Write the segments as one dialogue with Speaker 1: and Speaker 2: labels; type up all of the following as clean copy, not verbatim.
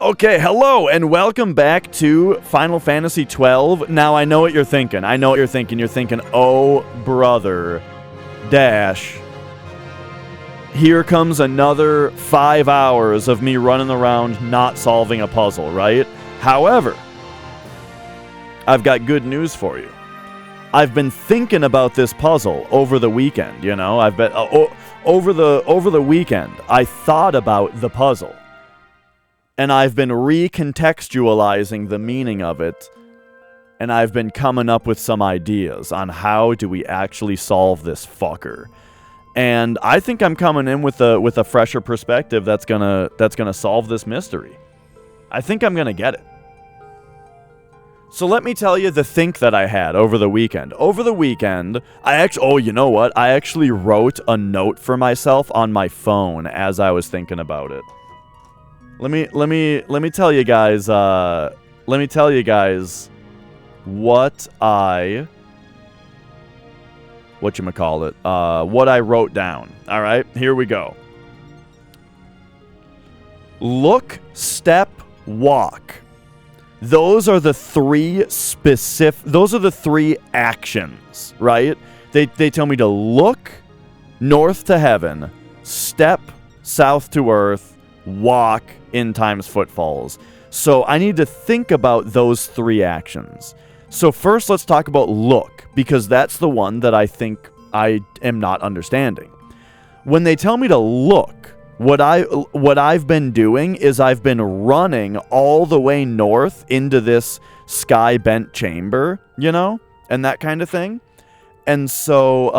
Speaker 1: Okay, hello, and welcome back to Final Fantasy XII. Now, I know what you're thinking. You're thinking, oh, brother, Dash. Here comes another 5 hours of me running around not solving a puzzle, right? However, I've got good news for you. I've been thinking about this puzzle over the weekend, you know? Over the weekend, I thought about the puzzle. And I've been recontextualizing the meaning of it, and I've been coming up with some ideas on how do we actually solve this fucker. And I think I'm coming in with a fresher perspective that's gonna solve this mystery. I think I'm gonna get it. So let me tell you the think that I had over the weekend. Over the weekend, I actually wrote a note for myself on my phone as I was thinking about it. Let me tell you guys what I wrote down. All right, here we go. Look, step, walk. Those are the three actions, right? They tell me to look north to heaven, step south to earth, walk in time's footfalls. So I need to think about those three actions. So first, let's talk about look, because that's the one that I think I am not understanding. When they tell me to look, what I've been doing is I've been running all the way north into this sky bent chamber, you know, and that kind of thing. And so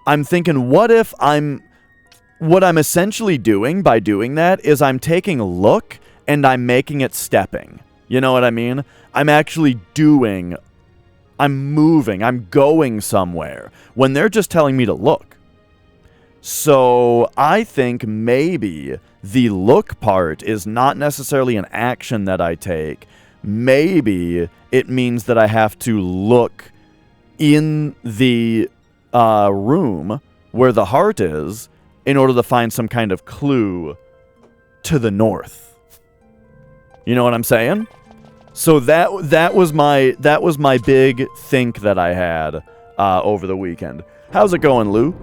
Speaker 1: I'm thinking, what I'm essentially doing by doing that is I'm taking look and I'm making it stepping. You know what I mean? I'm moving, I'm going somewhere when they're just telling me to look. So I think maybe the look part is not necessarily an action that I take. Maybe it means that I have to look in the room where the heart is in order to find some kind of clue to the north. You know what I'm saying? So that was my big think that I had over the weekend. How's it going, Lou?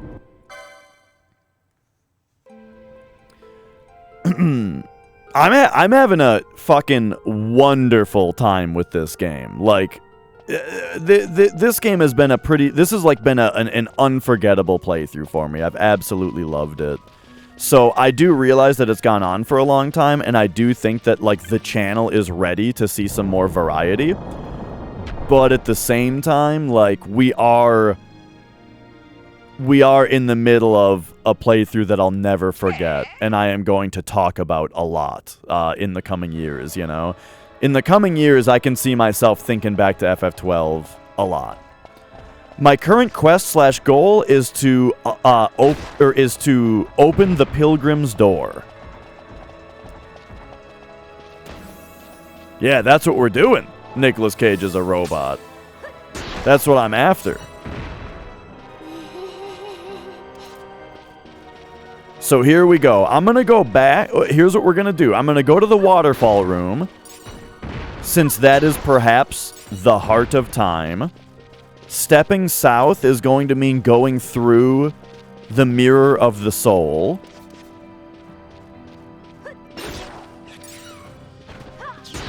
Speaker 1: I'm having a fucking wonderful time with this game. Like, this game has been an unforgettable playthrough for me. I've absolutely loved it. So I do realize that it's gone on for a long time, and I do think that, like, the channel is ready to see some more variety. But at the same time, like, we are in the middle of a playthrough that I'll never forget, and I am going to talk about a lot in the coming years, you know? In the coming years, I can see myself thinking back to FF12 a lot. My current quest/goal is to open the Pilgrim's Door. Yeah, that's what we're doing. Nicolas Cage is a robot. That's what I'm after. So here we go. I'm going to go back. Here's what we're going to do. I'm going to go to the waterfall room, since that is perhaps the heart of time. Stepping south is going to mean going through the mirror of the soul.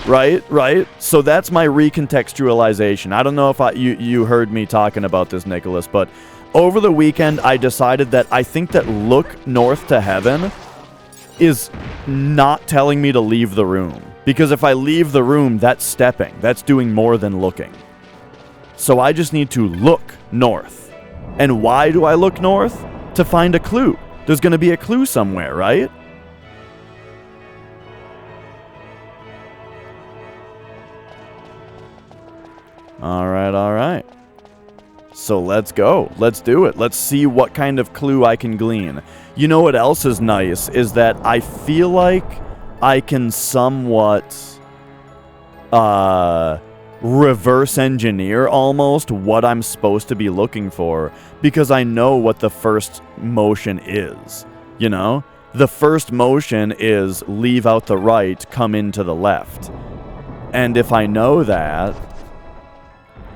Speaker 1: Right? So that's my recontextualization. I don't know if you heard me talking about this, Nicholas, but over the weekend I decided that I think that look north to heaven is not telling me to leave the room. Because if I leave the room, that's stepping. That's doing more than looking. So I just need to look north. And why do I look north? To find a clue. There's going to be a clue somewhere, right? All right. So let's go. Let's do it. Let's see what kind of clue I can glean. You know what else is nice? Is that I feel like I can somewhat reverse engineer almost what I'm supposed to be looking for, because I know what the first motion is, you know? the first motion is leave out the right, come into the left. And if I know that,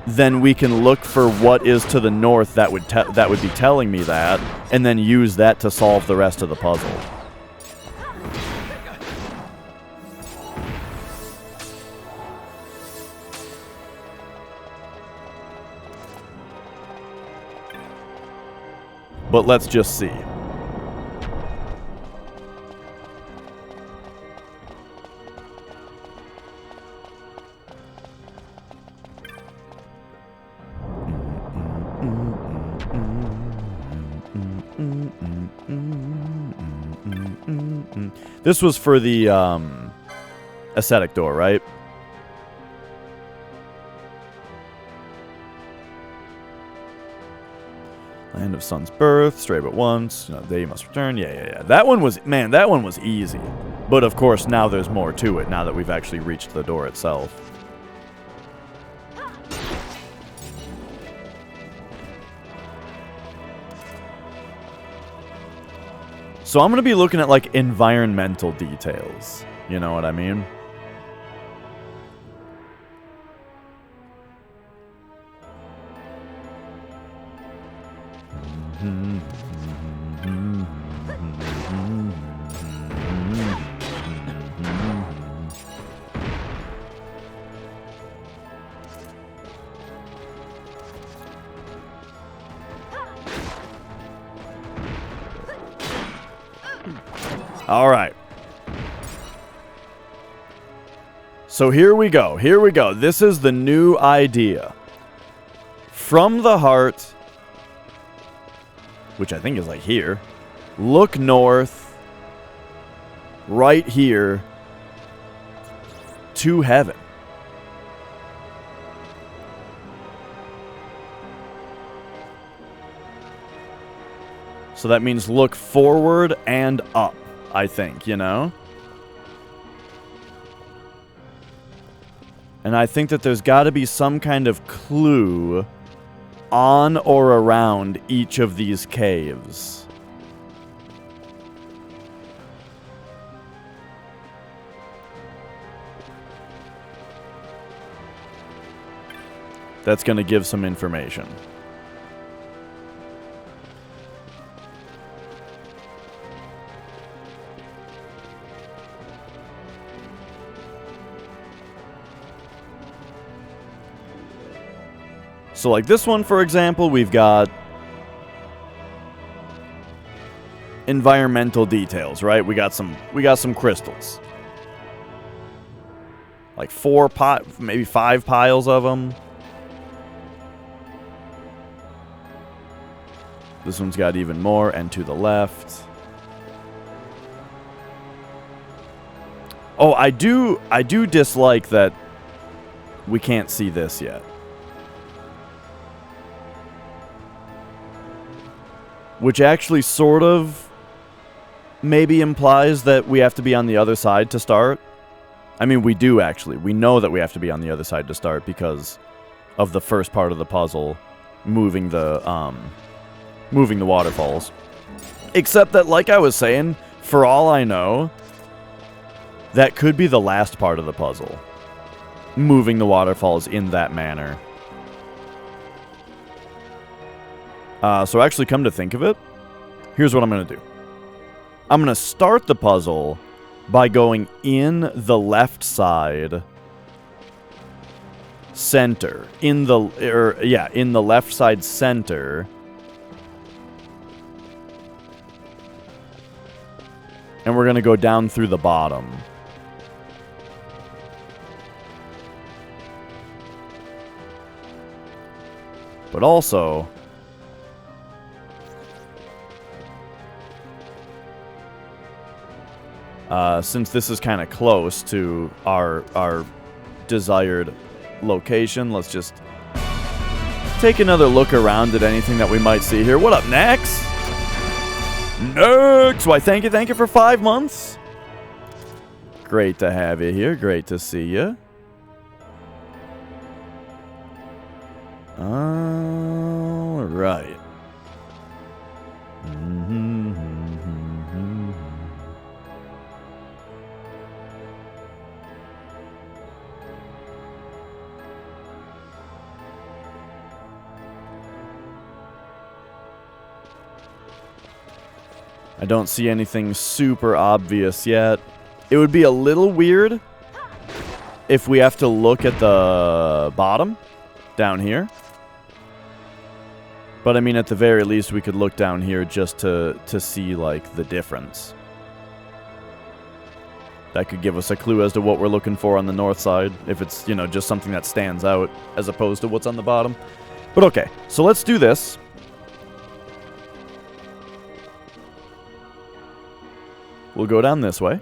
Speaker 1: then we can look for what is to the north that would be telling me that, and then use that to solve the rest of the puzzle. But let's just see. This was for the ascetic door, right? Land of Sun's birth, stray but once, day you must return. Yeah. That one was, man, that one was easy. But of course, now there's more to it, now that we've actually reached the door itself. So I'm going to be looking at, like, environmental details. You know what I mean? All right. So here we go. Here we go. This is the new idea. From the heart, which I think is like here, look north, right here, to heaven. So that means look forward and up, I think, you know? And I think that there's got to be some kind of clue on or around each of these caves. That's going to give some information. So like this one, for example, we've got environmental details, right? We got some crystals. Like maybe 5 piles of them. This one's got even more, and to the left. Oh, I do dislike that we can't see this yet. Which actually sort of maybe implies that we have to be on the other side to start. I mean, we do actually. We know that we have to be on the other side to start because of the first part of the puzzle, moving the waterfalls. Except that, like I was saying, for all I know, that could be the last part of the puzzle. Moving the waterfalls in that manner. So actually, come to think of it, here's what I'm going to do. I'm going to start the puzzle by going in the left side center. In the left side center. And we're going to go down through the bottom. But also, since this is kind of close to our desired location, let's just take another look around at anything that we might see here. What up, Nax? Nax! Why, thank you for 5 months. Great to have you here. Great to see you. All right. I don't see anything super obvious yet. It would be a little weird if we have to look at the bottom down here. But I mean, at the very least, we could look down here just to see, like, the difference. That could give us a clue as to what we're looking for on the north side, if it's, you know, just something that stands out as opposed to what's on the bottom. But okay, so let's do this. We'll go down this way.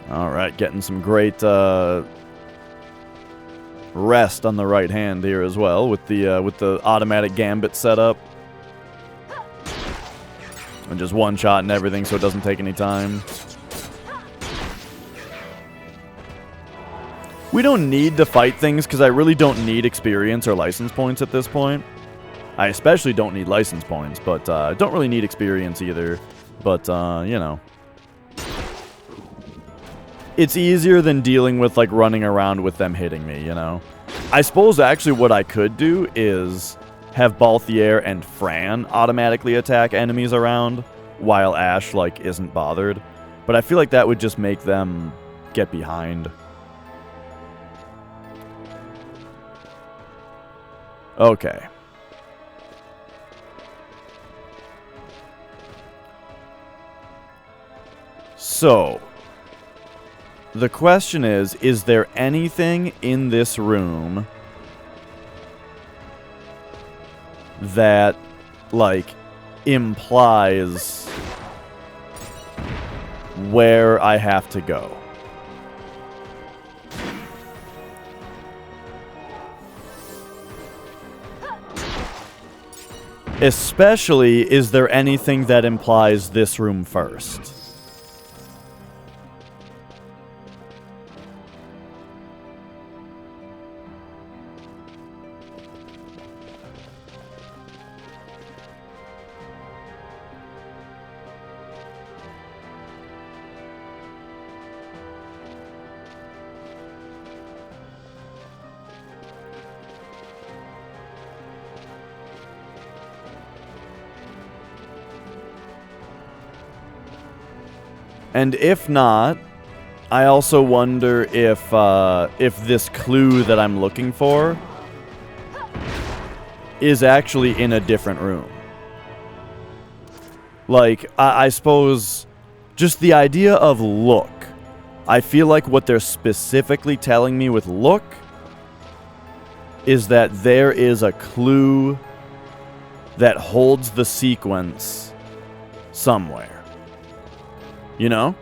Speaker 1: Alright, getting some great rest on the right hand here as well with the automatic gambit set up. And just one shot and everything so it doesn't take any time. We don't need to fight things because I really don't need experience or license points at this point. I especially don't need license points, but I don't really need experience either. But, you know. It's easier than dealing with, like, running around with them hitting me, you know? I suppose actually what I could do is have Balthier and Fran automatically attack enemies around while Ash, like, isn't bothered. But I feel like that would just make them get behind. Okay. So, the question is there anything in this room that, like, implies where I have to go? Especially, is there anything that implies this room first? And if not, I also wonder if this clue that I'm looking for is actually in a different room. Like, I suppose just the idea of look. I feel like what they're specifically telling me with look is that there is a clue that holds the sequence somewhere. You know?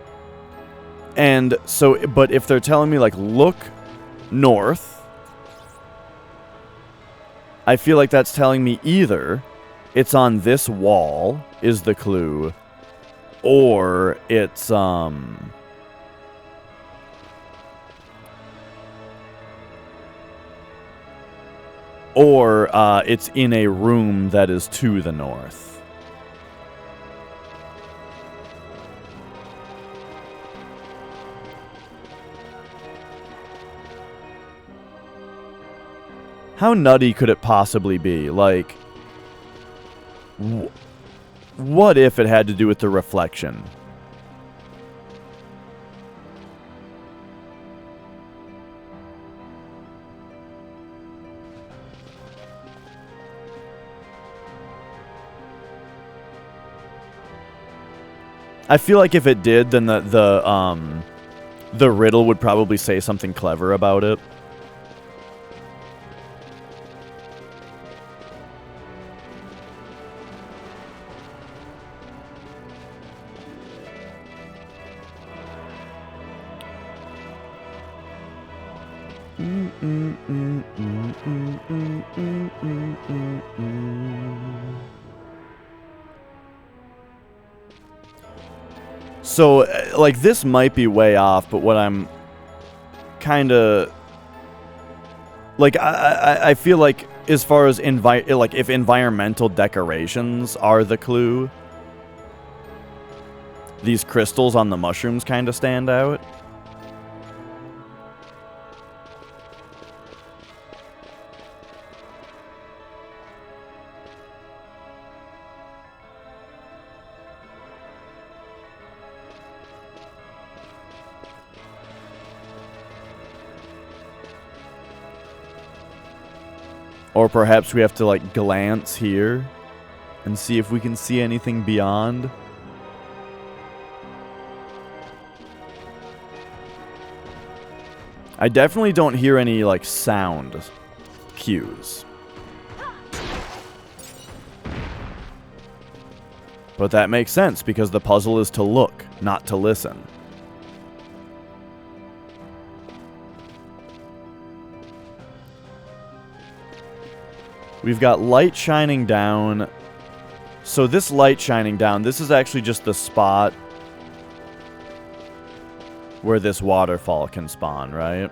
Speaker 1: And so, but if they're telling me, like, look north, I feel like that's telling me either it's on this wall is the clue, or it's, it's in a room that is to the north. How nutty could it possibly be? Like, what if it had to do with the reflection? I feel like if it did, then the riddle would probably say something clever about it. So, like, this might be way off, but what I'm kind of... Like, I feel like as far as like if environmental decorations are the clue, these crystals on the mushrooms kind of stand out. Or perhaps we have to, like, glance here and see if we can see anything beyond. I definitely don't hear any, like, sound cues. But that makes sense, because the puzzle is to look, not to listen. We've got light shining down. So this light shining down, this is actually just the spot where this waterfall can spawn, right?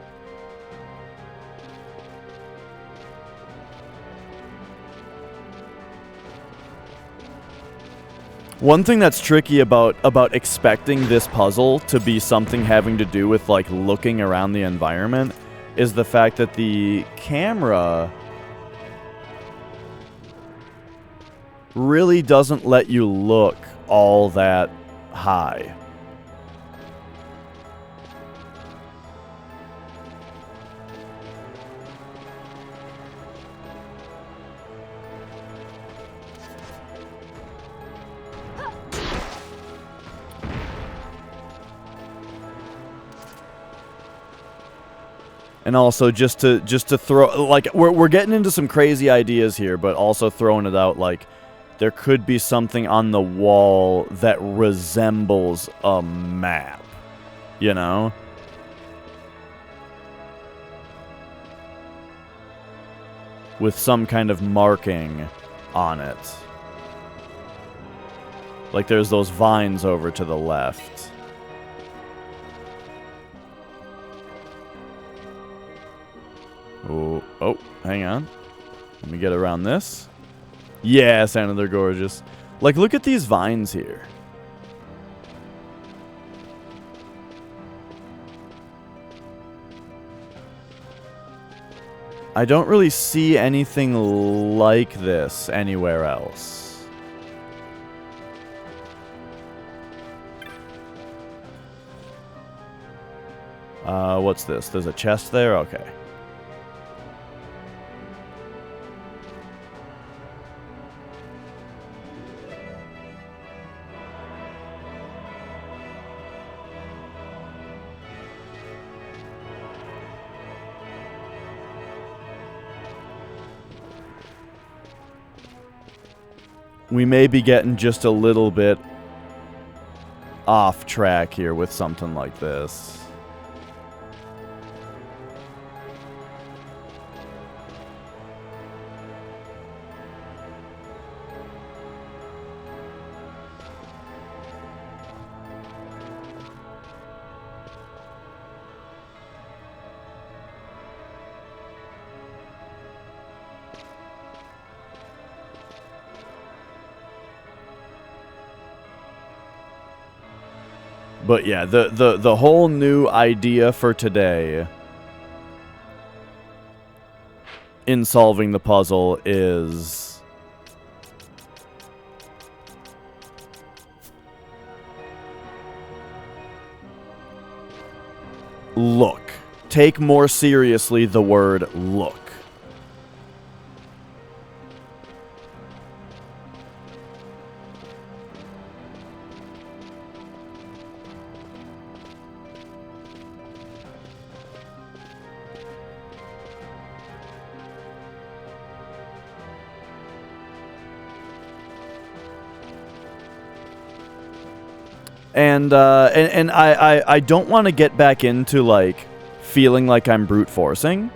Speaker 1: One thing that's tricky about expecting this puzzle to be something having to do with, like, looking around the environment is the fact that the camera really doesn't let you look all that high. And also just to throw, like, we're getting into some crazy ideas here, but also throwing it out, like, there could be something on the wall that resembles a map, you know? With some kind of marking on it. Like there's those vines over to the left. Oh, hang on. Let me get around this. Yeah, Santa, they're gorgeous. Like, look at these vines here. I don't really see anything like this anywhere else. What's this? There's a chest there? Okay. We may be getting just a little bit off track here with something like this. But yeah, the whole new idea for today in solving the puzzle is look. Take more seriously the word look. And I don't want to get back into, like, feeling like I'm brute forcing,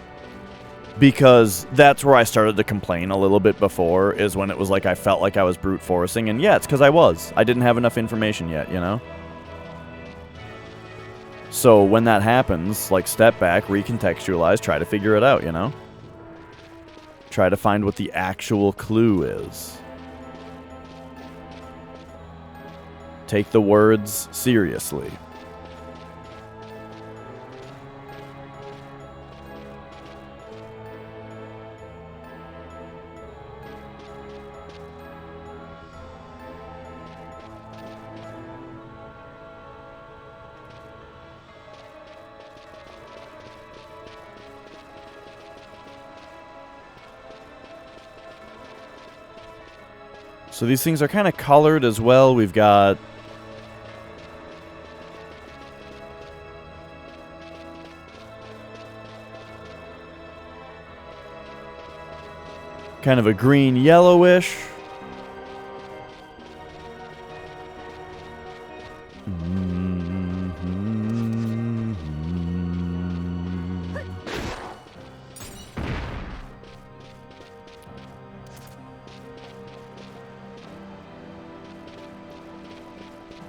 Speaker 1: because that's where I started to complain a little bit before, is when it was like I felt like I was brute forcing, and yeah, it's because I didn't have enough information yet, you know? So when that happens, like, step back, recontextualize, try to figure it out, you know? Try to find what the actual clue is. Take the words seriously. So these things are kind of colored as well. We've got kind of a green yellowish.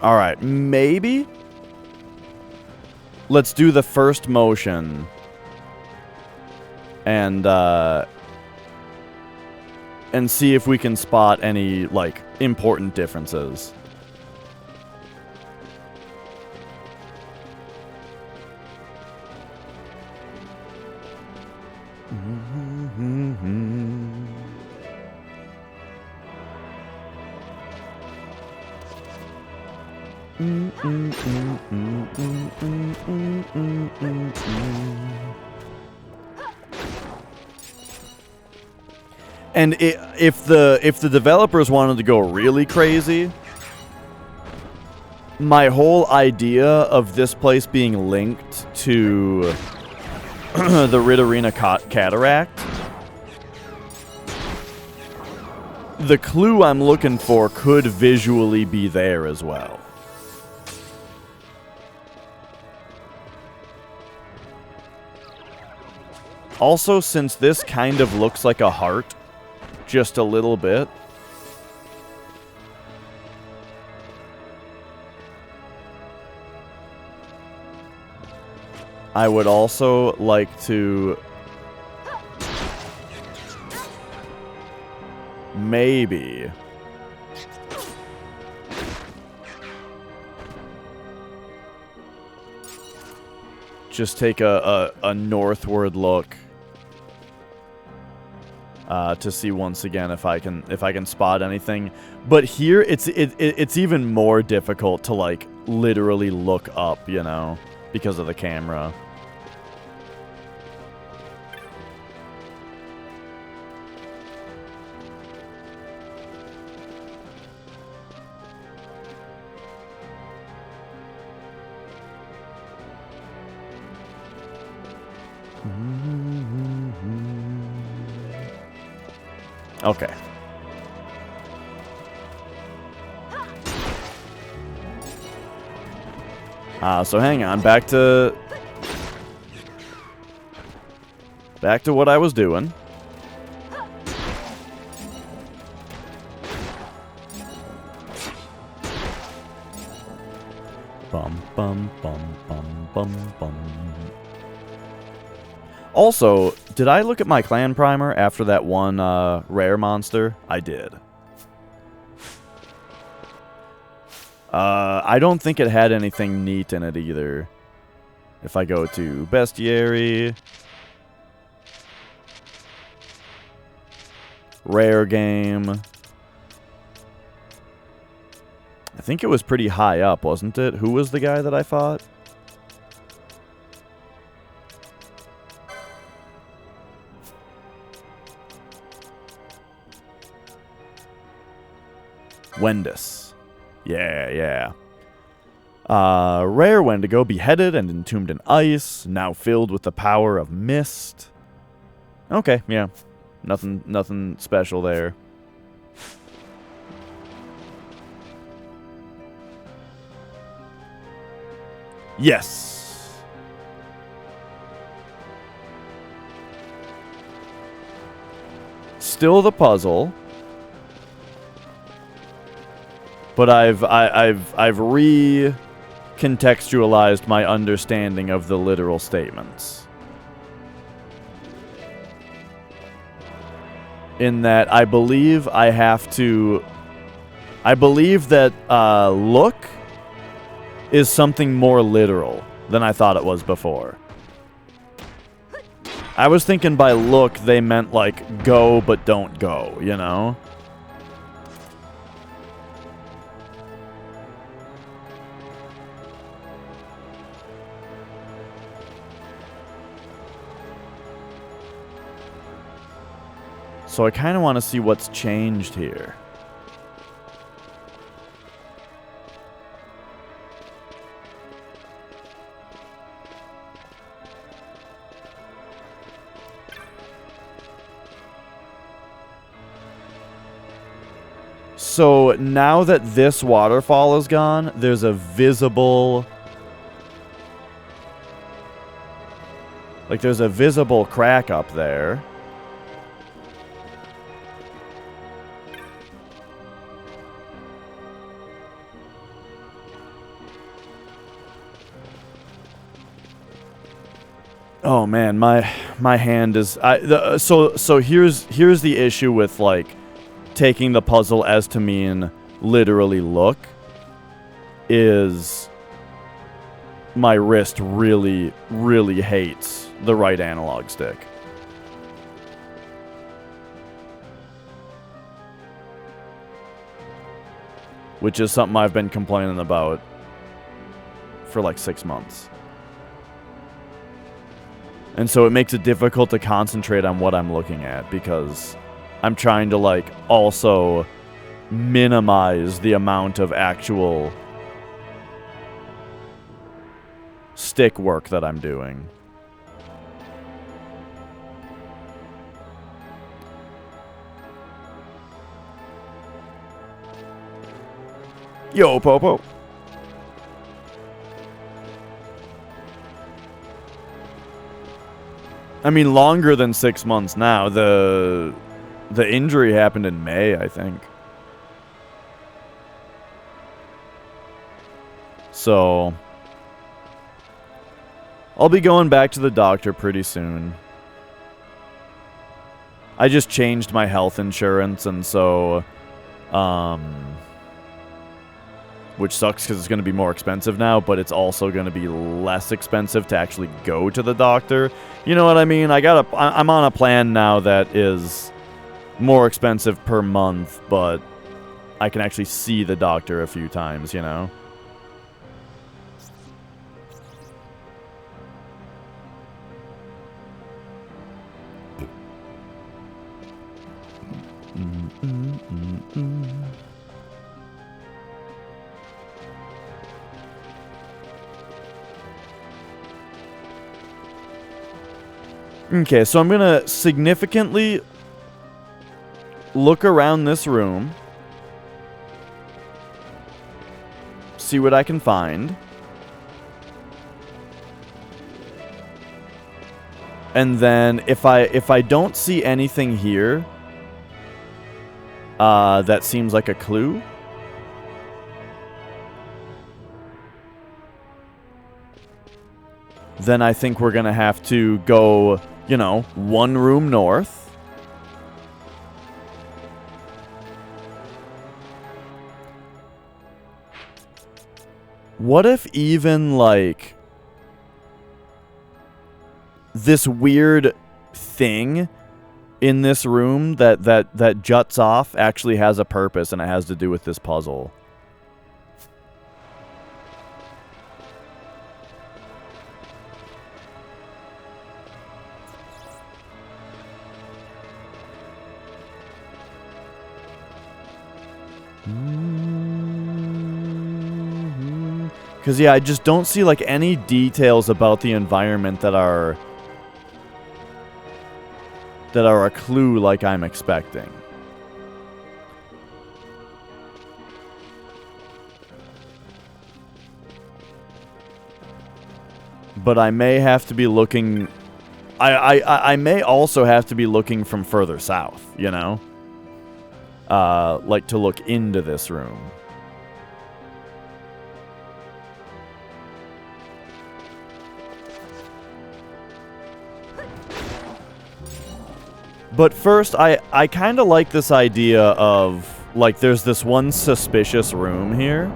Speaker 1: All right, maybe let's do the first motion and see if we can spot any, like, important differences. And if the developers wanted to go really crazy, my whole idea of this place being linked to the Riddarina Cataract, the clue I'm looking for could visually be there as well. Also, since this kind of looks like a heart, just a little bit, I would also like to maybe just take a northward look to see once again if I can spot anything. But here it's even more difficult to, like, literally look up, you know, because of the camera. Okay. So hang on, back to what I was doing. Bum bum bum bum bum bum. Also, did I look at my clan primer after that one rare monster? I did. I don't think it had anything neat in it either. If I go to bestiary, rare game, I think it was pretty high up, wasn't it? Who was the guy that I fought? Wendis. Yeah. Rare Wendigo, beheaded and entombed in ice, now filled with the power of mist. Okay, yeah. Nothing special there. Yes. Still the puzzle. But I've recontextualized my understanding of the literal statements. in that I believe I have to... I believe that look is something more literal than I thought it was before. I was thinking by look they meant like go but don't go, you know? So I kind of want to see what's changed here. So now that this waterfall is gone, there's a visible... Like, there's a visible crack up there. Oh man, my hand is... So here's the issue with, like, taking the puzzle as to mean literally look, is my wrist really, really hates the right analog stick. Which is something I've been complaining about for like 6 months. And so it makes it difficult to concentrate on what I'm looking at, because I'm trying to, like, also minimize the amount of actual stick work that I'm doing. Yo, Popo. I mean, longer than 6 months now. The injury happened in May, I think. So I'll be going back to the doctor pretty soon. I just changed my health insurance, and so which sucks because it's going to be more expensive now, but it's also going to be less expensive to actually go to the doctor. You know what I mean? I'm on a plan now that is more expensive per month, but I can actually see the doctor a few times, you know? Okay, so I'm going to significantly look around this room, see what I can find, and then if I don't see anything here that seems like a clue, then I think we're going to have to go, you know, one room north. What if even, like, this weird thing in this room that juts off actually has a purpose, and it has to do with this puzzle? Because, yeah, I just don't see, like, any details about the environment that are a clue like I'm expecting. But I may have to be looking... I may also have to be looking from further south, you know? Like, to look into this room. But first, I kind of like this idea of, like, there's this one suspicious room here.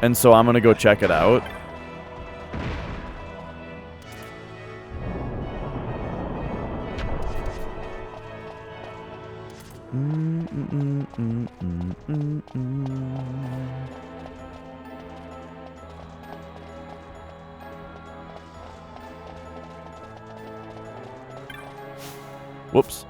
Speaker 1: And so I'm going to go check it out. Whoops.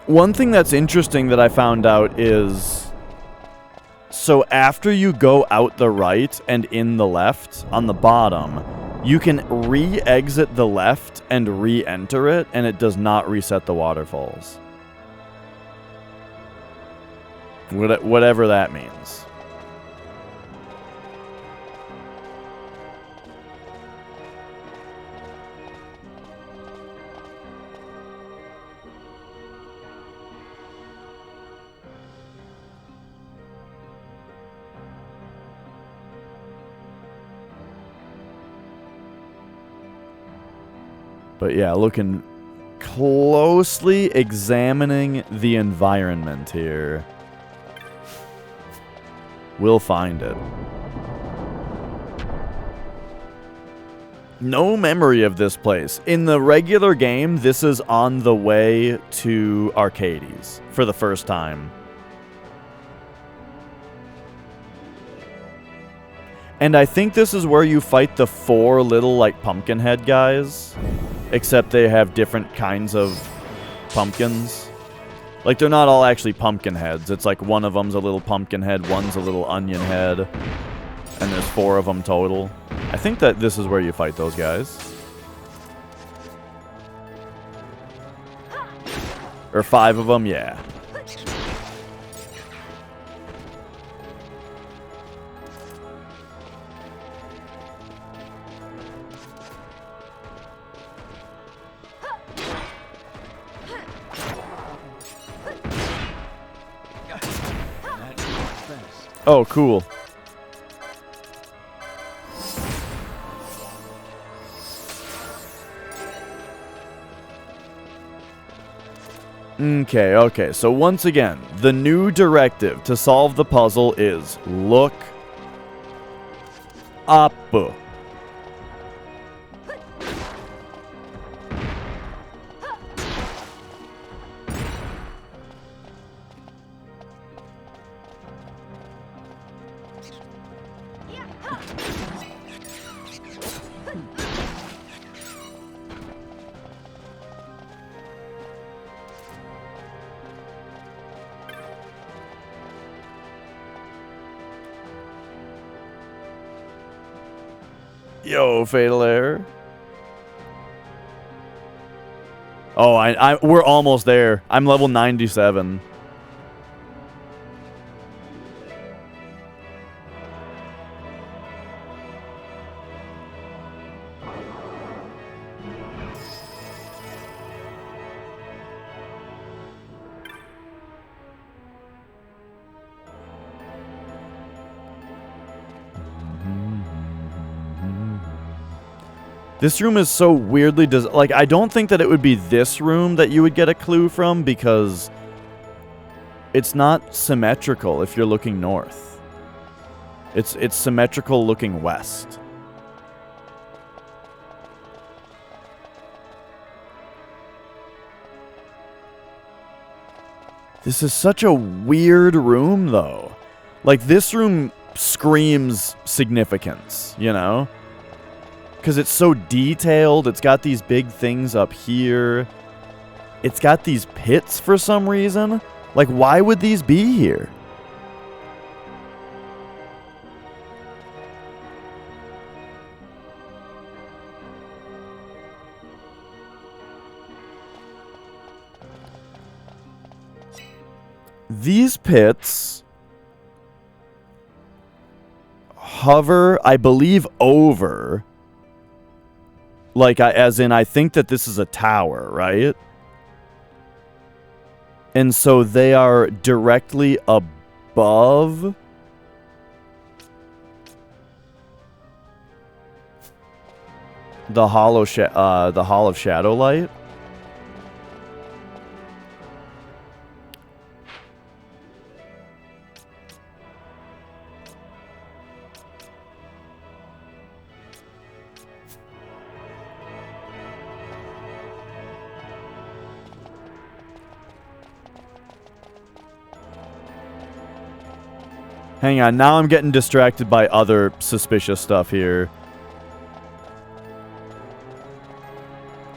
Speaker 1: One thing that's interesting that I found out is, so after you go out the right and in the left on the bottom, you can re-exit the left and re-enter it, and it does not reset the waterfalls. Whatever that means. But yeah, looking closely, examining the environment here. We'll find it. No memory of this place. In the regular game, this is on the way to Arcades for the first time. And I think this is where you fight the 4 little, like, pumpkin head guys. Except they have different kinds of pumpkins. Like, they're not all actually pumpkin heads. It's like one of them's a little pumpkin head, one's a little onion head. And there's 4 of them total. I think that this is where you fight those guys. Or 5 of them, yeah. Oh, cool. Okay. So once again, the new directive to solve the puzzle is look up. Yo, Fatal Error. Oh, we're almost there. I'm level 97. This room is so weirdly like, I don't think that it would be this room that you would get a clue from, because it's not symmetrical if you're looking north. It's symmetrical looking west. This is such a weird room, though. Like, this room screams significance, you know? Because it's so detailed. It's got these big things up here. It's got these pits for some reason. Like, why would these be here? These pits hover, I believe, over Like, as in, I think that this is a tower, right? And so they are directly above the Hall of Shadowlight. Hang on, now I'm getting distracted by other suspicious stuff here.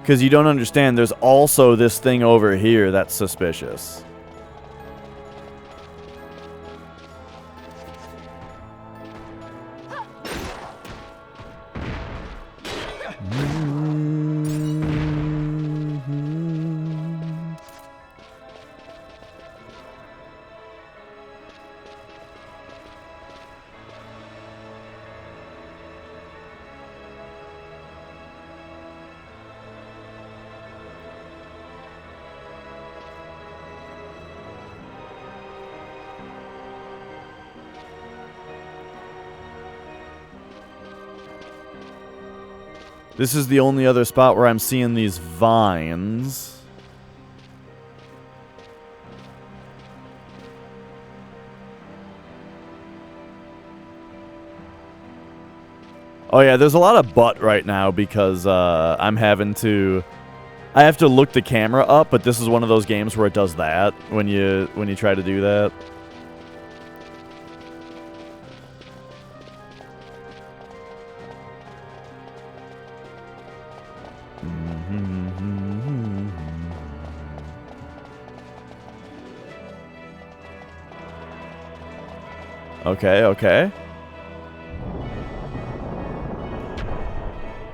Speaker 1: Because you don't understand, there's also this thing over here that's suspicious. This is the only other spot where I'm seeing these vines. Oh yeah, there's a lot of butt right now because I'm having to... I have to look the camera up, but this is one of those games where it does that when you try to do that. Okay, okay.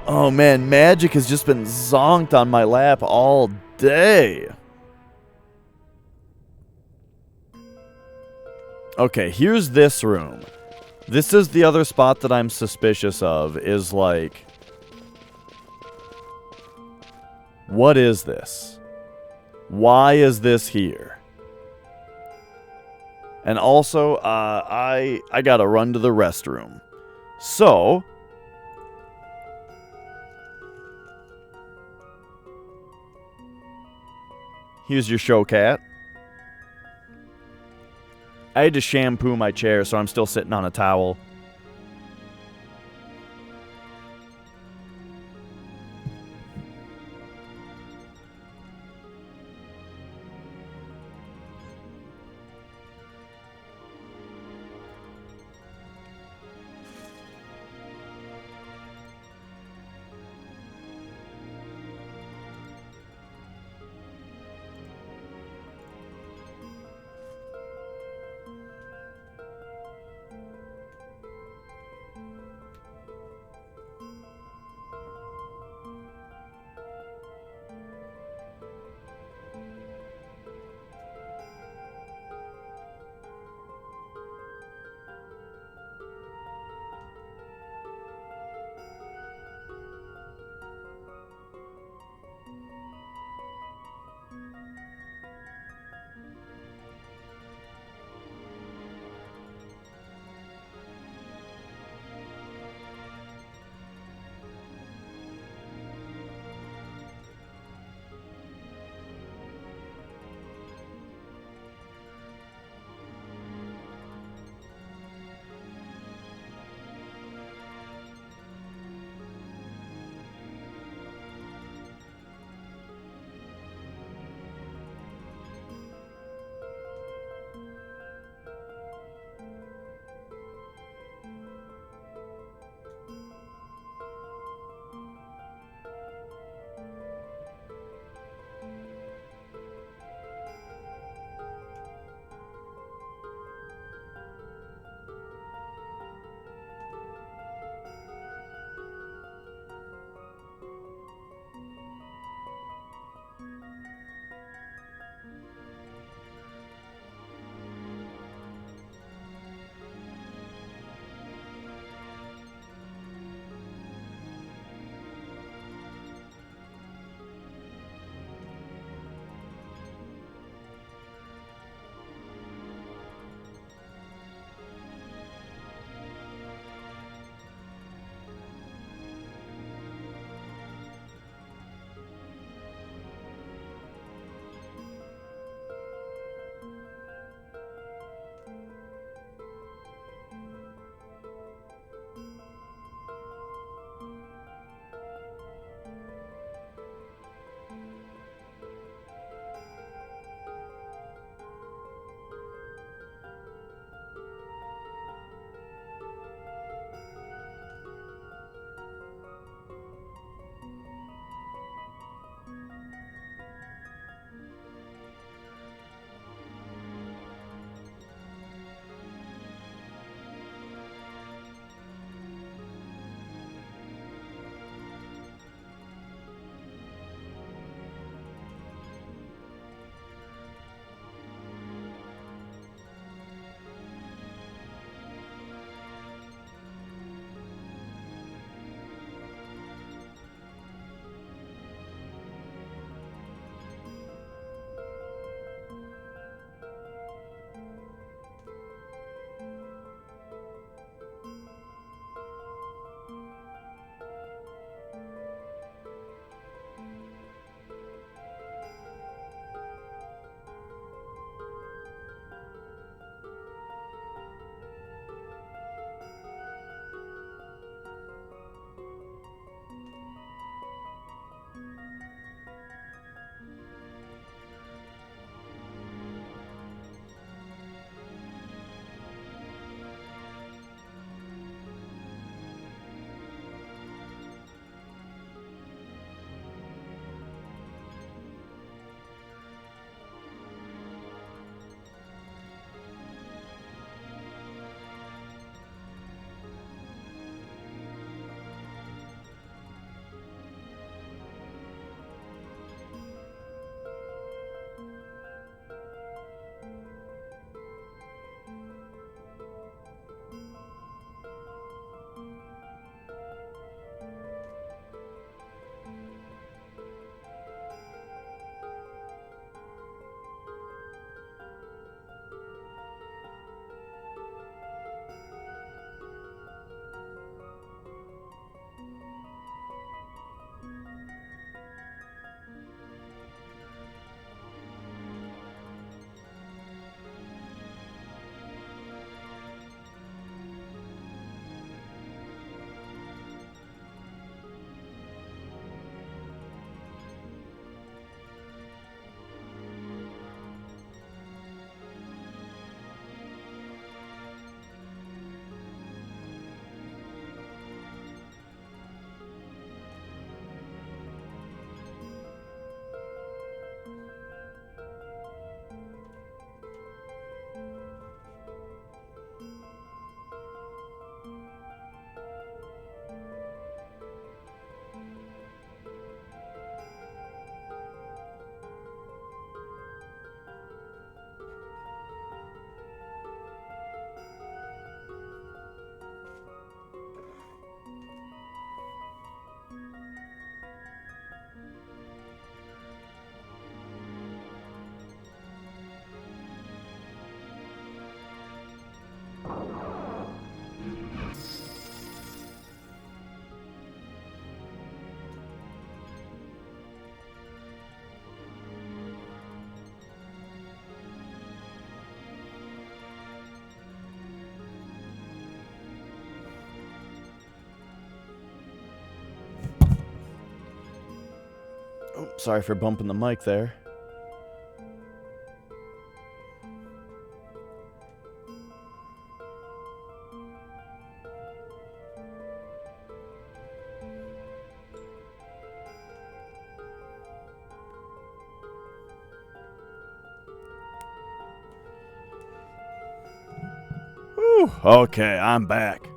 Speaker 1: Oh man, magic has just been zonked on my lap all day. Okay, here's this room. This is the other spot that I'm suspicious of, is like... What is this? Why is this here? And also, I gotta run to the restroom. So... Here's your show cat. I had to shampoo my chair, so I'm still sitting on a towel. Sorry for bumping the mic there. Whew, okay, I'm back.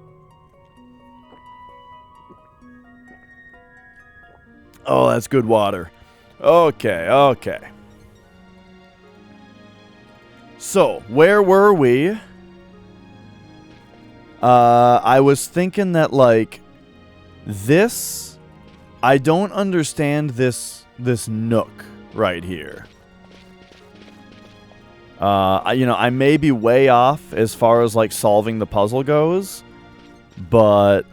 Speaker 1: Oh, that's good water. Okay. So, where were we? I was thinking that, like, this... I don't understand this nook right here. I may be way off as far as, like, solving the puzzle goes, but...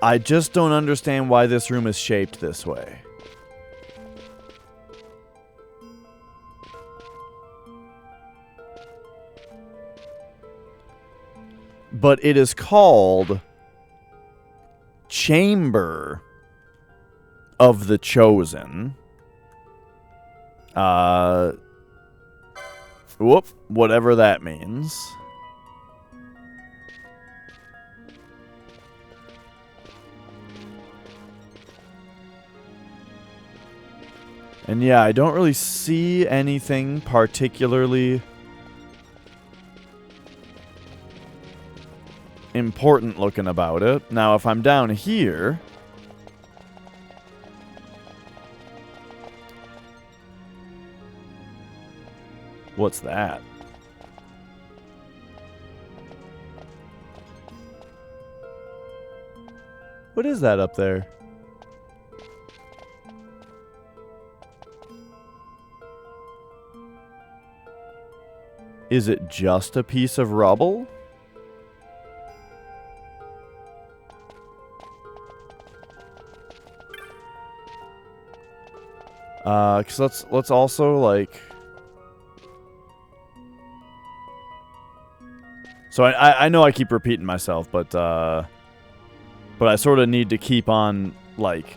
Speaker 1: I just don't understand why this room is shaped this way. But it is called Chamber of the Chosen. Whatever that means. And yeah, I don't really see anything particularly important looking about it. Now, if I'm down here... What's that? What is that up there? Is it just a piece of rubble? Cause let's also like. So I know I keep repeating myself, but I sort of need to keep on like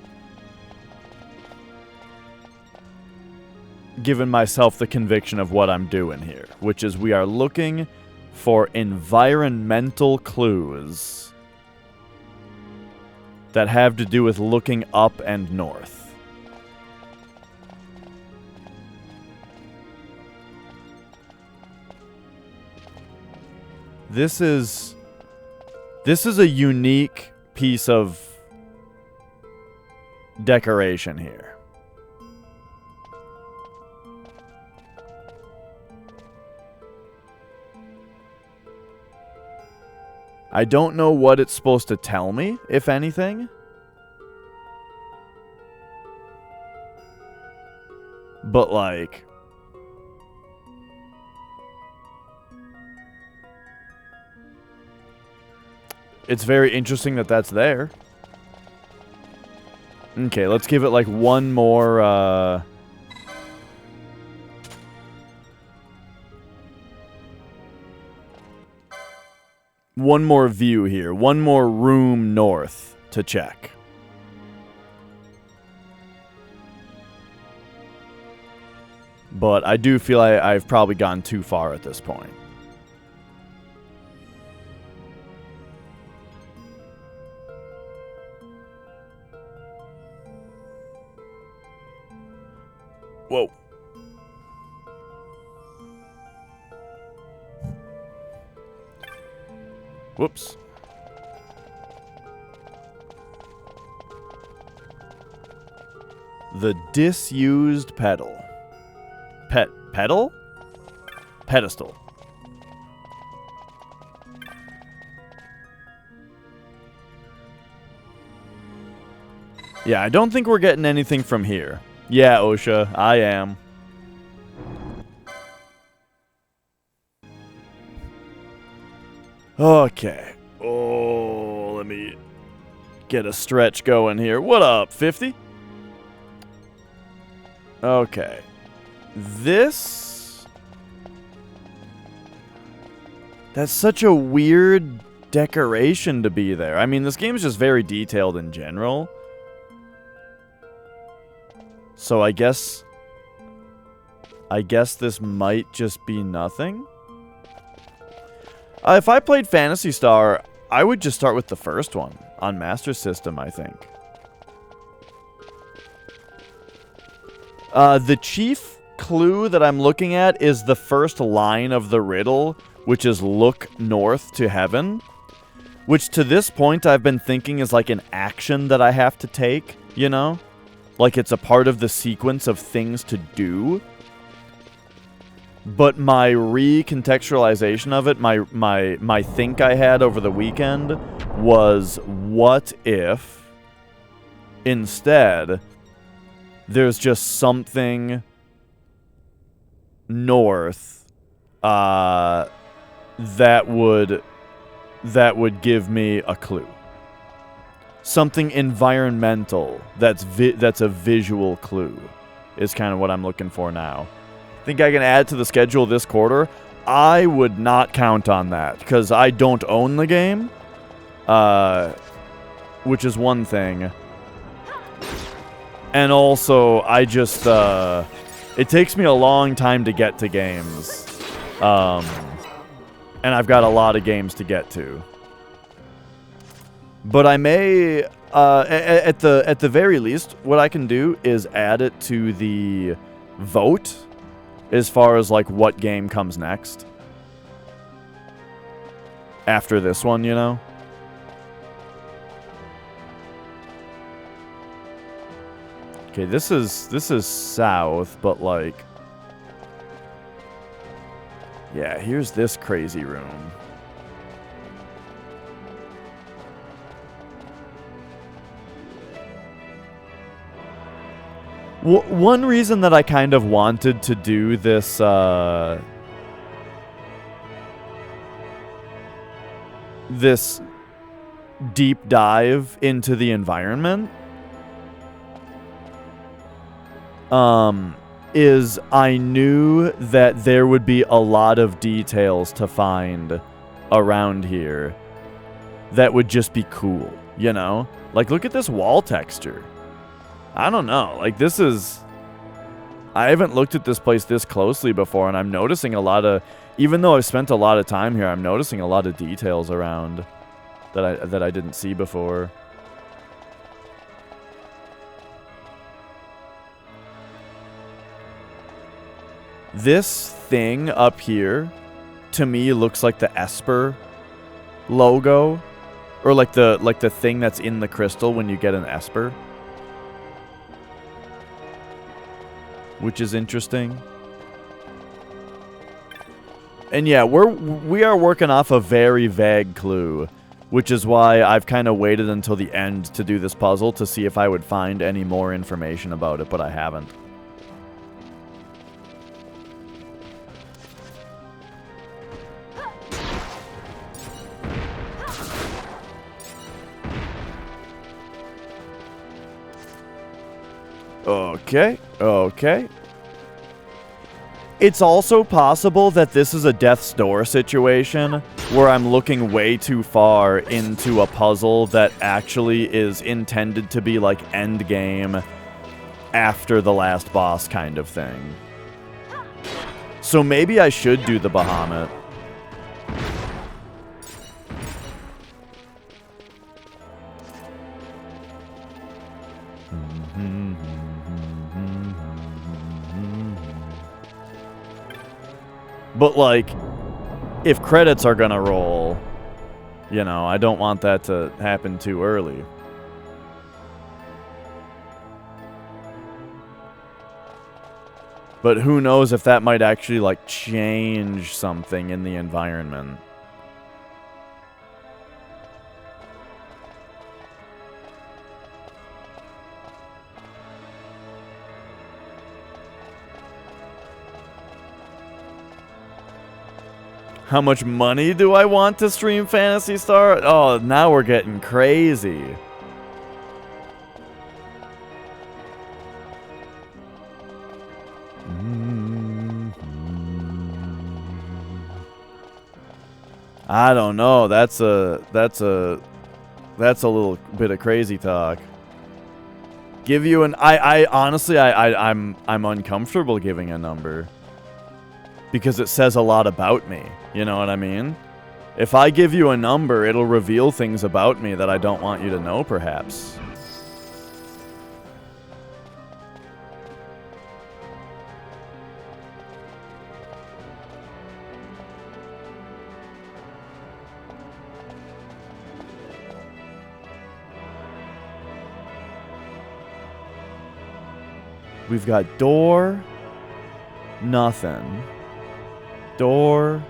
Speaker 1: giving myself the conviction of what I'm doing here, which is we are looking for environmental clues that have to do with looking up and north. This is a unique piece of decoration here. I don't know what it's supposed to tell me, if anything. But, like... it's very interesting that that's there. Okay, let's give it, like, one more, one more view here. One more room north to check. But I do feel I've probably gone too far at this point. Whoa. Whoops. The disused pedal. Pedal? Pedestal. Yeah, I don't think we're getting anything from here. Yeah, OSHA, I am. Okay. Oh, let me get a stretch going here. What up, 50? Okay. This... that's such a weird decoration to be there. I mean, this game is just very detailed in general. So I guess this might just be nothing. If I played Phantasy Star, I would just start with the first one on Master System, I think. The chief clue that I'm looking at is the first line of the riddle, which is look north to heaven, which to this point I've been thinking is like an action that I have to take, you know? Like it's a part of the sequence of things to do. But my recontextualization of it, my think I had over the weekend was, what if instead there's just something north that would give me a clue. Something environmental that's a visual clue is kind of what I'm looking for now. Think I can add to the schedule this quarter? I would not count on that because I don't own the game, which is one thing. And also, I just, it takes me a long time to get to games. And I've got a lot of games to get to. But I may, at the very least, what I can do is add it to the vote as far as, like, what game comes next. After this one, you know? Okay, this is south, but like, yeah, here's this crazy room. One reason that I kind of wanted to do this, this deep dive into the environment is I knew that there would be a lot of details to find around here that would just be cool, you know? Like, look at this wall texture. I don't know, like, this is... I haven't looked at this place this closely before, and I'm noticing a lot of... Even though I've spent a lot of time here, I'm noticing a lot of details around that I didn't see before. This thing up here, to me, looks like the Esper logo. Or like the thing that's in the crystal when you get an Esper. Which is interesting. And yeah, we are working off a very vague clue. Which is why I've kind of waited until the end to do this puzzle to see if I would find any more information about it, but I haven't. Okay, okay. It's also possible that this is a death's door situation where I'm looking way too far into a puzzle that actually is intended to be like end game after the last boss kind of thing. So maybe I should do the Bahamut. But, like, if credits are gonna roll, you know, I don't want that to happen too early. But who knows if that might actually, like, change something in the environment. How much money do I want to stream Phantasy Star? Oh, now we're getting crazy. I don't know. That's a little bit of crazy talk. Give you an I honestly I'm uncomfortable giving a number because it says a lot about me. You know what I mean? If I give you a number, it'll reveal things about me that I don't want you to know, perhaps. We've got door, nothing. Door.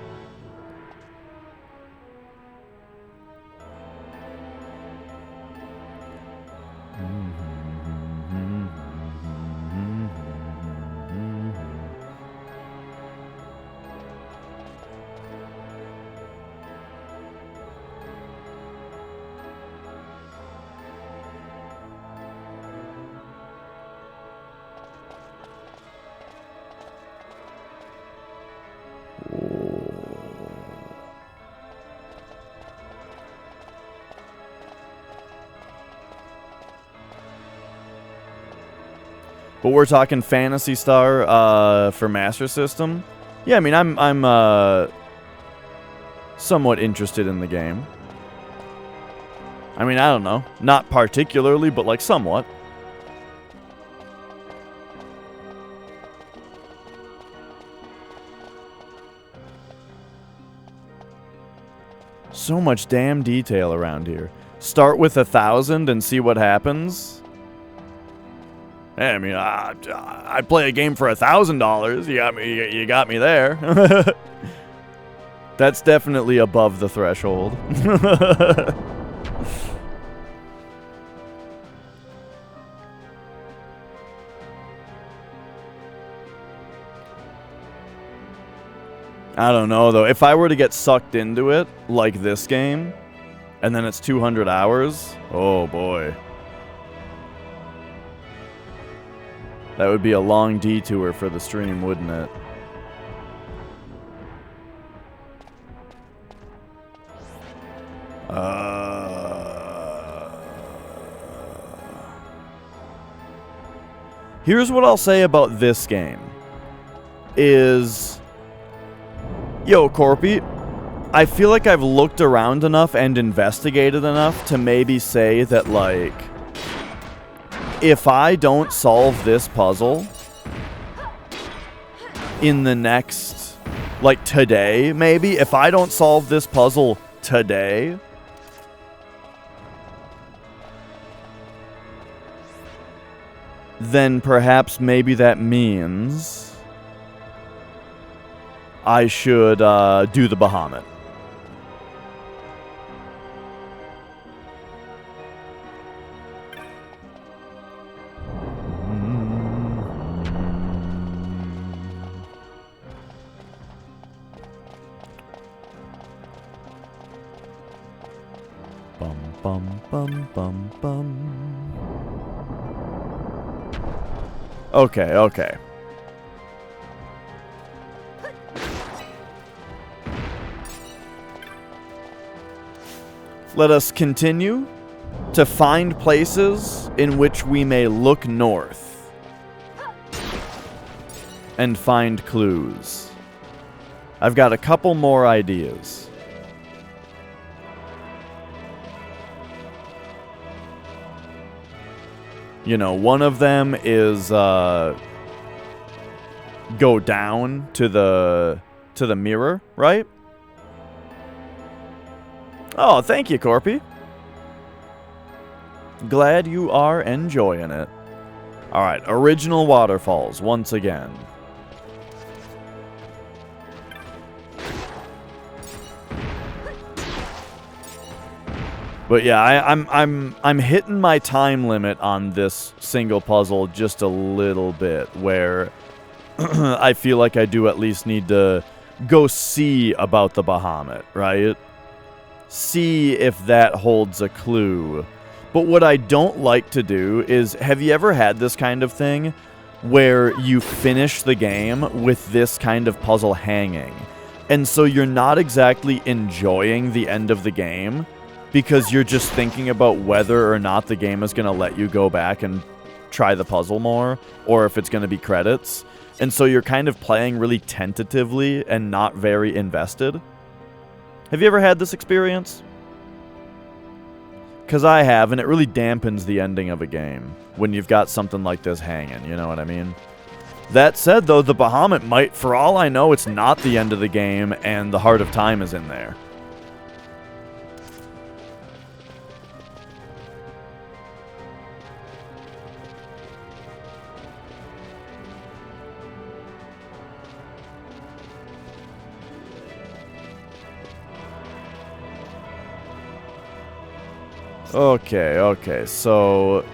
Speaker 1: But we're talking Phantasy Star for Master System. Yeah, I mean, I'm somewhat interested in the game. I mean, I don't know. Not particularly, but like somewhat. So much damn detail around here. Start with 1,000 and see what happens. Hey, I mean, I'd play a game for $1,000. You got me there. That's definitely above the threshold. I don't know, though. If I were to get sucked into it, like this game, and then it's 200 hours, oh boy. That would be a long detour for the stream, wouldn't it? Here's what I'll say about this game. Yo, Corpy, I feel like I've looked around enough and investigated enough to maybe say that, like, if I don't solve this puzzle in the next, like, today, maybe, if I don't solve this puzzle today, then perhaps maybe that means I should do the Bahamut. Bum, bum, bum, bum. Okay, okay. Let us continue to find places in which we may look north and find clues. I've got a couple more ideas. You know, one of them is go down to the mirror, right? Oh, thank you, Corpy. Glad you are enjoying it. All right, original waterfalls once again. But yeah, I'm hitting my time limit on this single puzzle just a little bit, where I feel like I do at least need to go see about the Bahamut, right? See if that holds a clue. But what I don't like to do is, have you ever had this kind of thing where you finish the game with this kind of puzzle hanging? And so you're not exactly enjoying the end of the game because you're just thinking about whether or not the game is going to let you go back and try the puzzle more, or if it's going to be credits. And so you're kind of playing really tentatively and not very invested. Have you ever had this experience? Because I have, and it really dampens the ending of a game when you've got something like this hanging, you know what I mean? That said, though, the Bahamut might, for all I know, it's not the end of the game, and the Heart of Time is in there. Okay, so...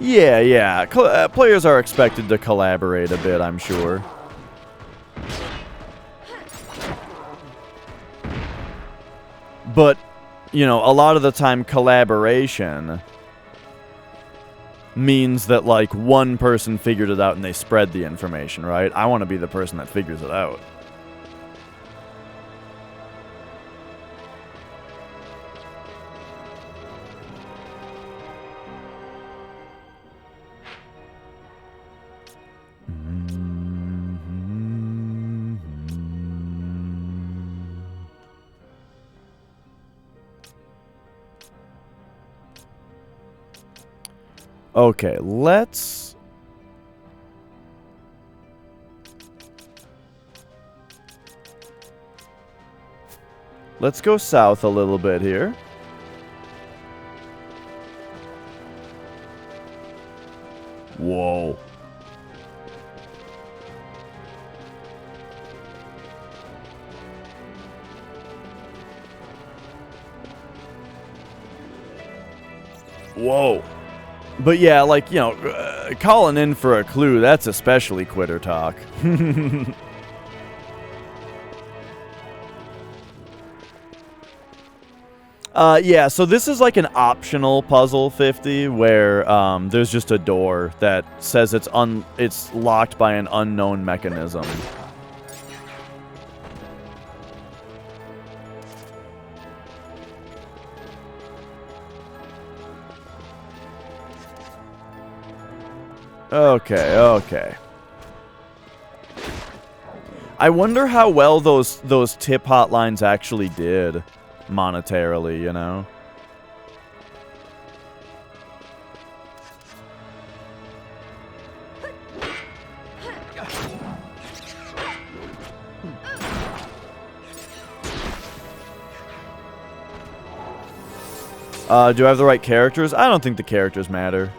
Speaker 1: Yeah. Players are expected to collaborate a bit, I'm sure. But, you know, a lot of the time collaboration means that, like, one person figured it out and they spread the information, right? I want to be the person that figures it out. Okay, let's go south a little bit here. Whoa. Whoa. But yeah, like, you know, calling in for a clue, that's especially quitter talk. Yeah, so this is like an optional puzzle 50 where there's just a door that says it's locked by an unknown mechanism. Okay. I wonder how well those tip hotlines actually did monetarily, you know? Do I have the right characters? I don't think the characters matter.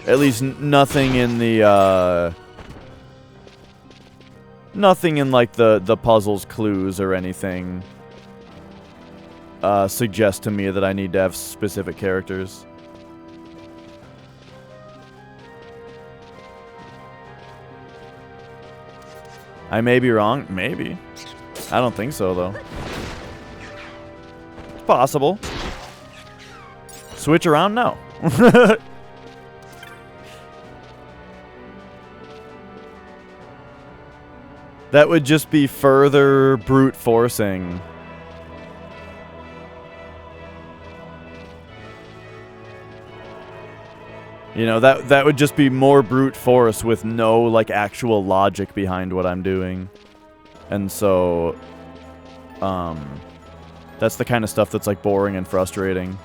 Speaker 1: At least nothing in the, nothing in, like, the puzzle's clues or anything suggests to me that I need to have specific characters. I may be wrong. Maybe. I don't think so, though. It's possible. Switch around? No. That would just be further brute forcing. You know, that would just be more brute force with no, like, actual logic behind what I'm doing. And so, that's the kind of stuff that's, like, boring and frustrating.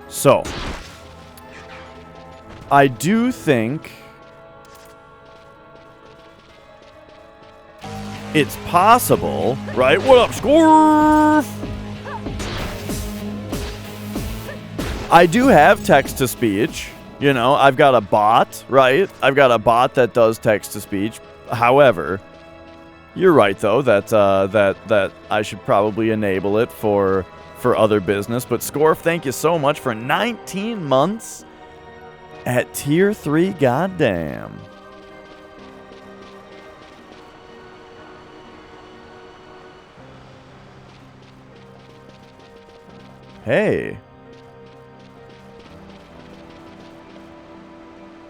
Speaker 1: So, I do think it's possible, right? What up, Scorf? I do have text-to-speech, You know, I've got a bot, right? I've got a bot that does text-to-speech. However, you're right, though, that I should probably enable it for other business. But Scorf, thank you so much for 19 months at Tier 3. Goddamn. Hey.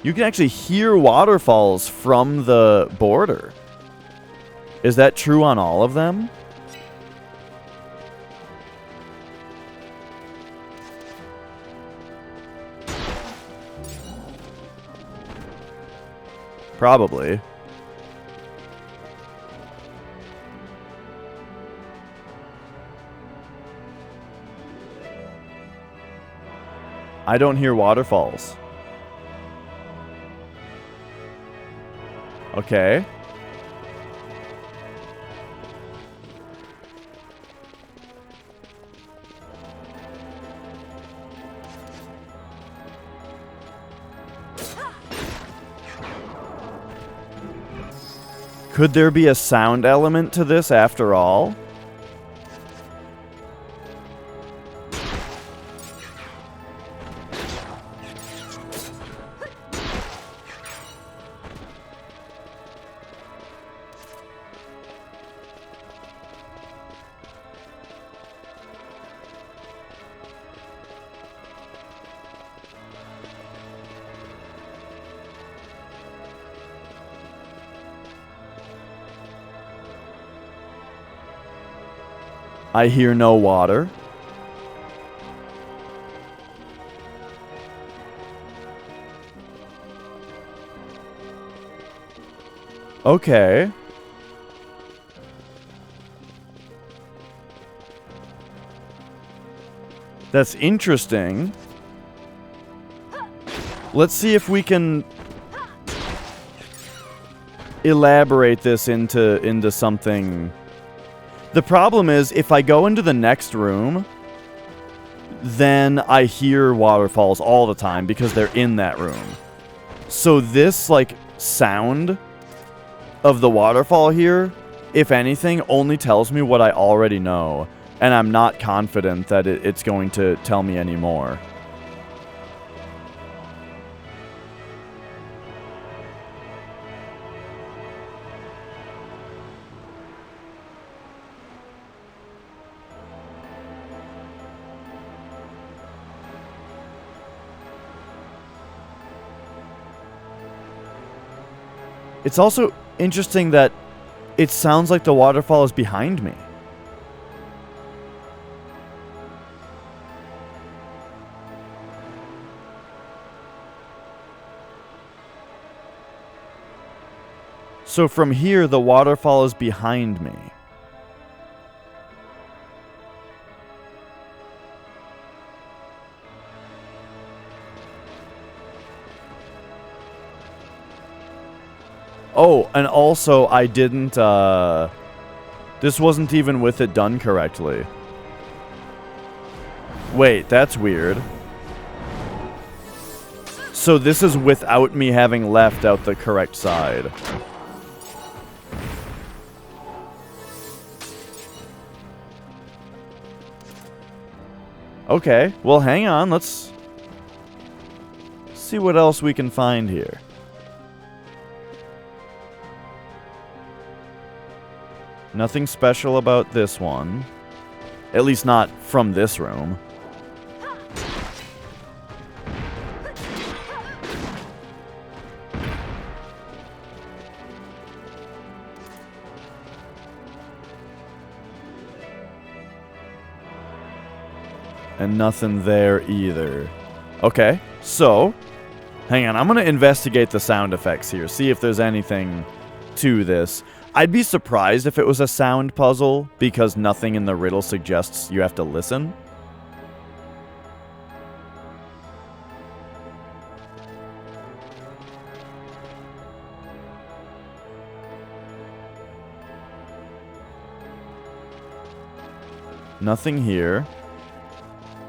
Speaker 1: You can actually hear waterfalls from the border. Is that true on all of them? Probably. I don't hear waterfalls. Okay. Could there be a sound element to this after all? I hear no water. Okay. That's interesting. Let's see if we can elaborate this into something. The problem is, if I go into the next room, then I hear waterfalls all the time because they're in that room. So this, like, sound of the waterfall here, if anything, only tells me what I already know. And I'm not confident that it's going to tell me any more. It's also interesting that it sounds like the waterfall is behind me. So from here, the waterfall is behind me. Oh, and also I didn't, this wasn't even with it done correctly. Wait, that's weird. So this is without me having left out the correct side. Okay, well hang on, let's see what else we can find here. Nothing special about this one. At least not from this room. And nothing there either. Okay, so hang on, I'm gonna investigate the sound effects here, see if there's anything to this. I'd be surprised if it was a sound puzzle, because nothing in the riddle suggests you have to listen. Nothing here.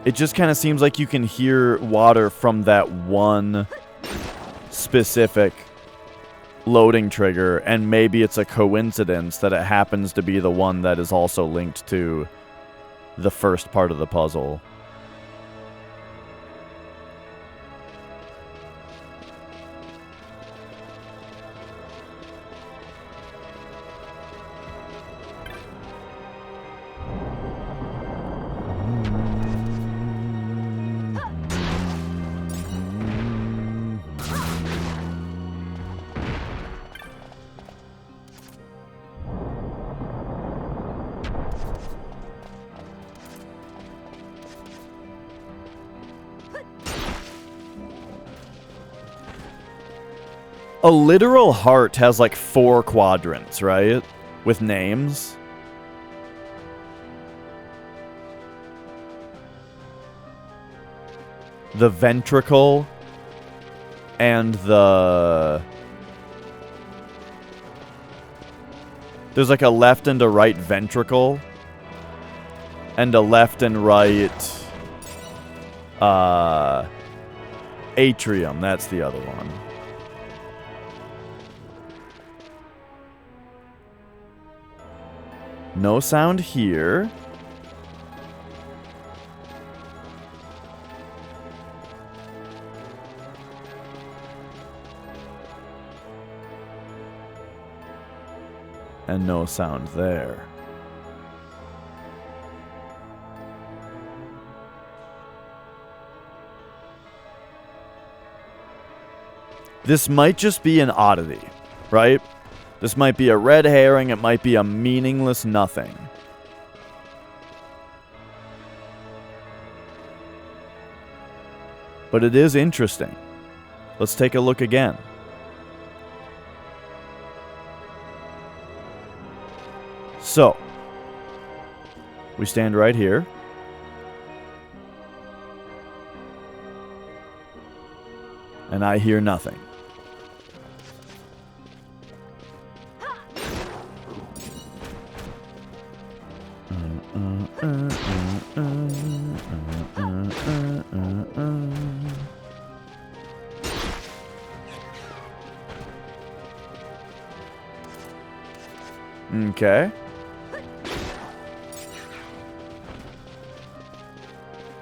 Speaker 1: It just kind of seems like you can hear water from that one specific loading trigger, and maybe it's a coincidence that it happens to be the one that is also linked to the first part of the puzzle. A literal heart has like 4 quadrants, right? With names. The ventricle and the... There's like a left and a right ventricle and a left and right atrium. That's the other one. No sound here. And no sound there. This might just be an oddity, right? This might be a red herring, it might be a meaningless nothing. But it is interesting. Let's take a look again. So, we stand right here. And I hear nothing. Okay.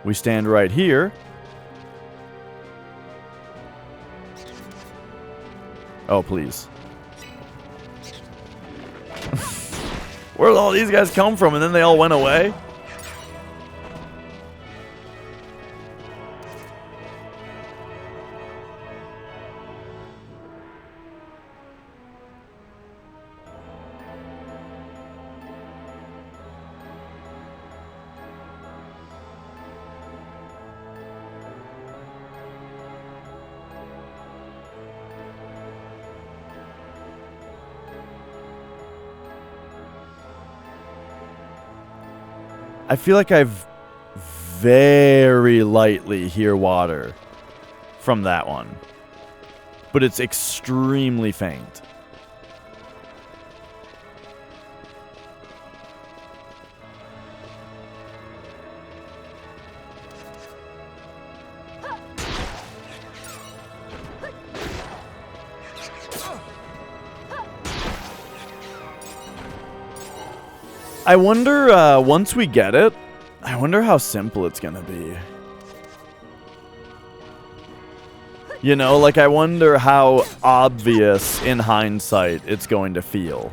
Speaker 1: We stand right here. Oh, please. Where did all these guys come from and then they all went away? I feel like I've very lightly hear water from that one, but it's extremely faint. I wonder, once we get it, I wonder how simple it's gonna be. You know, like I wonder how obvious in hindsight it's going to feel.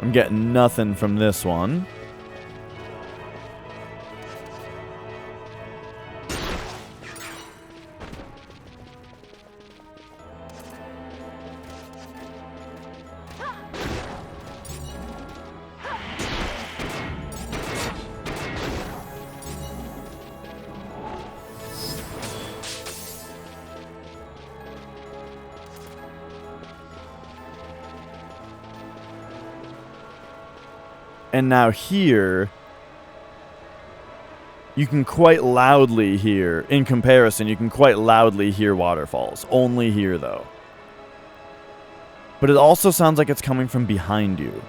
Speaker 1: I'm getting nothing from this one. And now here, you can quite loudly hear, in comparison, you can quite loudly hear waterfalls. Only here, though. But it also sounds like it's coming from behind you.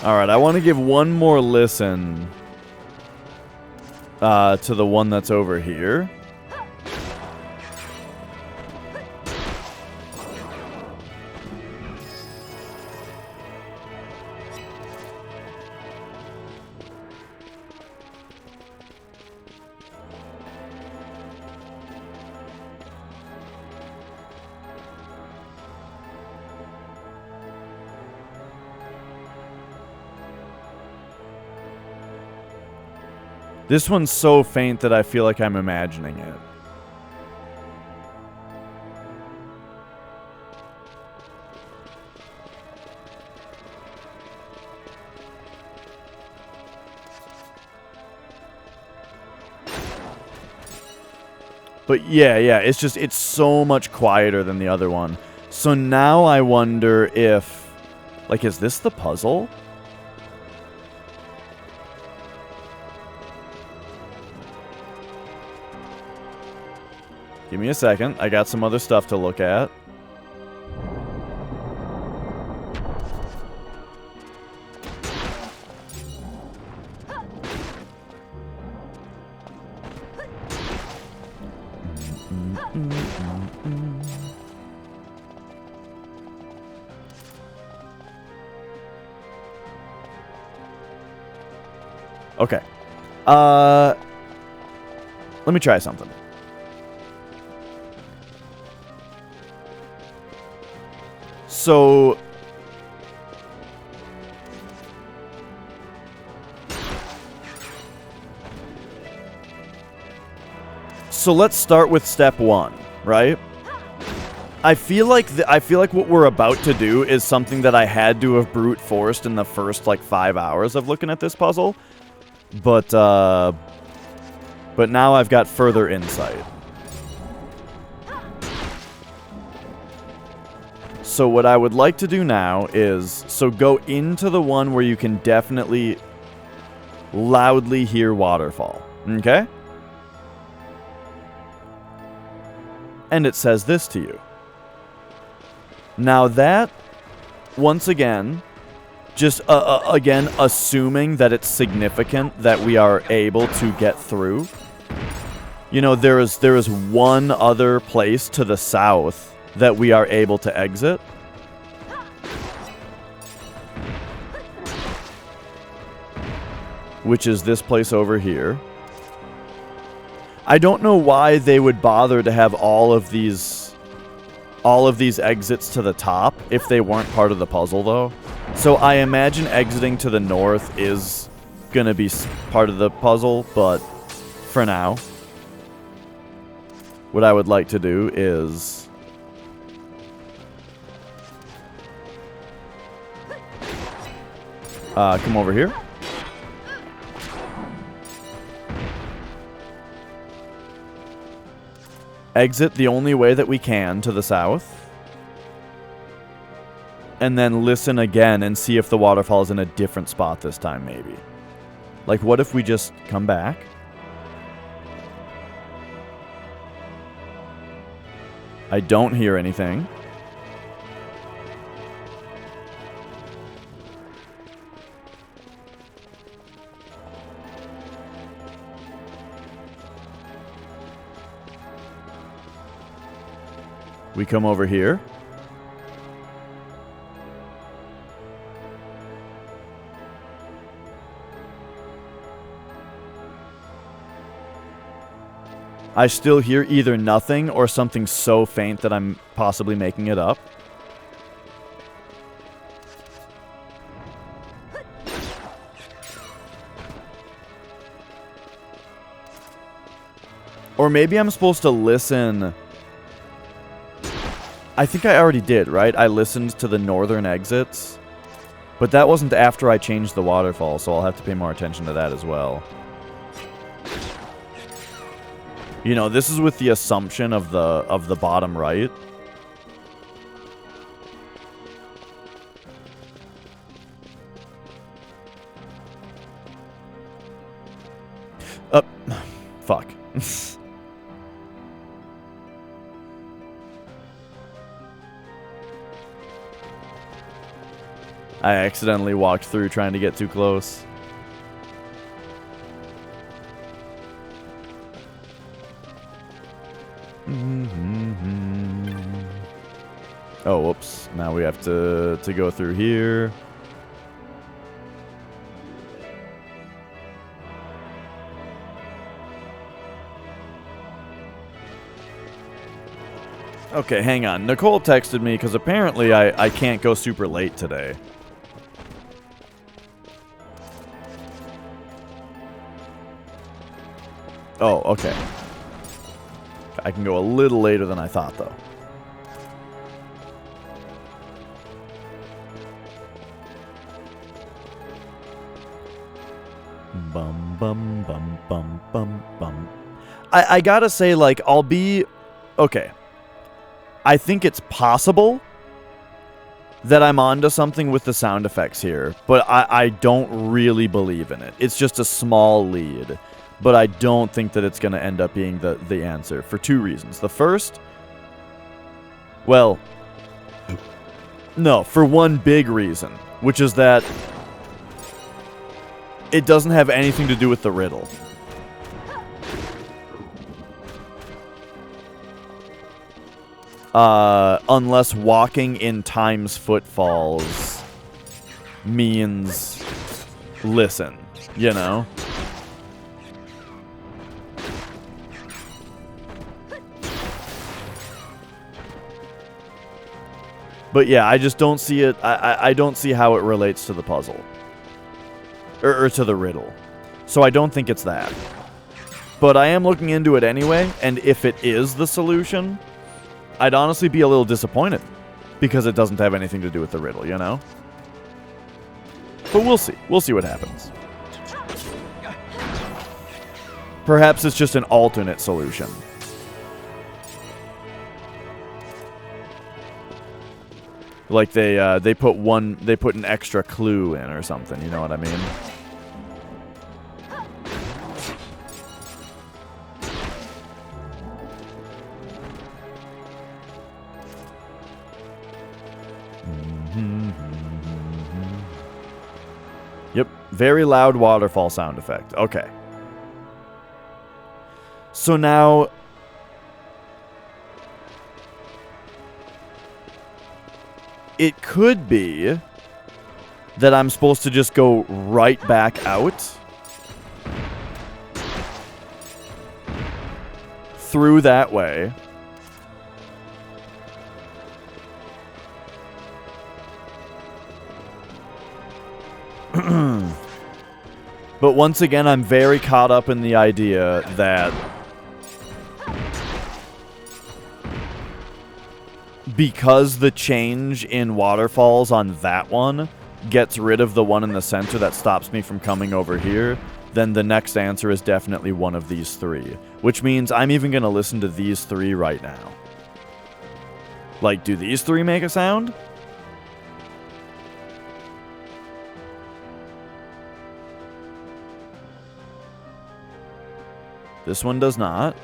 Speaker 1: Alright, I want to give one more listen to the one that's over here. This one's so faint that I feel like I'm imagining it. But yeah, it's so much quieter than the other one. So now I wonder if, like, is this the puzzle? Give me a second. I got some other stuff to look at. Okay. Let me try something. So let's start with step 1, right? I feel like what we're about to do is something that I had to have brute forced in the first like 5 hours of looking at this puzzle, but now I've got further insight. So what I would like to do now is, go into the one where you can definitely loudly hear waterfall, okay? And it says this to you. Now that, once again, just again, assuming that it's significant that we are able to get through. You know, there is one other place to the south that we are able to exit. Which is this place over here. I don't know why they would bother to have all of these exits to the top if they weren't part of the puzzle, though. So I imagine exiting to the north is gonna be part of the puzzle, but for now, what I would like to do is come over here. Exit the only way that we can to the south. And then listen again and see if the waterfall is in a different spot this time, maybe. Like, what if we just come back? I don't hear anything. We come over here. I still hear either nothing or something so faint that I'm possibly making it up. Or maybe I'm supposed to listen. I think I already did, right? I listened to the northern exits. But that wasn't after I changed the waterfall, so I'll have to pay more attention to that as well. You know, this is with the assumption of the bottom right. Fuck. I accidentally walked through trying to get too close. Oh, whoops. Now we have to go through here. Okay, hang on. Nicole texted me because apparently I can't go super late today. Oh, okay. I can go a little later than I thought, though. Bum, bum, bum, bum, bum, bum. I gotta say, like, I'll be... Okay. I think it's possible that I'm onto something with the sound effects here, but I don't really believe in it. It's just a small lead. But I don't think that it's going to end up being the answer for two reasons. The first, well, no, for one big reason, which is that it doesn't have anything to do with the riddle. Unless walking in Time's footfalls means listen, you know? But yeah, I just don't see it. I don't see how it relates to the puzzle. Or to the riddle. So I don't think it's that. But I am looking into it anyway, and if it is the solution, I'd honestly be a little disappointed. Because it doesn't have anything to do with the riddle, you know? But we'll see. We'll see what happens. Perhaps it's just an alternate solution. Like they put an extra clue in or something, you know what I mean? Yep, very loud waterfall sound effect. Okay. So now it could be that I'm supposed to just go right back out through that way. But once again, I'm very caught up in the idea that because the change in waterfalls on that one gets rid of the one in the center that stops me from coming over here, then the next answer is definitely one of these three. Which means I'm even going to listen to these three right now. Like, do these three make a sound? This one does not.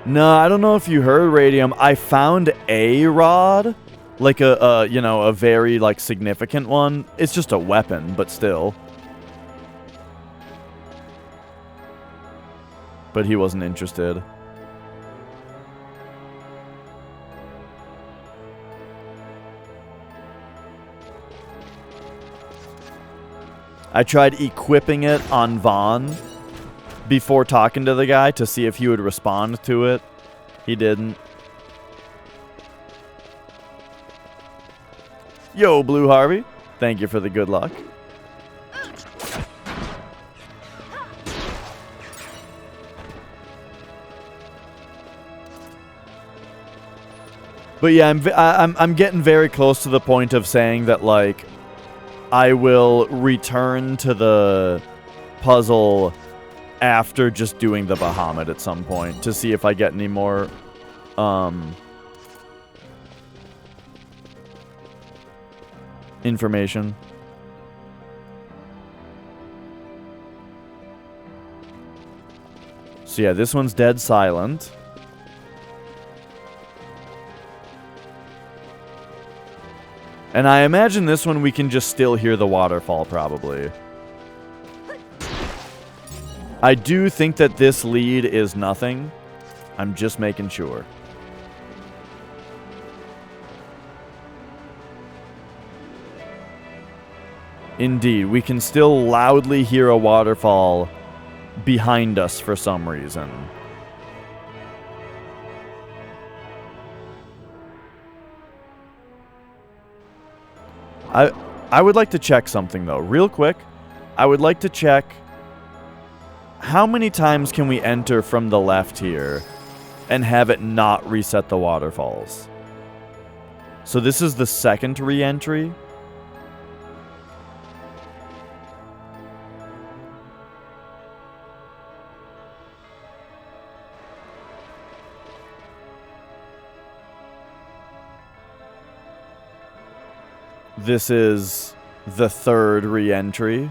Speaker 1: No, I don't know if you heard, Radium. I found a rod, like a very like significant one. It's just a weapon, but still. But he wasn't interested. I tried equipping it on Vaughn before talking to the guy to see if he would respond to it. He didn't. Yo, Blue Harvey. Thank you for the good luck. But yeah, I'm getting very close to the point of saying that, like, I will return to the puzzle after just doing the Bahamut at some point to see if I get any more information. So yeah, this one's dead silent. And I imagine this one we can just still hear the waterfall, probably. I do think that this lead is nothing. I'm just making sure. Indeed, we can still loudly hear a waterfall behind us for some reason. I would like to check something, though. Real quick, I would like to check how many times can we enter from the left here and have it not reset the waterfalls. So this is the second re-entry. This is the third re-entry.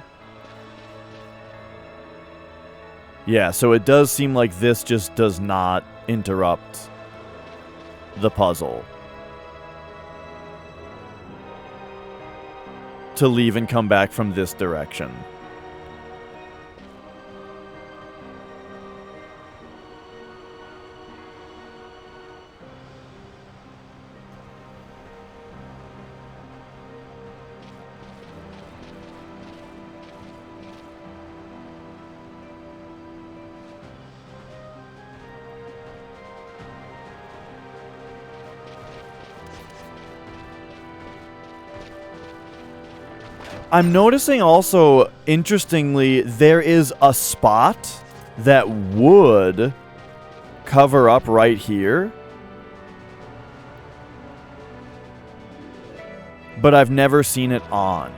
Speaker 1: Yeah, so it does seem like this just does not interrupt the puzzle. To leave and come back from this direction. I'm noticing also, interestingly, there is a spot that would cover up right here. But I've never seen it on.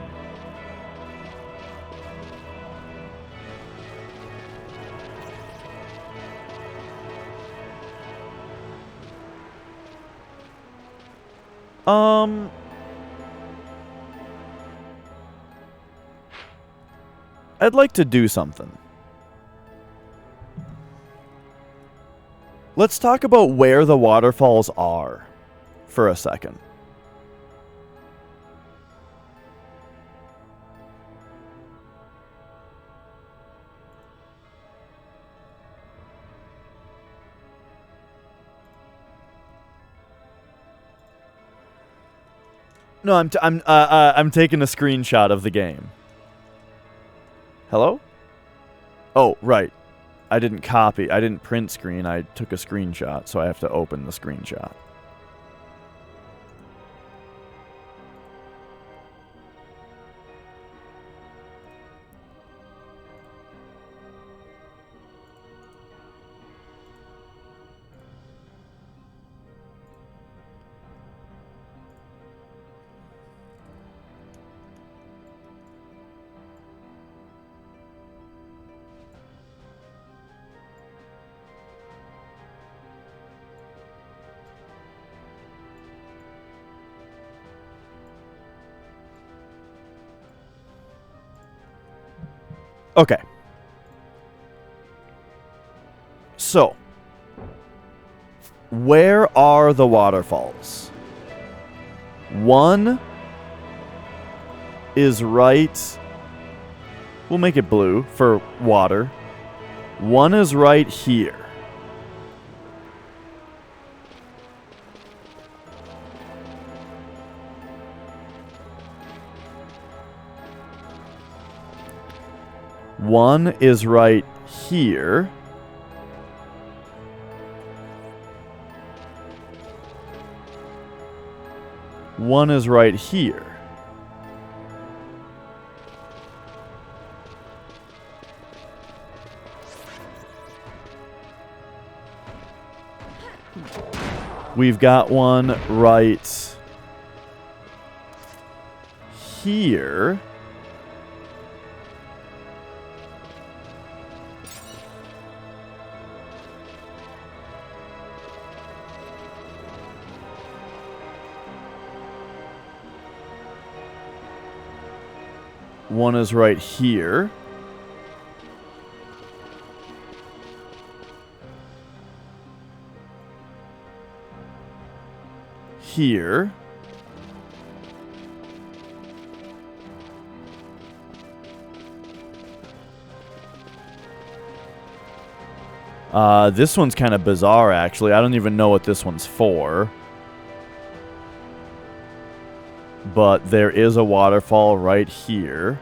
Speaker 1: I'd like to do something. Let's talk about where the waterfalls are for a second. No, I'm taking a screenshot of the game. Hello? Oh, right. I didn't copy. I didn't print screen. I took a screenshot, so I have to open the screenshot. Okay. So, where are the waterfalls? One is right... We'll make it blue for water. One is right here. One is right here. One is right here. We've got one right here. One is right here. Here. This one's kind of bizarre, actually. I don't even know what this one's for. But there is a waterfall right here.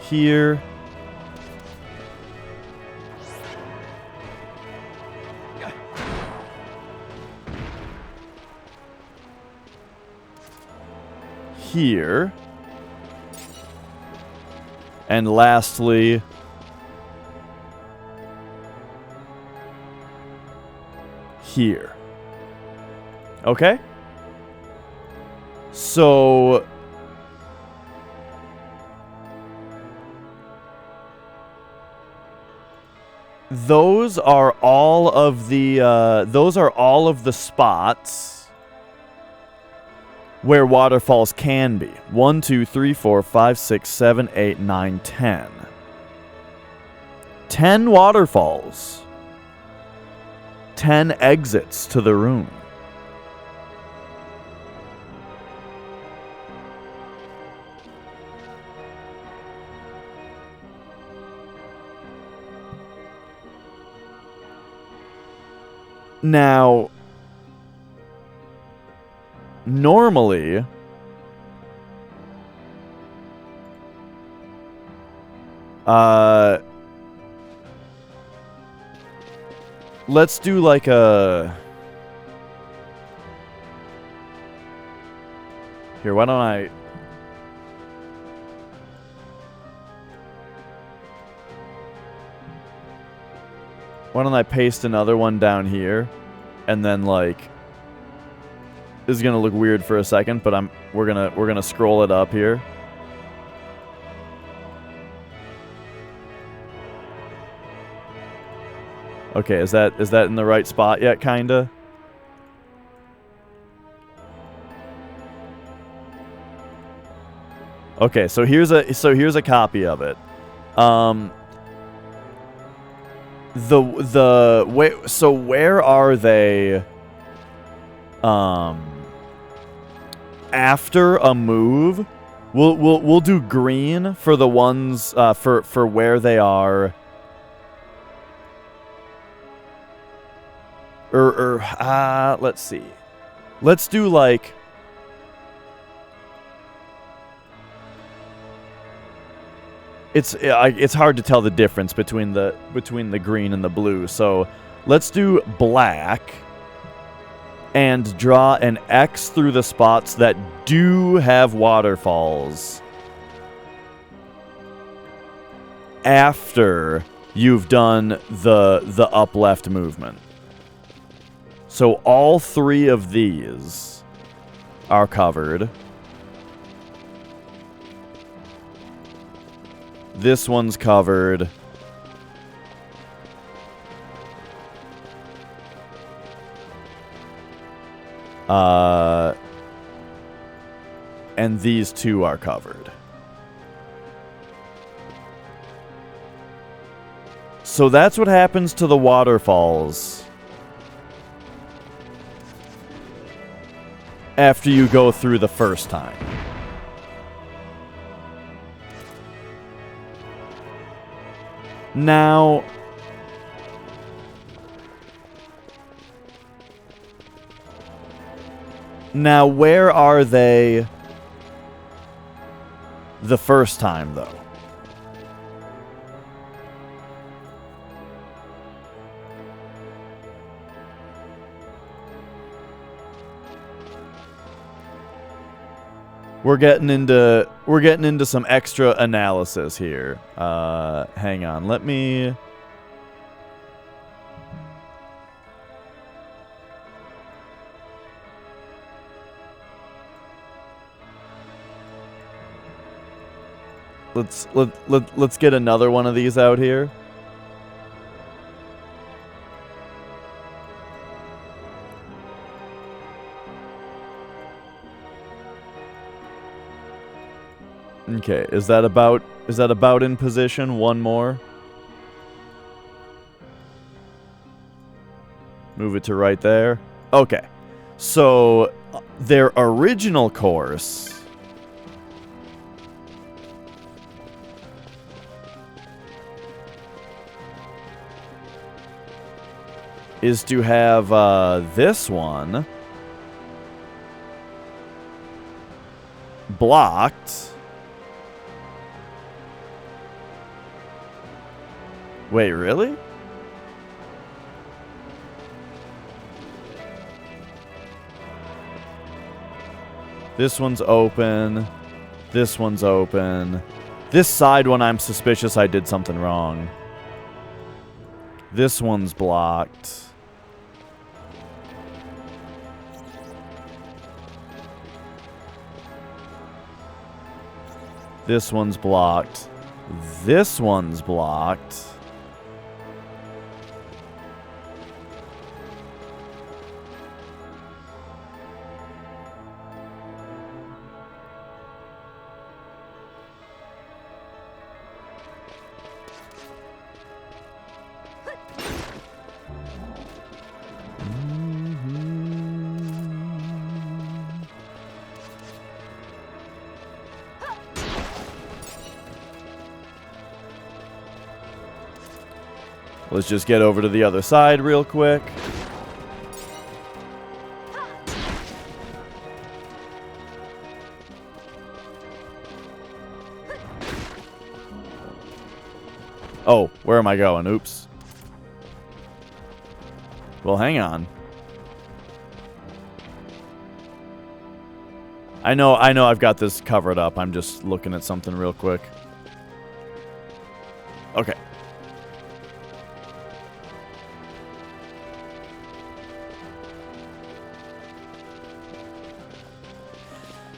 Speaker 1: Here. Here. And lastly, here. Okay? So those are all of the spots where waterfalls can be. 1, 2, 3, 4, 5, 6, 7, 8, 9, 10. 10 waterfalls. 10 exits to the room. Now, normally, let's do like a... Here, why don't I... Why don't I paste another one down here? And then, like... This is gonna look weird for a second, but we're gonna scroll it up here. Okay, is that in the right spot yet, kinda? Okay, so here's a copy of it. Where are they? After a move, we'll do green for the ones for where they are. Let's see. Let's do like... It's hard to tell the difference between the green and the blue. So let's do black and draw an X through the spots that do have waterfalls after you've done the up left movement. So all 3 of these are covered. This one's covered. And these 2 are covered. So that's what happens to the waterfalls after you go through the first time. Now, Now, where are they the first time, though? We're getting into some extra analysis here. Hang on, let me. Let's get another one of these out here. Okay, is that about in position? One more. Move it to right there. Okay. So their original course is to have this one blocked. Wait, really? This one's open. This one's open. This side one, I'm suspicious I did something wrong. This one's blocked. This one's blocked. This one's blocked. Let's just get over to the other side real quick. Oh, where am I going? Oops. Well, hang on. I know I've got this covered up. I'm just looking at something real quick. Okay.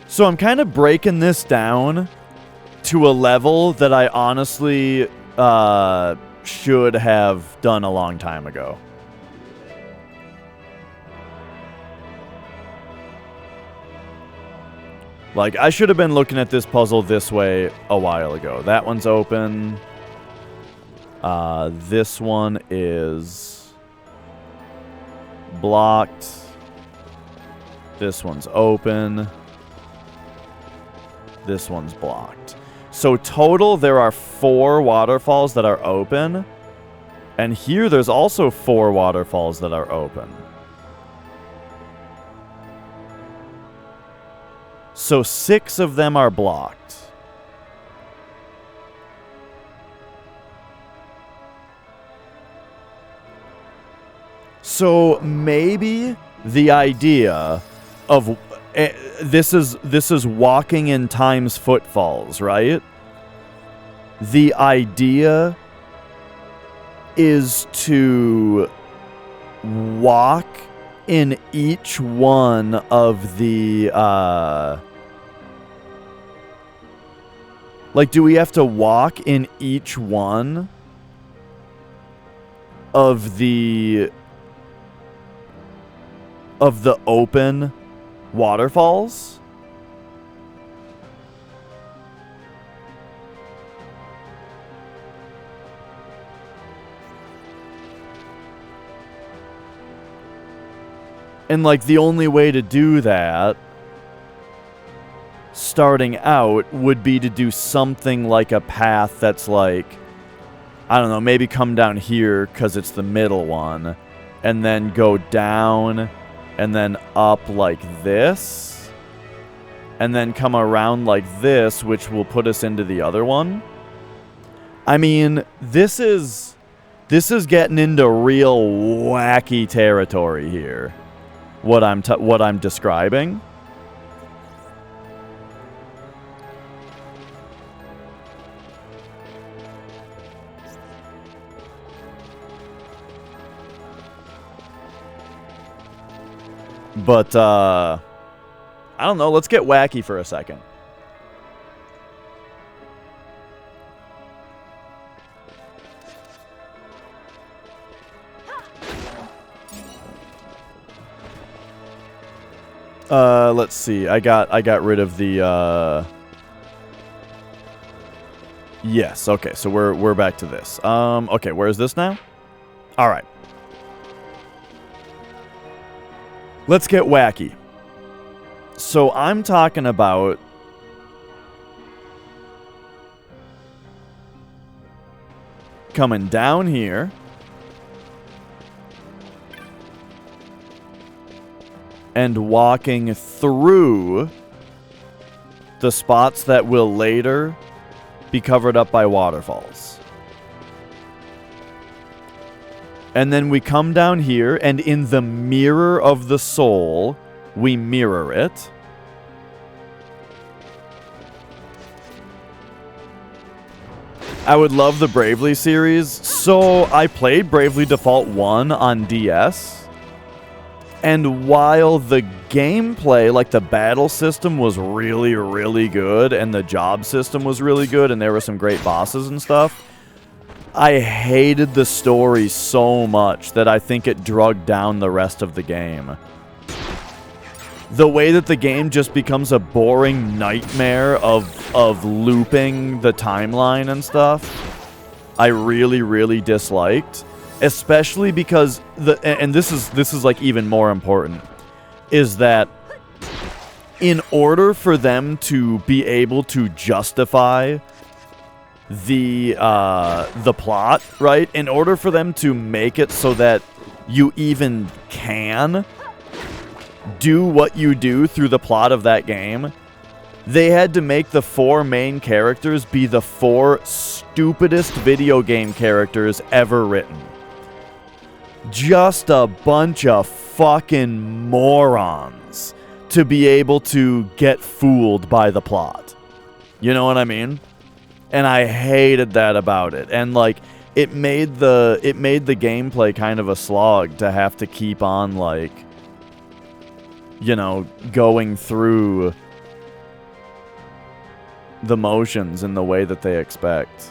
Speaker 1: So I'm kind of breaking this down to a level that I honestly should have done a long time ago. Like, I should have been looking at this puzzle this way a while ago. That one's open. This one is blocked. This one's open. This one's blocked. So total, there are 4 waterfalls that are open. And here, there's also 4 waterfalls that are open. So 6 of them are blocked. So maybe the idea of this is walking in time's footfalls, right? The idea is to walk in each one of the like, do we have to walk in each one of the open waterfalls? And, like, the only way to do that, starting out, would be to do something like a path that's like, I don't know, maybe come down here because it's the middle one, and then go down and then up like this, and then come around like this, which will put us into the other one. I mean, this is getting into real wacky territory here. What I'm describing. But, I don't know. Let's get wacky for a second. Let's see. I got rid of the, Yes, okay. So we're back to this. Okay, where is this now? All right. Let's get wacky. So I'm talking about coming down here, and walking through the spots that will later be covered up by waterfalls. And then we come down here, and in the mirror of the soul, we mirror it. I would love the Bravely series. So I played Bravely Default 1 on DS. And while the gameplay, like the battle system, was really, really good, and the job system was really good, and there were some great bosses and stuff, I hated the story so much that I think it drugged down the rest of the game. The way that the game just becomes a boring nightmare of looping the timeline and stuff, I really, really disliked. Especially because and this is like even more important, is that in order for them to be able to justify the plot, right? In order for them to make it so that you even can do what you do through the plot of that game, they had to make the 4 main characters be the 4 stupidest video game characters ever written. Just a bunch of fucking morons to be able to get fooled by the plot. You know what I mean? And I hated that about it. And like it made the gameplay kind of a slog to have to keep on, like, you know, going through the motions in the way that they expect.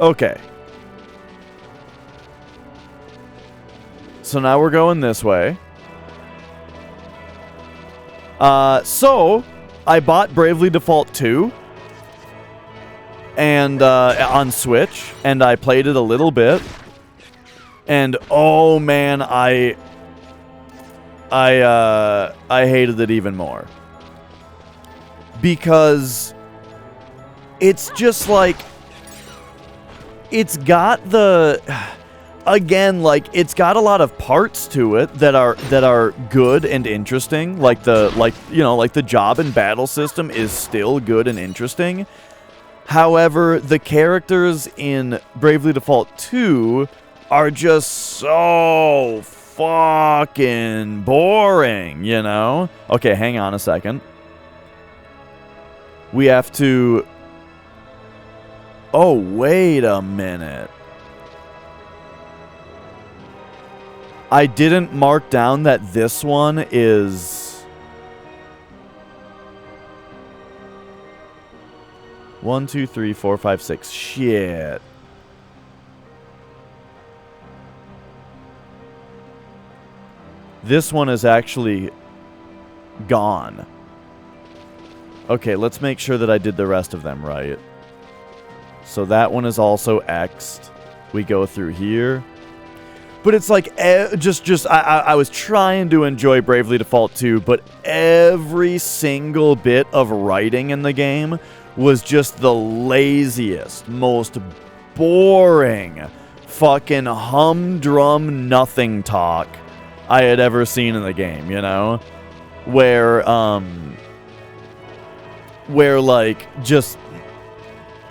Speaker 1: Okay. So now we're going this way. So I bought Bravely Default 2 and on Switch, and I played it a little bit. And oh man, I hated it even more. Because it's just like, it's got the, again, like, it's got a lot of parts to it that are good and interesting. Like the job and battle system is still good and interesting. However, the characters in Bravely Default 2 are just so fucking boring, you know? Okay, hang on a second. We have to... Oh, wait a minute. I didn't mark down that this one is... 1, 2, 3, 4, 5, 6. Shit. This one is actually gone. Okay, let's make sure that I did the rest of them right. So that one is also X'd. We go through here. But it's like, I was trying to enjoy Bravely Default 2, but every single bit of writing in the game was just the laziest, most boring, fucking humdrum nothing talk I had ever seen in the game, you know? Where like, just,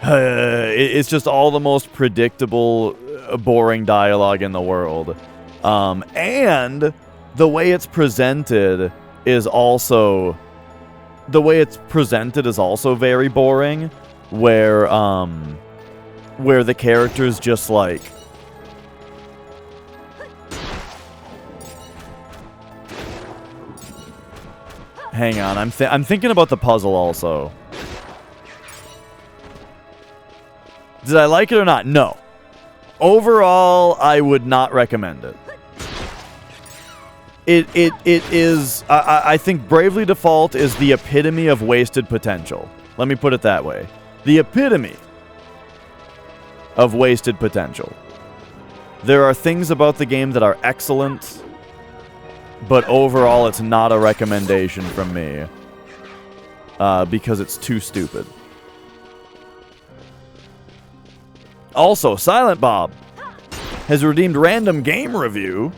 Speaker 1: it's just all the most predictable, boring dialogue in the world. And the way it's presented is also very boring, where the characters just like, hang on, I'm thinking about the puzzle also. Did I like it or not? No. Overall, I would not recommend it. It is, I think Bravely Default is the epitome of wasted potential. Let me put it that way. The epitome of wasted potential. There are things about the game that are excellent, but overall it's not a recommendation from me. Because it's too stupid. Also, Silent Bob has redeemed random game review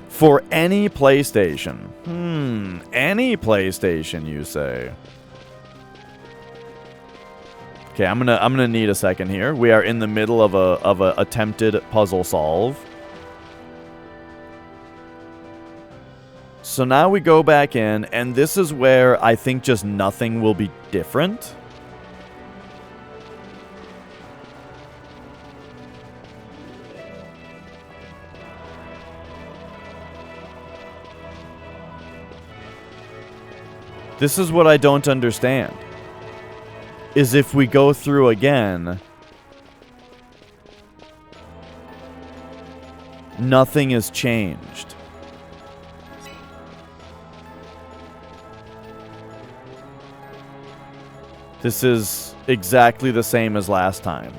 Speaker 1: for any PlayStation. Any PlayStation, you say? Okay, I'm gonna need a second here. We are in the middle of a attempted puzzle solve. So now we go back in, and this is where I think just nothing will be different. This is what I don't understand. Is if we go through again, nothing has changed. This is exactly the same as last time.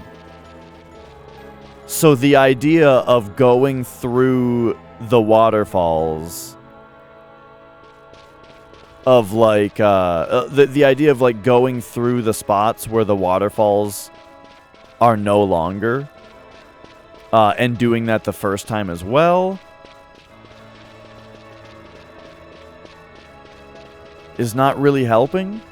Speaker 1: So the idea of going through the waterfalls, of like the idea of like going through the spots where the waterfalls are no longer, and doing that the first time as well, is not really helping.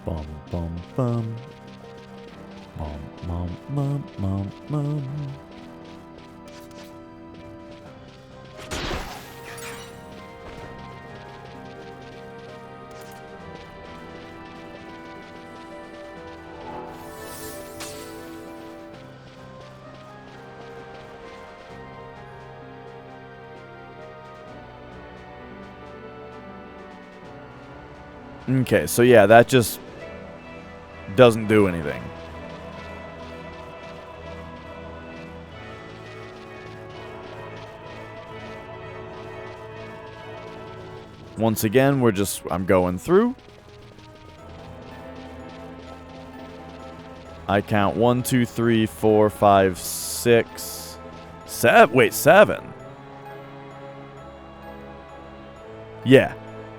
Speaker 1: Bum bum bum. Mum mum mum mum mum. Okay, so yeah, that just doesn't do anything. Once again, I'm going through. I count 1, 2, 3, 4, 5, 6, 7. Wait, 7. Yeah.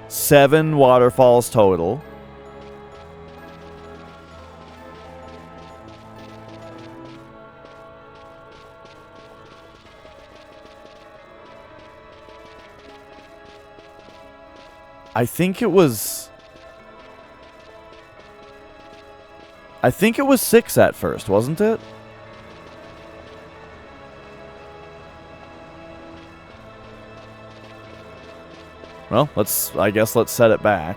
Speaker 1: 7 waterfalls total. I think it was 6 at first, wasn't it? Well, I guess let's set it back.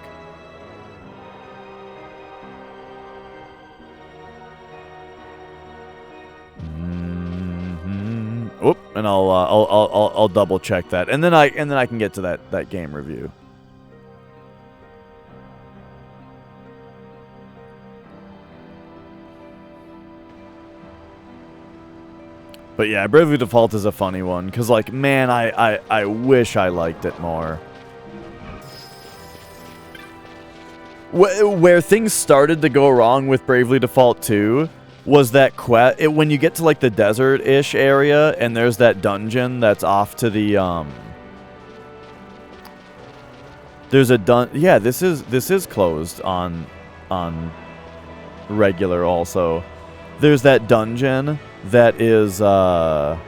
Speaker 1: Oop, and I'll double check that, and then I can get to that game review. But yeah, Bravely Default is a funny one, because, like, man, I wish I liked it more. Where things started to go wrong with Bravely Default 2 was that when you get to, like, the desert-ish area, and there's that dungeon that's off to the, there's a yeah, this is closed on regular also. There's that dungeon that is kind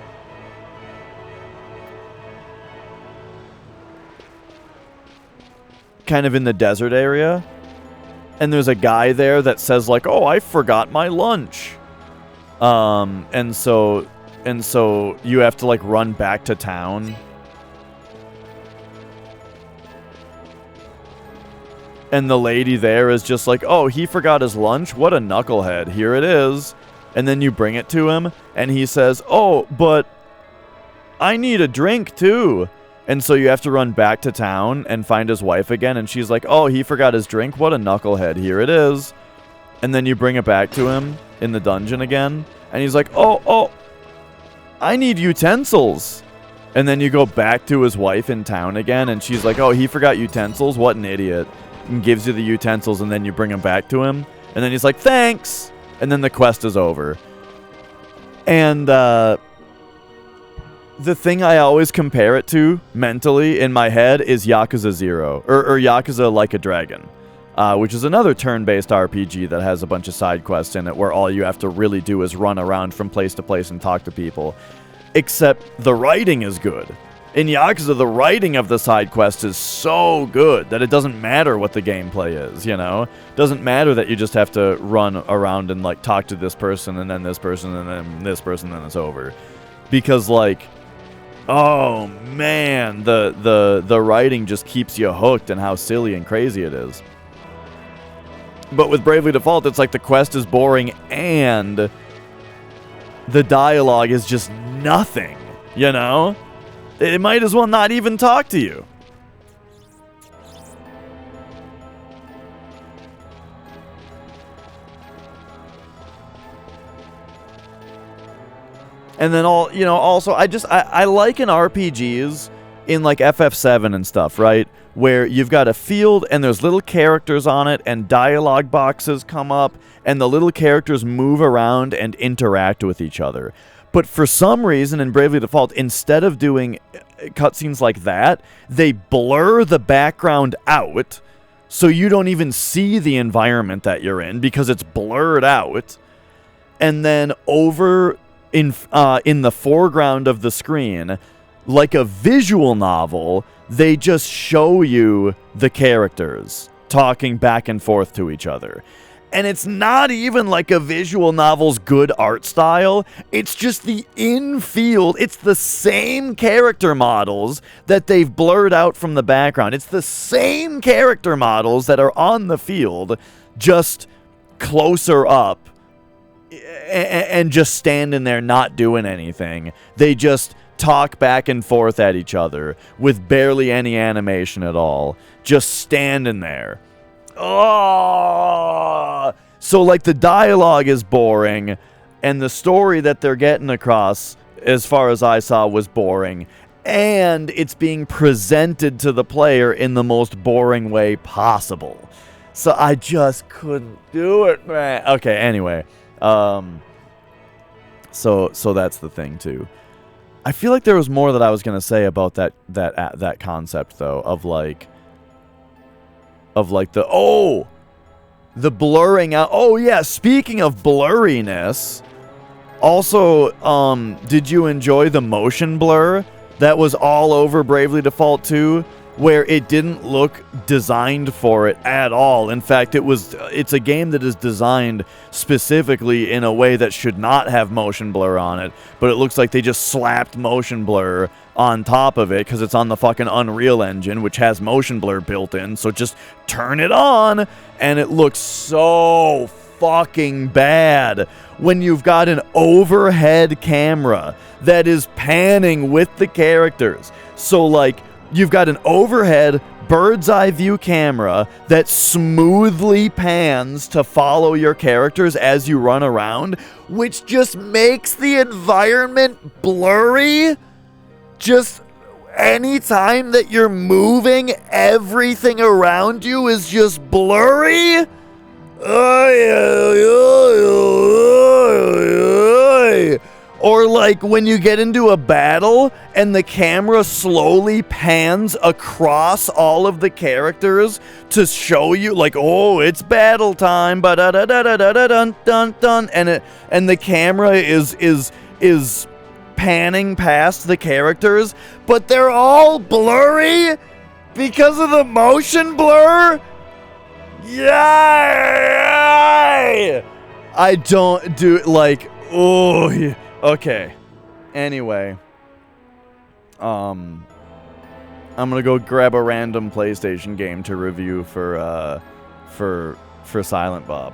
Speaker 1: of in the desert area, and there's a guy there that says, like, oh, I forgot my lunch, and so you have to, like, run back to town. And the lady there is just like, oh, he forgot his lunch? What a knucklehead. Here it is. And then you bring it to him, and he says, oh, but I need a drink, too. And so you have to run back to town and find his wife again, and she's like, oh, he forgot his drink? What a knucklehead. Here it is. And then you bring it back to him in the dungeon again, and he's like, oh, I need utensils. And then you go back to his wife in town again, and she's like, oh, he forgot utensils? What an idiot. And gives you the utensils, and then you bring them back to him, and then he's like, thanks, and then the quest is over. And the thing I always compare it to mentally in my head is Yakuza 0, or Yakuza Like a Dragon, which is another turn-based RPG that has a bunch of side quests in it where all you have to really do is run around from place to place and talk to people, except the writing is good. In Yakuza, the writing of the side quest is so good that it doesn't matter what the gameplay is, you know? It doesn't matter that you just have to run around and, like, talk to this person, and then this person, and then this person, and then it's over. Because, like, oh, man, the writing just keeps you hooked and how silly and crazy it is. But with Bravely Default, it's like the quest is boring, and the dialogue is just nothing, you know? It might as well not even talk to you. And then also I like in RPGs in like FF7 and stuff, right? Where you've got a field and there's little characters on it and dialogue boxes come up and the little characters move around and interact with each other. But for some reason in Bravely Default, instead of doing cutscenes like that, they blur the background out so you don't even see the environment that you're in because it's blurred out. And then over in the foreground of the screen, like a visual novel, they just show you the characters talking back and forth to each other. And it's not even like a visual novel's good art style. It's just the in-field. It's the same character models that they've blurred out from the background. It's the same character models that are on the field, just closer up and just standing there not doing anything. They just talk back and forth at each other with barely any animation at all. Just standing there. Oh, so like the dialogue is boring and the story that they're getting across, as far as I saw, was boring, and it's being presented to the player in the most boring way possible. So I just couldn't do it, man. Okay, anyway, so that's the thing too. I feel like there was more that I was gonna say about that concept though, of the blurring out. Oh yeah, speaking of blurriness, also, did you enjoy the motion blur that was all over Bravely Default 2, where it didn't look designed for it at all? In fact, it's a game that is designed specifically in a way that should not have motion blur on it, but it looks like they just slapped motion blur on top of it because it's on the fucking Unreal Engine, which has motion blur built in, so just turn it on, and it looks so fucking bad when you've got an overhead camera that is panning with the characters. So, like, you've got an overhead bird's eye view camera that smoothly pans to follow your characters as you run around, which just makes the environment blurry. Just anytime that you're moving, everything around you is just blurry. Or like when you get into a battle and the camera slowly pans across all of the characters to show you like, oh, it's battle time, ba-da-da-da-da-da-dun-dun-dun, and the camera is panning past the characters, but they're all blurry because of the motion blur. Yay! I don't do like, oh, yeah. Okay. Anyway, I'm gonna go grab a random PlayStation game to review for Silent Bob.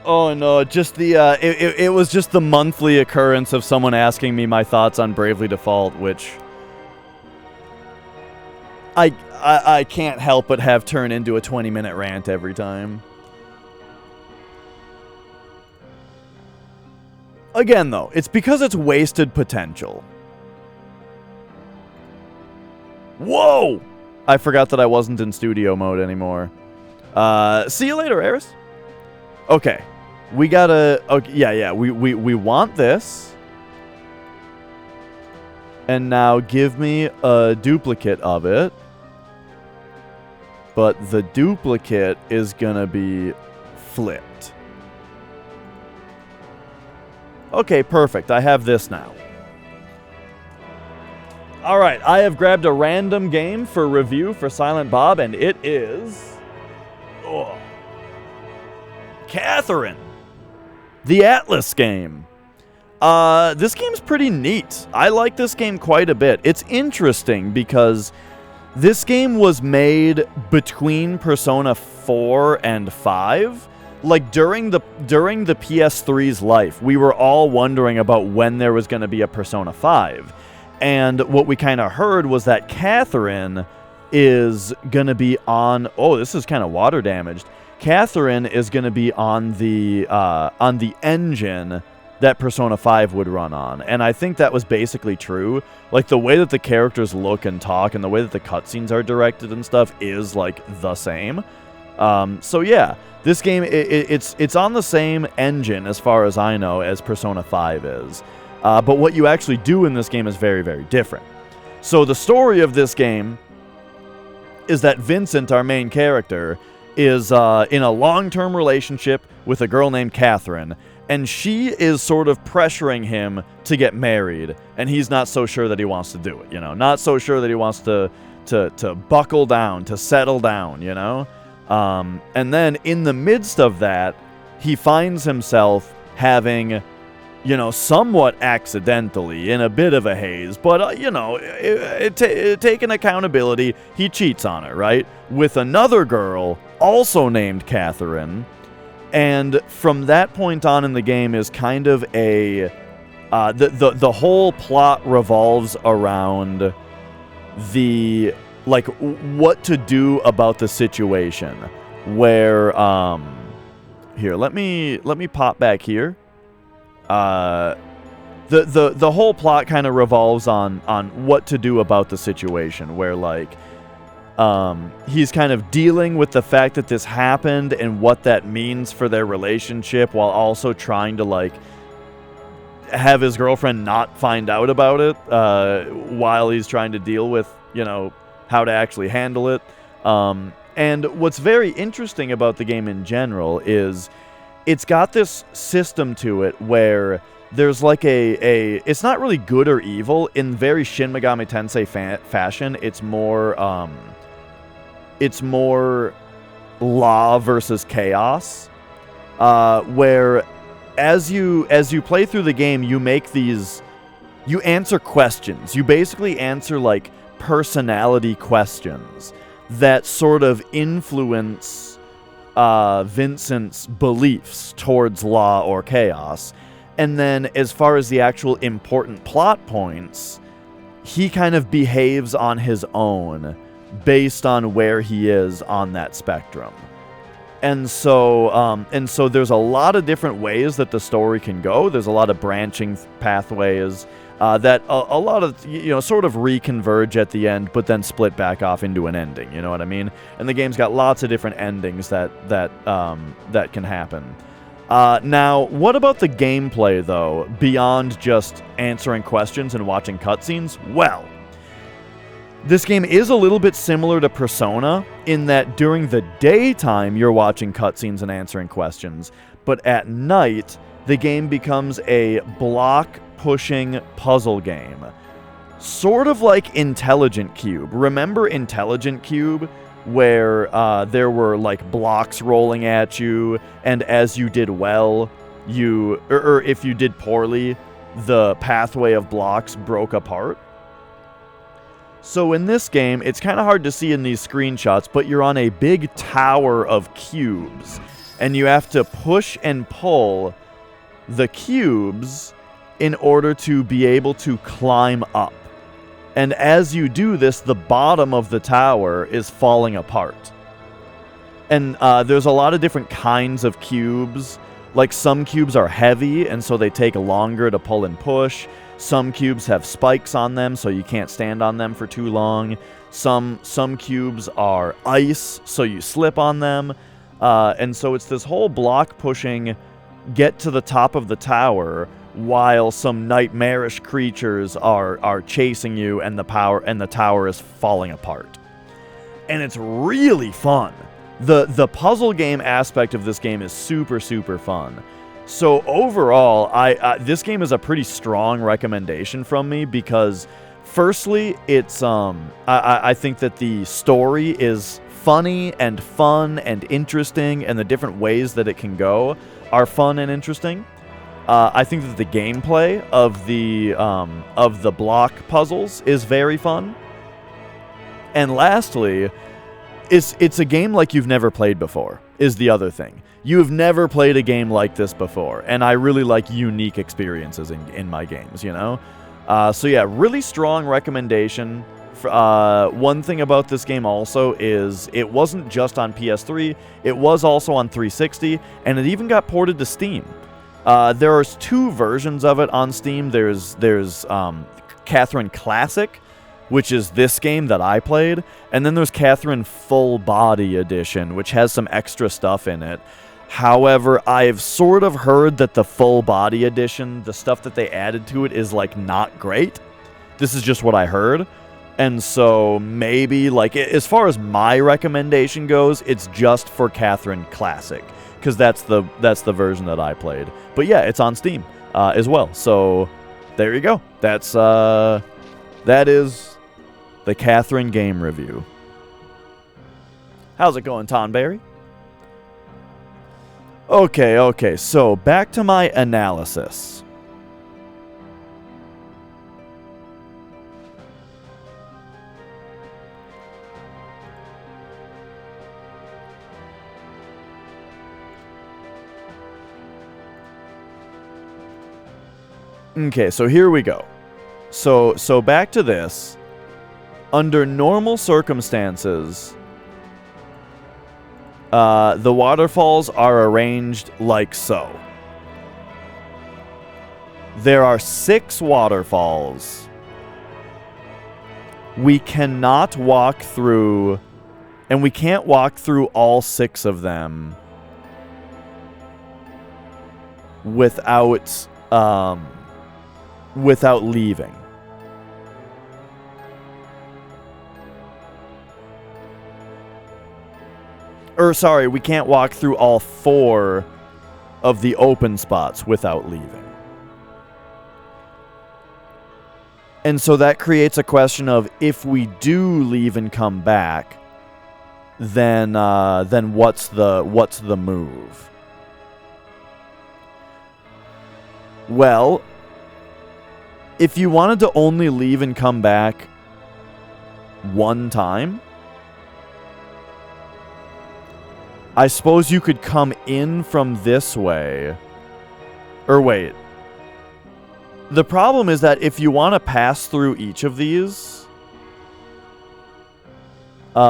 Speaker 1: Oh no, just the it was just the monthly occurrence of someone asking me my thoughts on Bravely Default, which I can't help but have turn into a 20-minute rant every time. Again though, it's because it's wasted potential. Whoa! I forgot that I wasn't in studio mode anymore. See you later, Eris. Okay. We gotta... Okay, yeah. We want this. And now give me a duplicate of it. But the duplicate is gonna be flipped. Okay, perfect. I have this now. Alright, I have grabbed a random game for review for Silent Bob, and it is... Oh. Catherine. The Atlas game. This game's pretty neat. I like this game quite a bit. It's interesting because this game was made between Persona 4 and 5. Like, during the PS3's life, we were all wondering about when there was going to be a Persona 5. And what we kind of heard was that Catherine is going to be on... Oh, this is kind of water damaged. Catherine is going to be on the engine that Persona 5 would run on. And I think that was basically true. Like, the way that the characters look and talk and the way that the cutscenes are directed and stuff is, like, the same. So, yeah. This game, it's on the same engine, as far as I know, as Persona 5 is. But what you actually do in this game is very, very different. So, the story of this game is that Vincent, our main character, is in a long-term relationship with a girl named Catherine, and she is sort of pressuring him to get married, and he's not so sure that he wants to do it, you know? Not so sure that he wants to buckle down, to settle down, you know? And then in the midst of that, he finds himself having, you know, somewhat accidentally, in a bit of a haze, but, you know, taking accountability, he cheats on her, right? With another girl, also named Catherine, and from that point on in the game is kind of a... the whole plot revolves around the... like, what to do about the situation, where, here, let me pop back here. The whole plot kind of revolves on what to do about the situation, where, like, he's kind of dealing with the fact that this happened and what that means for their relationship, while also trying to, like, have his girlfriend not find out about it, while he's trying to deal with, you know, how to actually handle it. And what's very interesting about the game in general is it's got this system to it where there's like it's not really good or evil in very Shin Megami Tensei fashion. It's more law versus chaos, where as you play through the game, you answer questions. You basically answer like personality questions that sort of influence Vincent's beliefs towards law or chaos. And then as far as the actual important plot points, he kind of behaves on his own based on where he is on that spectrum. And so there's a lot of different ways that the story can go. There's a lot of branching pathways that a lot of, sort of reconverge at the end, but then split back off into an ending. You know what I mean? And the game's got lots of different endings that can happen. Now, what about the gameplay, though, beyond just answering questions and watching cutscenes? Well, this game is a little bit similar to Persona in that during the daytime you're watching cutscenes and answering questions, but at night the game becomes a block-pushing puzzle game. Sort of like Intelligent Cube. Remember Intelligent Cube? Where there were like blocks rolling at you, and as you did well, or if you did poorly, the pathway of blocks broke apart. So in this game, it's kind of hard to see in these screenshots, but you're on a big tower of cubes, and you have to push and pull the cubes in order to be able to climb up. And as you do this, the bottom of the tower is falling apart. And there's a lot of different kinds of cubes. Like some cubes are heavy, and so they take longer to pull and push. Some cubes have spikes on them, so you can't stand on them for too long. Some cubes are ice, so you slip on them. And so it's this whole block pushing, get to the top of the tower, while some nightmarish creatures are chasing you, and the tower is falling apart. And it's really fun. The puzzle game aspect of this game is super, super fun. So overall, this game is a pretty strong recommendation from me because, firstly, it's I think that the story is funny and fun and interesting, and the different ways that it can go are fun and interesting. I think that the gameplay of the block puzzles is very fun. And lastly, it's a game like you've never played before, is the other thing. You've never played a game like this before, and I really like unique experiences in my games, So yeah, really strong recommendation. One thing about this game also is it wasn't just on PS3, it was also on 360, and it even got ported to Steam. There are 2 versions of it on Steam. There's Catherine Classic, which is this game that I played, and then there's Catherine Full Body Edition, which has some extra stuff in it. However, I've sort of heard that the Full Body Edition, the stuff that they added to it, is like not great. This is just what I heard. And so maybe, like, as far as my recommendation goes, it's just for Catherine Classic, because that's the version that I played. But yeah, it's on Steam as well. So there you go. That is the Catherine game review. How's it going, Tonberry? Okay. So back to my analysis. Okay, so here we go. So back to this. Under normal circumstances, the waterfalls are arranged like so. There are 6 waterfalls. We cannot walk through, and we can't walk through all 6 of them without leaving. Or sorry, we can't walk through all 4 of the open spots without leaving. And so that creates a question of, if we do leave and come back, then what's the move? Well, if you wanted to only leave and come back one time, I suppose you could come in from this way. Or wait. The problem is that if you want to pass through each of these, you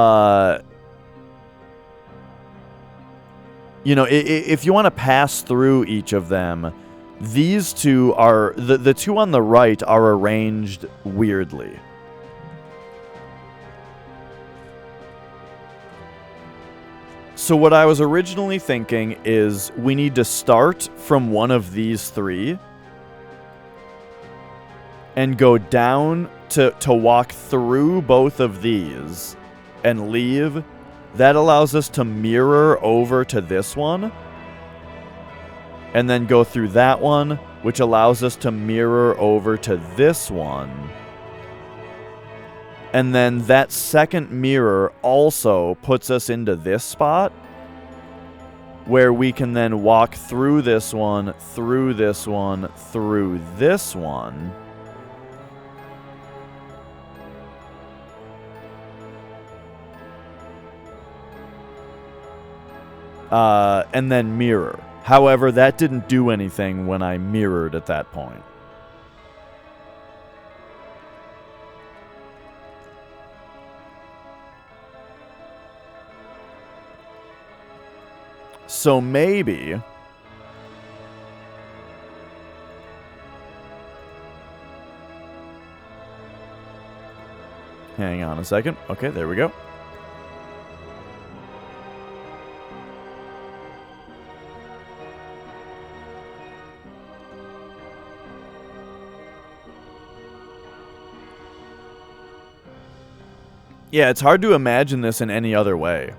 Speaker 1: know, if you want to pass through each of them, these two are, the two on the right are arranged weirdly. So what I was originally thinking is we need to start from one of these three and go down to walk through both of these and leave. That allows us to mirror over to this one and then go through that one, which allows us to mirror over to this one. And then that second mirror also puts us into this spot where we can then walk through this one, through this one, through this one. And then mirror. However, that didn't do anything when I mirrored at that point. So maybe... Hang on a second. Okay, there we go. Yeah, it's hard to imagine this in any other way.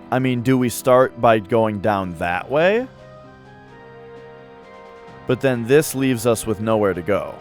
Speaker 1: I mean, do we start by going down that way? But then this leaves us with nowhere to go.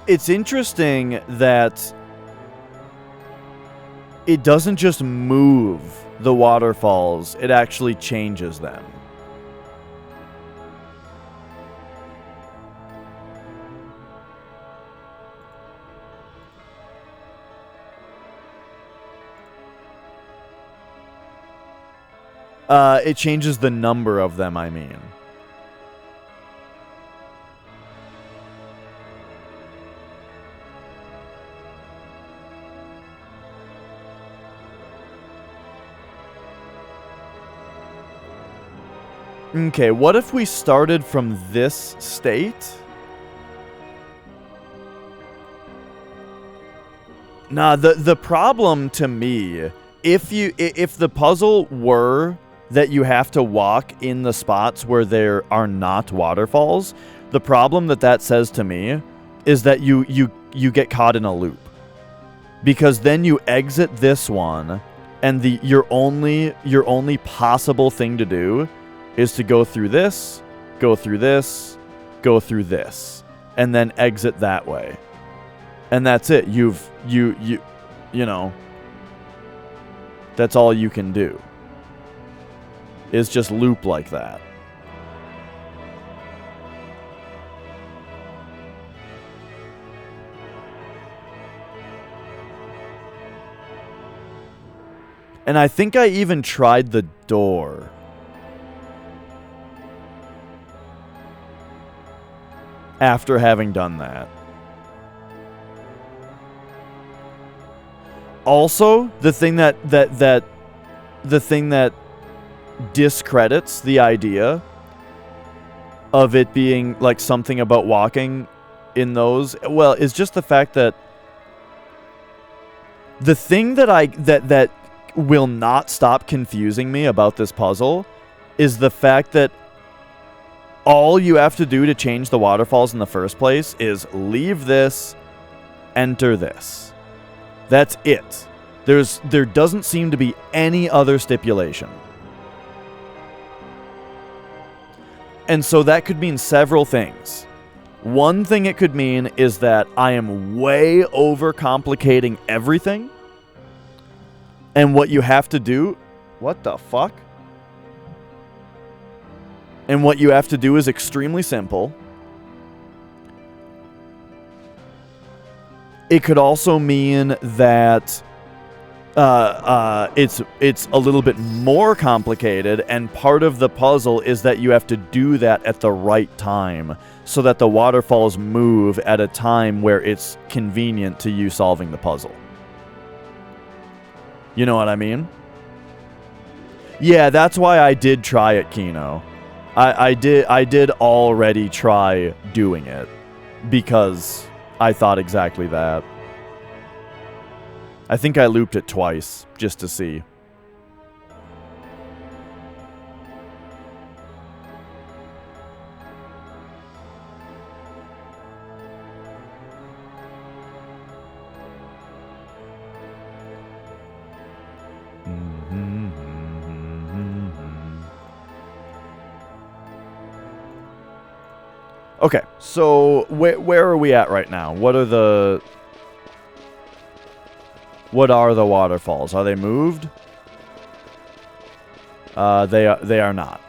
Speaker 1: It's interesting that it doesn't just move the waterfalls, it actually changes them. It changes the number of them, I mean. Okay, what if we started from this state? Nah, the problem to me, if the puzzle were that you have to walk in the spots where there are not waterfalls, the problem that says to me is that you get caught in a loop. Because then you exit this one, and your only possible thing to do is to go through this, go through this, go through this, and then exit that way. And that's it. You know, that's all you can do. Is just loop like that. And I think I even tried the door. After having done that. Also, the thing that discredits the idea of it being like something about walking in those, well, is just the fact that the thing that will not stop confusing me about this puzzle is the fact that all you have to do to change the waterfalls in the first place is leave this, enter this. That's it. There doesn't seem to be any other stipulation. And so that could mean several things. One thing it could mean is that I am way overcomplicating everything. And what you have to do... What the fuck? And what you have to do is extremely simple. It could also mean that it's a little bit more complicated, and part of the puzzle is that you have to do that at the right time so that the waterfalls move at a time where it's convenient to you solving the puzzle. You know what I mean? Yeah, that's why I did try it, Kino. I did already try doing it because I thought exactly that. I think I looped it twice just to see. Okay, so where are we at right now? What are the waterfalls? Are they moved? They are not.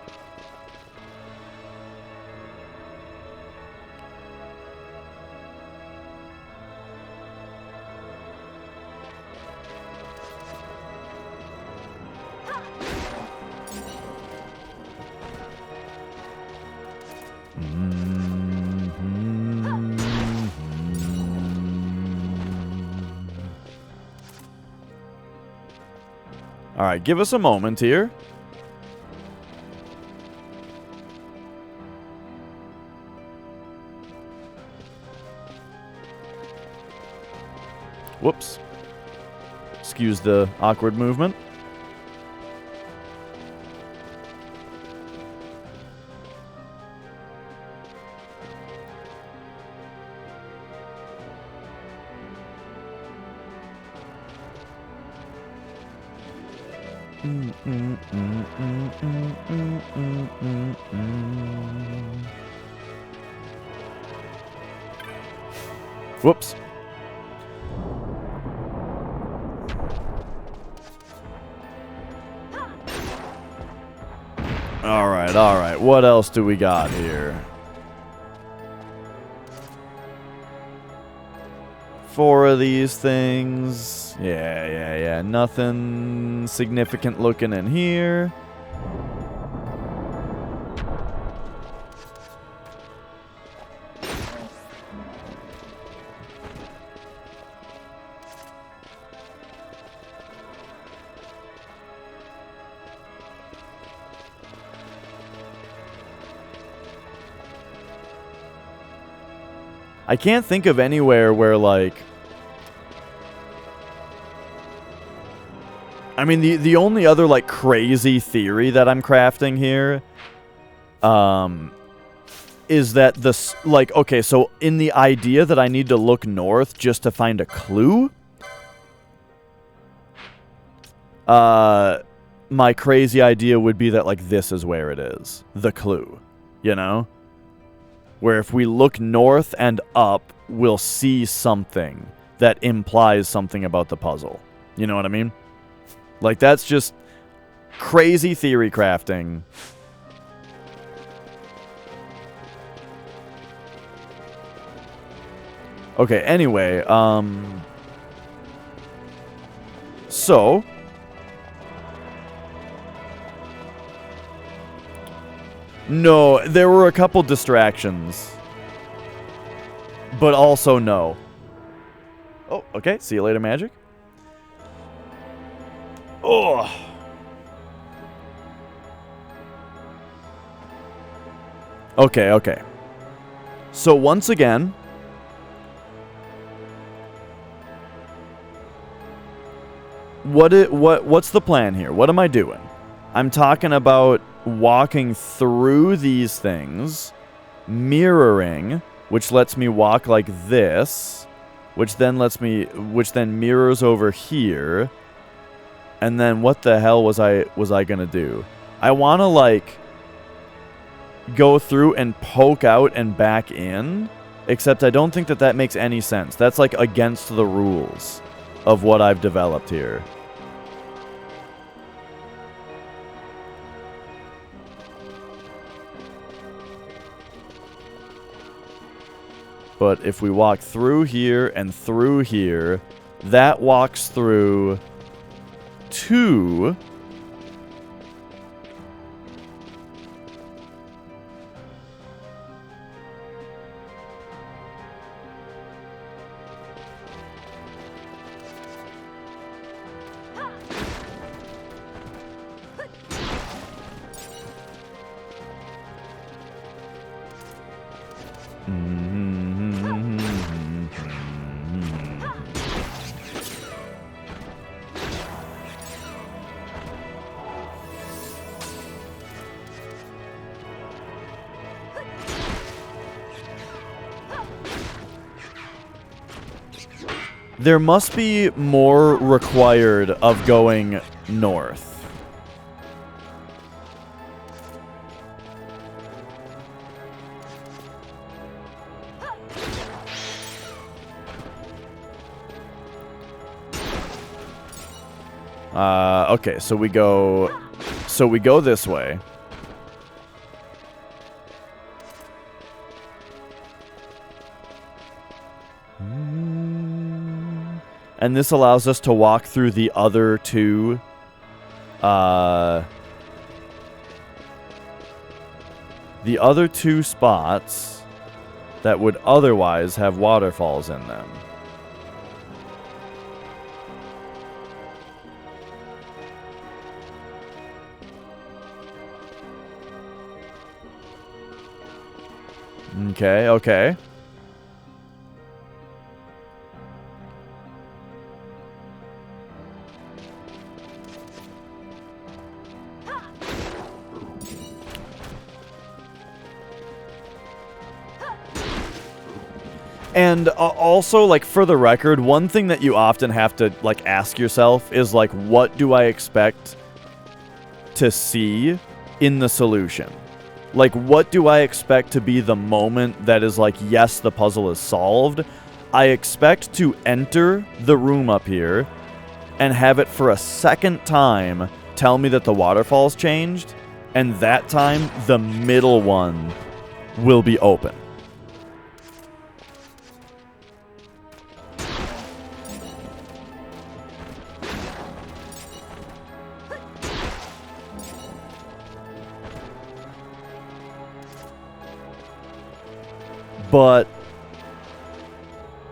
Speaker 1: All right, give us a moment here. Whoops. Excuse the awkward movement. Whoops. All right. What else do we got here? 4 of these things. Yeah. Nothing significant looking in here. I can't think of anywhere where, like... I mean, the only other, like, crazy theory that I'm crafting here... is that this... Like, okay, so in the idea that I need to look north just to find a clue... my crazy idea would be that, like, this is where it is. The clue. You know? Where if we look north and up, we'll see something that implies something about the puzzle. You know what I mean? Like, that's just crazy theory crafting. Okay, anyway, so... No, there were a couple distractions. But also no. Oh, okay. See you later, magic. Oh. Okay. So once again, what's the plan here? What am I doing? I'm talking about walking through these things, mirroring, which lets me walk like this, which then mirrors over here. And then what the hell was I gonna do? I wanna like go through and poke out and back in, except I don't think that makes any sense. That's like against the rules of what I've developed here. But if we walk through here and through here, that walks through 2. There must be more required of going north. Okay, so we go this way. And this allows us to walk through the other 2 spots that would otherwise have waterfalls in them. Okay. And also, like, for the record, one thing that you often have to, like, ask yourself is, like, what do I expect to see in the solution? Like, what do I expect to be the moment that is like, yes, the puzzle is solved? I expect to enter the room up here and have it for a second time tell me that the waterfall's changed, and that time, the middle one will be open. But,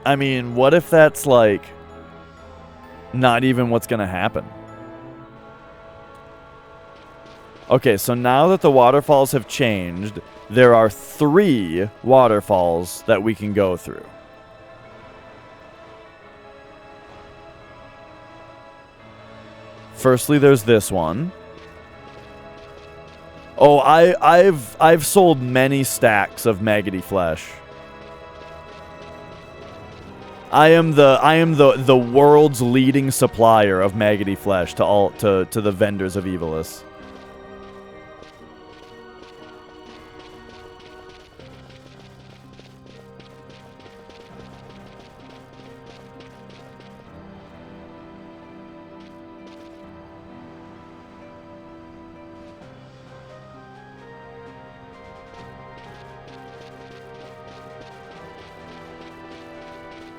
Speaker 1: I mean, what if that's, like, not even what's gonna happen? Okay, so now that the waterfalls have changed, there are 3 waterfalls that we can go through. Firstly, there's this one. Oh, I've sold many stacks of maggoty flesh. I am the world's leading supplier of maggoty flesh to the vendors of Evilus.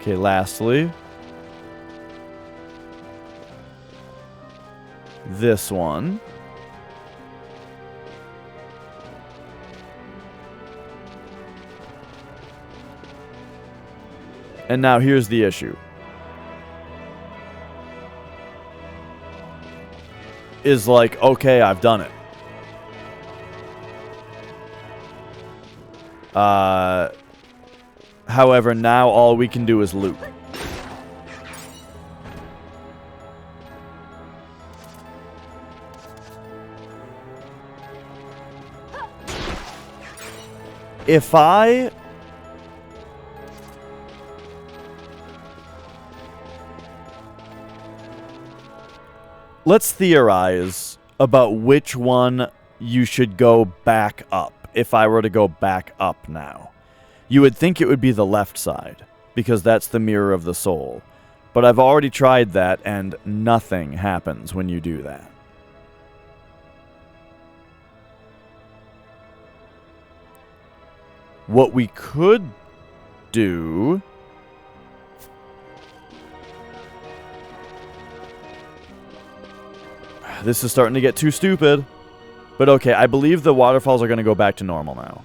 Speaker 1: Okay, lastly, this one. And now here's the issue. is like, okay, I've done it. However, now all we can do is loop. If I... Let's theorize about which one you should go back up if I were to go back up now. You would think it would be the left side, because that's the mirror of the soul. But I've already tried that, and nothing happens when you do that. What we could do... This is starting to get too stupid. But okay, I believe the waterfalls are going to go back to normal now.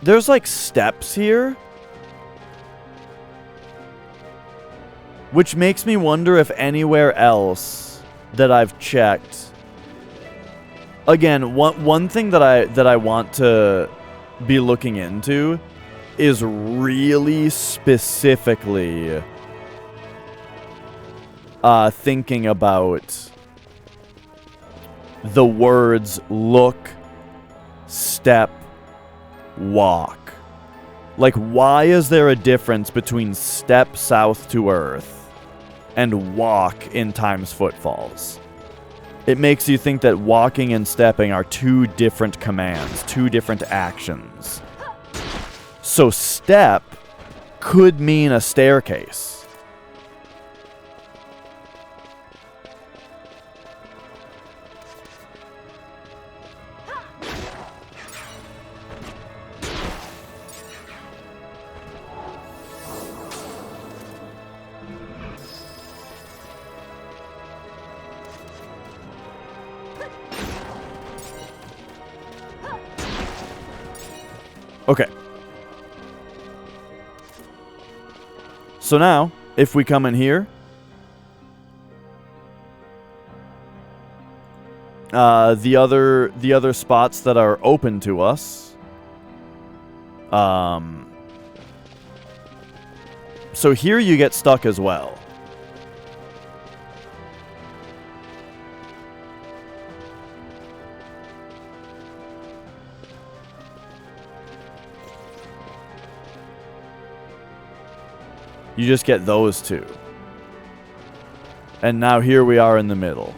Speaker 1: There's like steps here. Which makes me wonder if anywhere else that I've checked. Again, one thing that I want to be looking into is really specifically thinking about the words look, step, walk. Like, why is there a difference between step south to earth and walk in Time's Footfalls? It makes you think that walking and stepping are two different commands, two different actions. So step could mean a staircase. Okay. So now, if we come in here, the other spots that are open to us, so here you get stuck as well. You just get those two. And now here we are in the middle.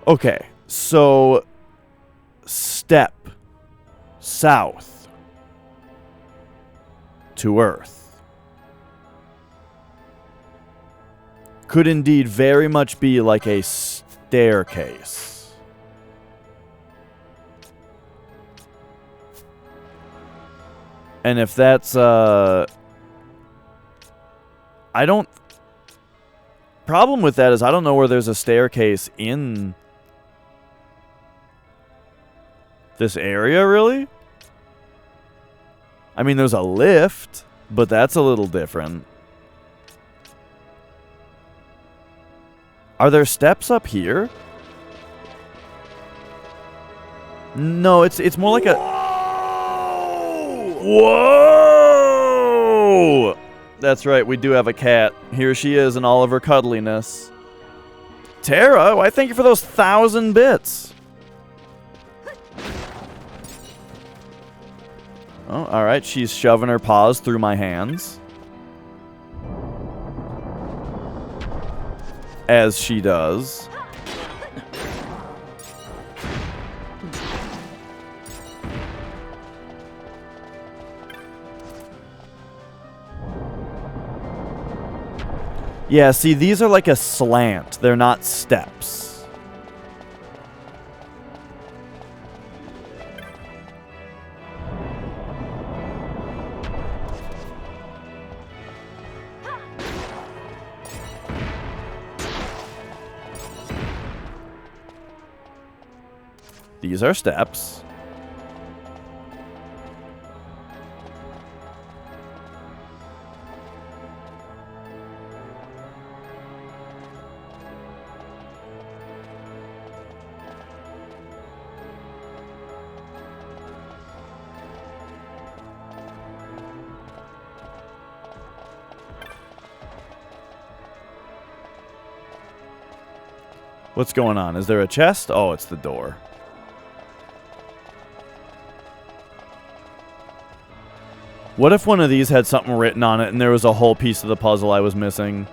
Speaker 1: Okay, so step south to earth could indeed very much be like a staircase. And if that's I don't... Problem with that is I don't know where there's a staircase in this area, really? I mean, there's a lift, but that's a little different. Are there steps up here? No, it's more like a... Whoa! That's right, we do have a cat. Here she is in all of her cuddliness. Terra, why thank you for those 1,000 bits. Oh, alright, she's shoving her paws through my hands. As she does. Yeah, see, these are like a slant. They're not steps. These are steps. What's going on? Is there a chest? Oh, it's the door. What if one of these had something written on it and there was a whole piece of the puzzle I was missing?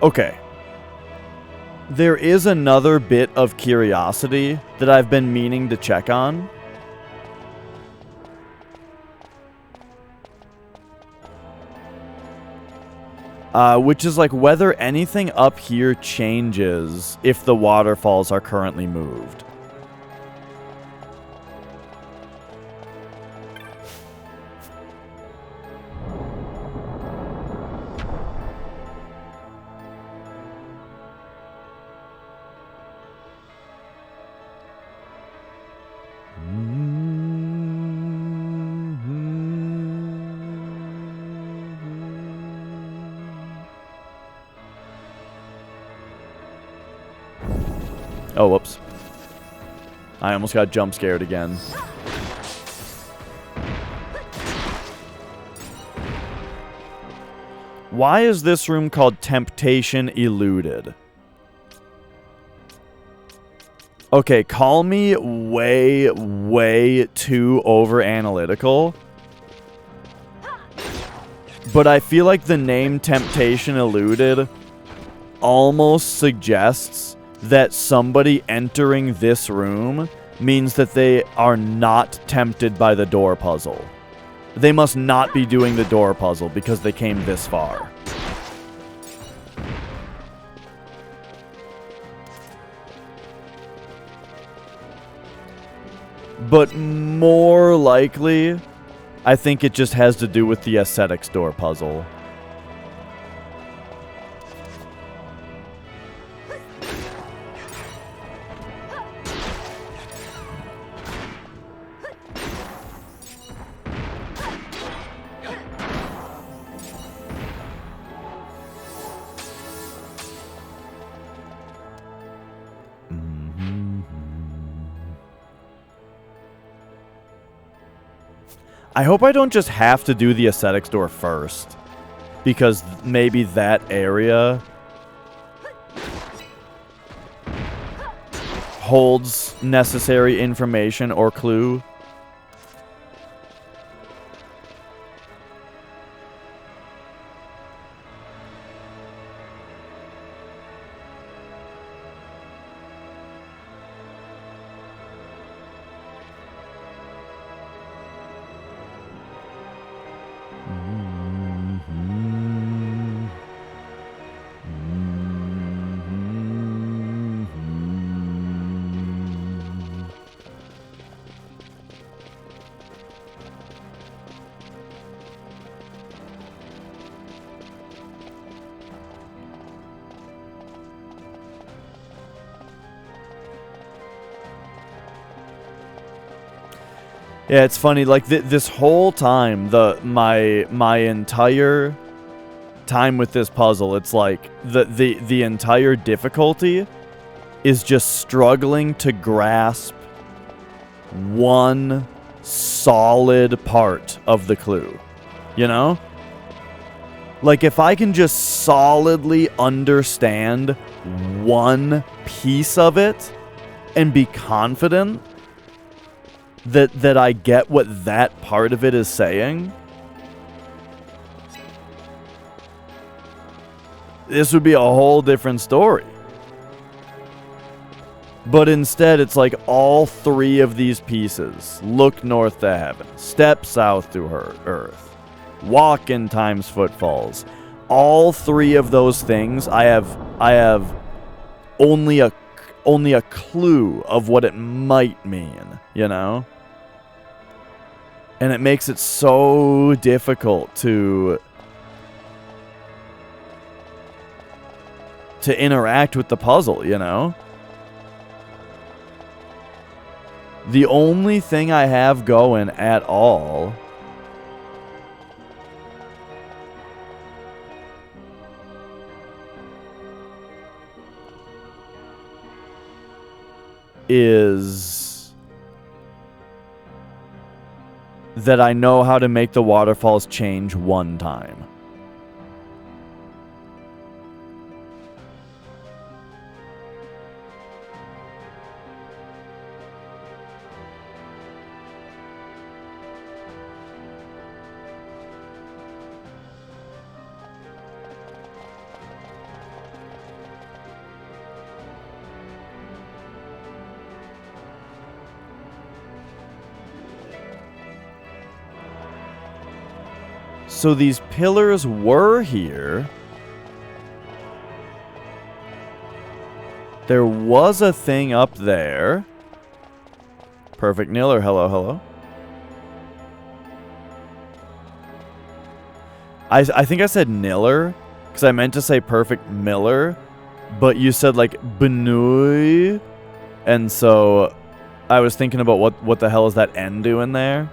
Speaker 1: Okay. There is another bit of curiosity that I've been meaning to check on. Which is like whether anything up here changes if the waterfalls are currently moved. Oh, whoops. I almost got jump scared again. Why is this room called Temptation Eluded? Okay, call me way, way too over-analytical. But I feel like the name Temptation Eluded almost suggests that somebody entering this room means that they are not tempted by the door puzzle. They must not be doing the door puzzle because they came this far. But more likely, I think it just has to do with the aesthetics door puzzle. I hope I don't just have to do the aesthetics door first, because maybe that area holds necessary information or clue. Yeah, it's funny. Like this whole time, my entire time with this puzzle, it's like the entire difficulty is just struggling to grasp one solid part of the clue. You know? Like, if I can just solidly understand one piece of it and be confident that I get what that part of it is saying, this would be a whole different story. But instead, it's like all three of these pieces. Look north to heaven. Step south to earth. Walk in time's footfalls. All three of those things, I have only a clue of what it might mean, you know? And it makes it so difficult to interact with the puzzle, you know? The only thing I have going at all is that I know how to make the waterfalls change one time. So these pillars were here. There was a thing up there. Perfect Niller, hello, hello. I think I said Niller, because I meant to say Perfect Miller, but you said like Benui, and so I was thinking about what the hell is that N doing there?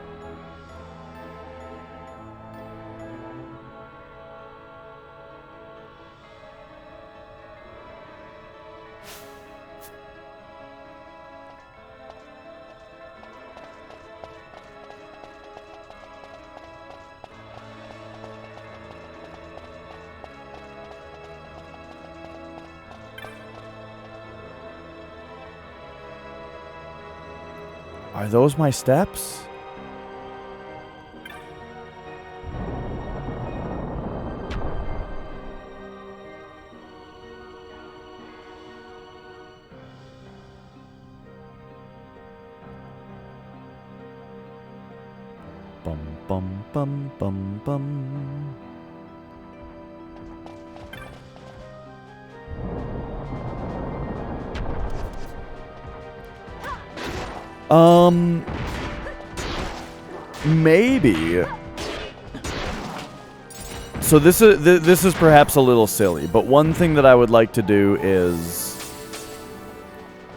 Speaker 1: Are those my steps? Bum bum bum bum bum. Maybe. So this is perhaps a little silly, but one thing that I would like to do is,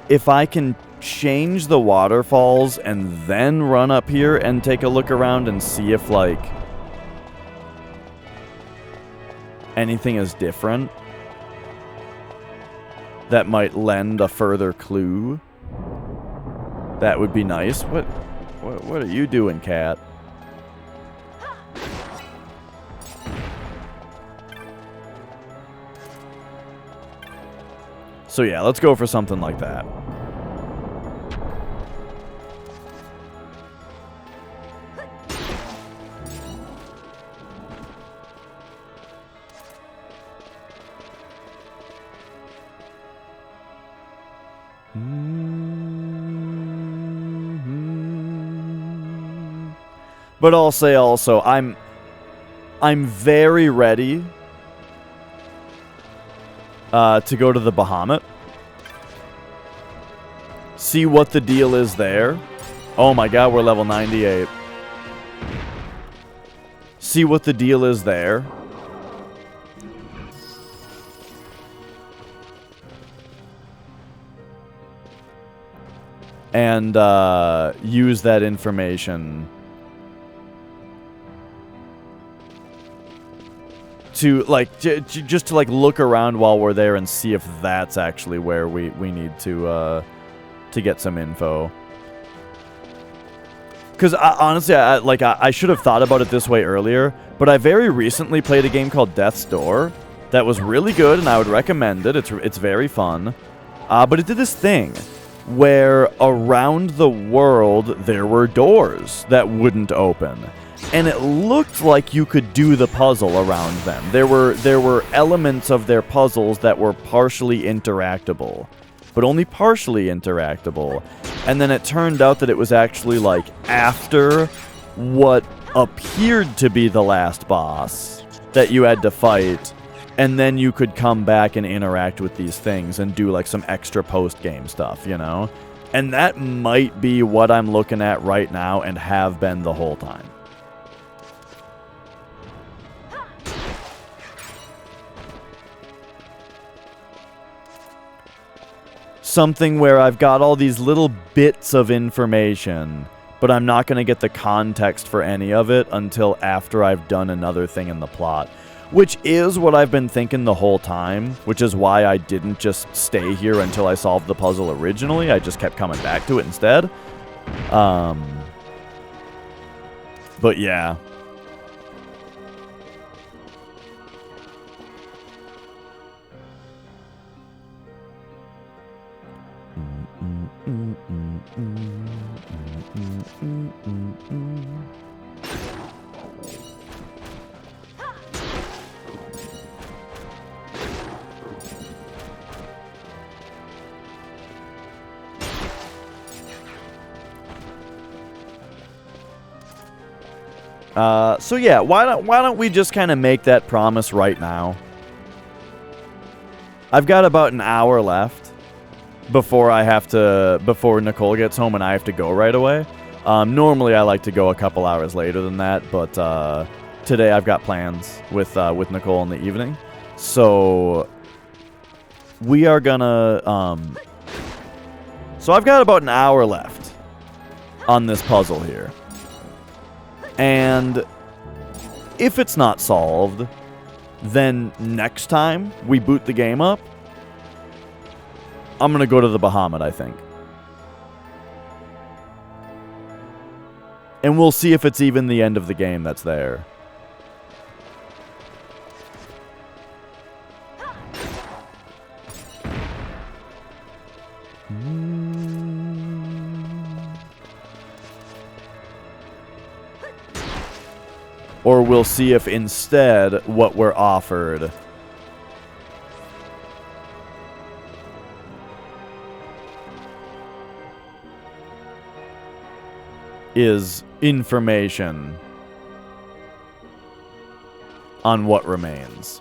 Speaker 1: if I can change the waterfalls and then run up here and take a look around and see if, like, anything is different that might lend a further clue, that would be nice. What are you doing, cat? So yeah, let's go for something like that. But I'll say also, I'm very ready to go to the Bahamut. See what the deal is there. Oh my god, we're level 98. See what the deal is there. and use that information to like just to like look around while we're there and see if that's actually where we need to get some info. Because honestly, I should have thought about it this way earlier, but I very recently played a game called Death's Door that was really good, and I would recommend it. It's very fun, but it did this thing where around the world there were doors that wouldn't open, and it looked like you could do the puzzle around them. There were elements of their puzzles that were partially interactable, but only partially interactable. And then it turned out that it was actually like after what appeared to be the last boss that you had to fight, and then you could come back and interact with these things and do like some extra post-game stuff, you know? And that might be what I'm looking at right now and have been the whole time. Something where I've got all these little bits of information, but I'm not going to get the context for any of it until after I've done another thing in the plot. Which is what I've been thinking the whole time, which is why I didn't just stay here until I solved the puzzle originally. I just kept coming back to it instead. But yeah. So yeah, why don't we just kind of make that promise right now? I've got about an hour left before Nicole gets home and I have to go right away. Normally I like to go a couple hours later than that, but today I've got plans with Nicole in the evening. So we are gonna so I've got about an hour left on this puzzle here. And if it's not solved, then next time we boot the game up, I'm going to go to the Bahamut, I think. And we'll see if it's even the end of the game that's there. Or we'll see if instead what we're offered is information on what remains.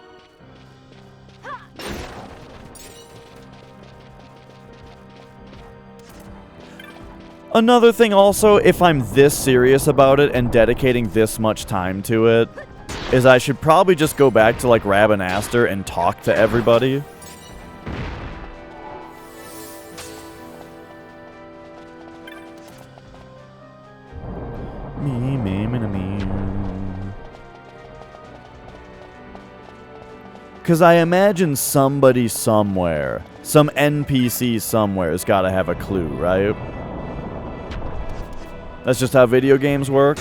Speaker 1: Another thing also, if I'm this serious about it and dedicating this much time to it, is I should probably just go back to like Rabanastre and talk to everybody. Because I imagine somebody somewhere, some NPC somewhere has got to have a clue, right? That's just how video games work.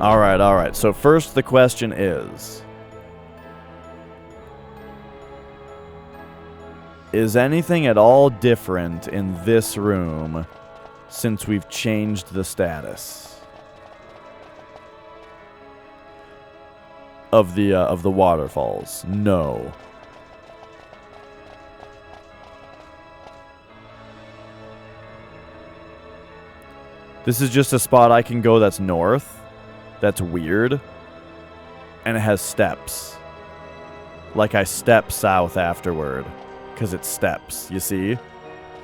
Speaker 1: All right. So first the question is anything at all different in this room since we've changed the status of the waterfalls? No. This is just a spot I can go that's north. That's weird. And it has steps. Like I step south afterward. Because it steps, you see?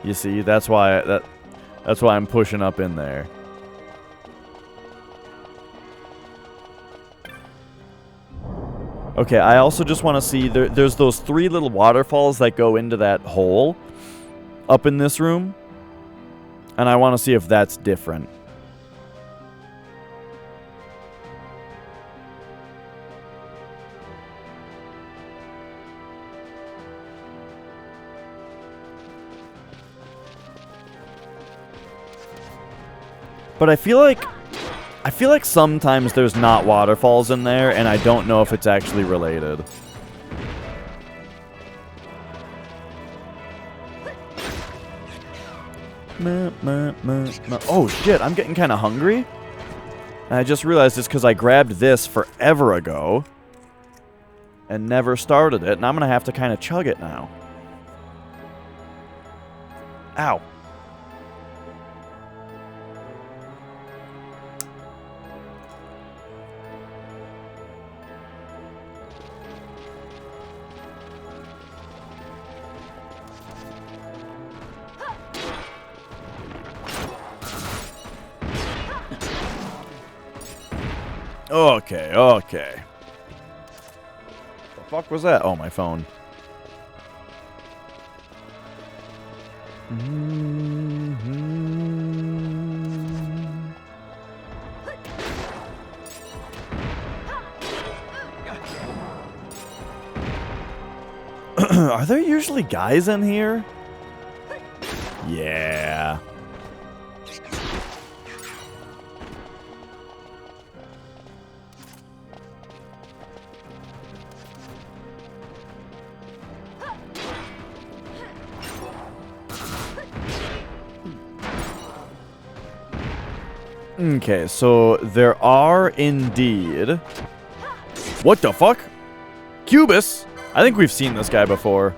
Speaker 1: You see, that's why I'm pushing up in there. Okay, I also just want to see, there's those 3 little waterfalls that go into that hole up in this room. And I want to see if that's different. But I feel like sometimes there's not waterfalls in there, and I don't know if it's actually related. Oh shit, I'm getting kind of hungry. And I just realized it's because I grabbed this forever ago and never started it, and I'm gonna have to kind of chug it now. Ow. Okay, okay. The fuck was that? Oh, my phone. Are there usually guys in here? Yeah. Okay, so there are indeed... What the fuck? Cubus? I think we've seen this guy before.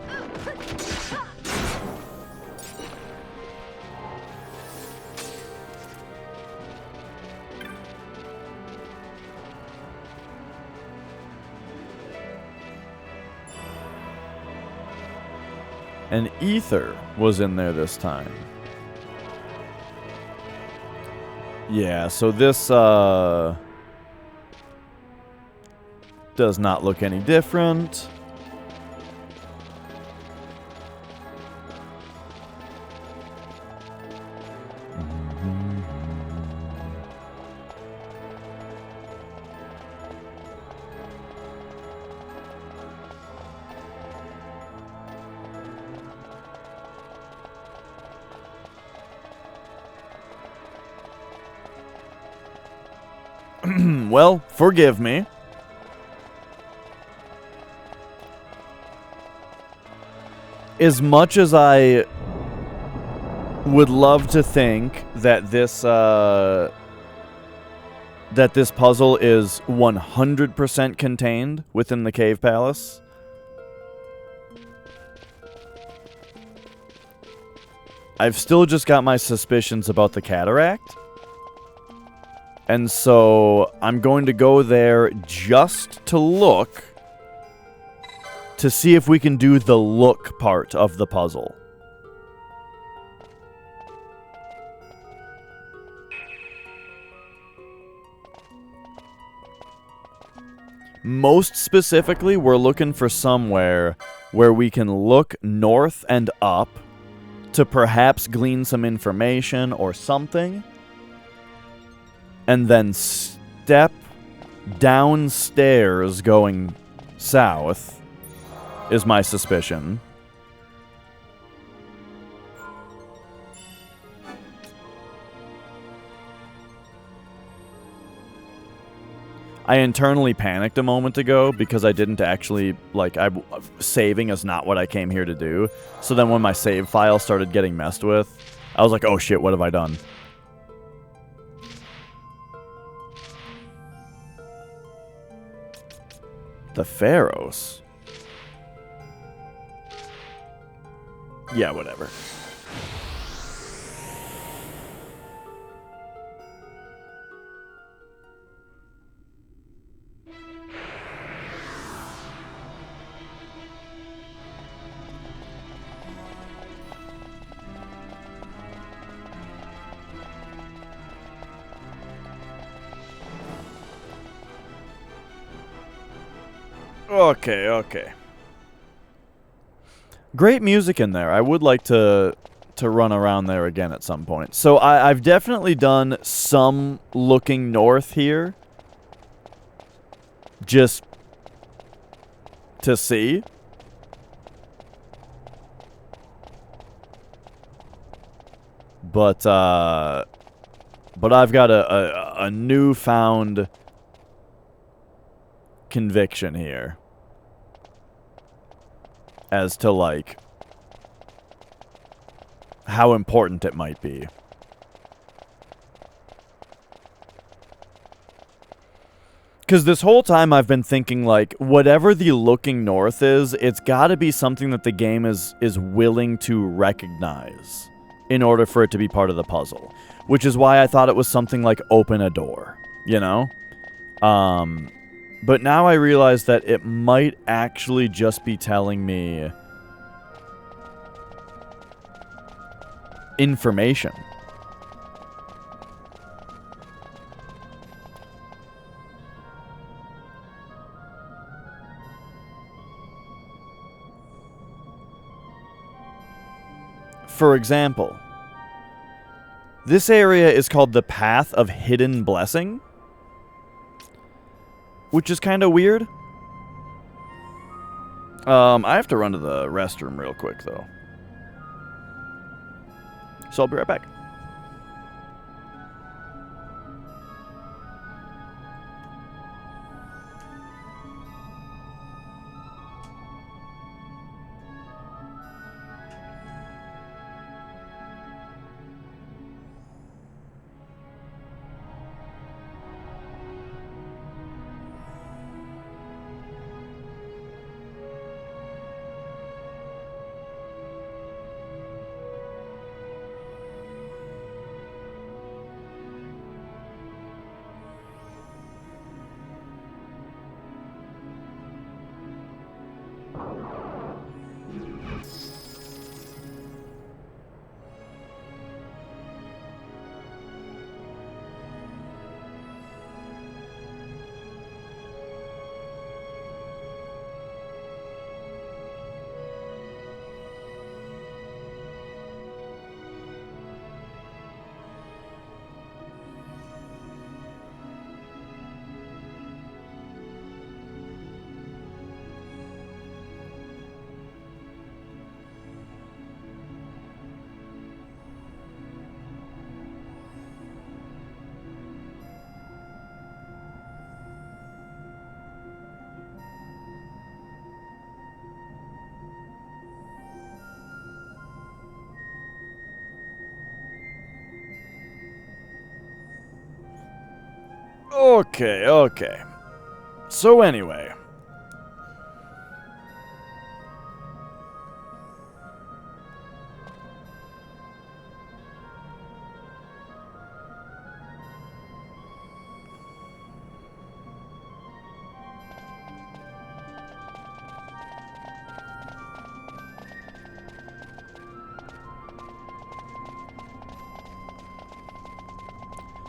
Speaker 1: And Ether was in there this time. Yeah, so this does not look any different. Well, forgive me. As much as I would love to think that this puzzle is 100% contained within the Cave Palace, I've still just got my suspicions about the cataract. And so I'm going to go there just to look to see if we can do the look part of the puzzle. Most specifically, we're looking for somewhere where we can look north and up to perhaps glean some information or something. And then step downstairs going south is my suspicion. I internally panicked a moment ago because I didn't actually, saving is not what I came here to do. So then when my save file started getting messed with, I was like, oh shit, what have I done? The Pharaohs. Yeah, whatever. Okay, okay. Great music in there. I would like to run around there again at some point. So I've definitely done some looking north here. Just to see. But I've got a newfound conviction here as to, like, how important it might be. Because this whole time I've been thinking, like, whatever the looking north is, it's got to be something that the game is willing to recognize in order for it to be part of the puzzle. Which is why I thought it was something like open a door, you know? But now I realize that it might actually just be telling me information. For example, this area is called the Path of Hidden Blessing, which is kind of weird. I have to run to the restroom real quick, though. So I'll be right back. Okay, okay. So anyway.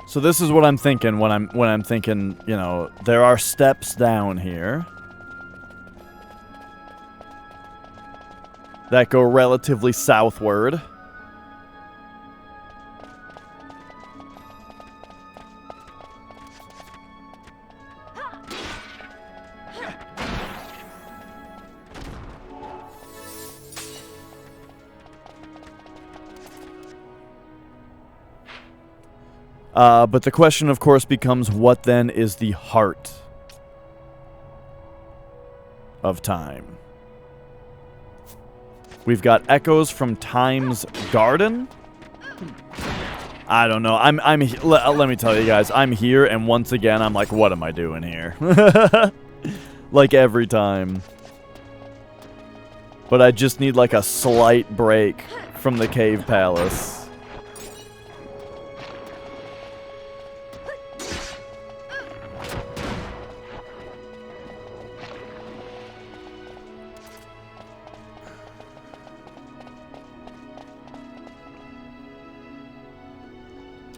Speaker 1: So this is what I'm thinking when I'm thinking, you know, there are steps down here that go relatively southward. But the question, of course, becomes, what then is the heart of time? We've got echoes from Time's Garden. I don't know. Let me tell you guys, I'm here, and once again, I'm like, what am I doing here? Like every time. But I just need like a slight break from the Cave Palace.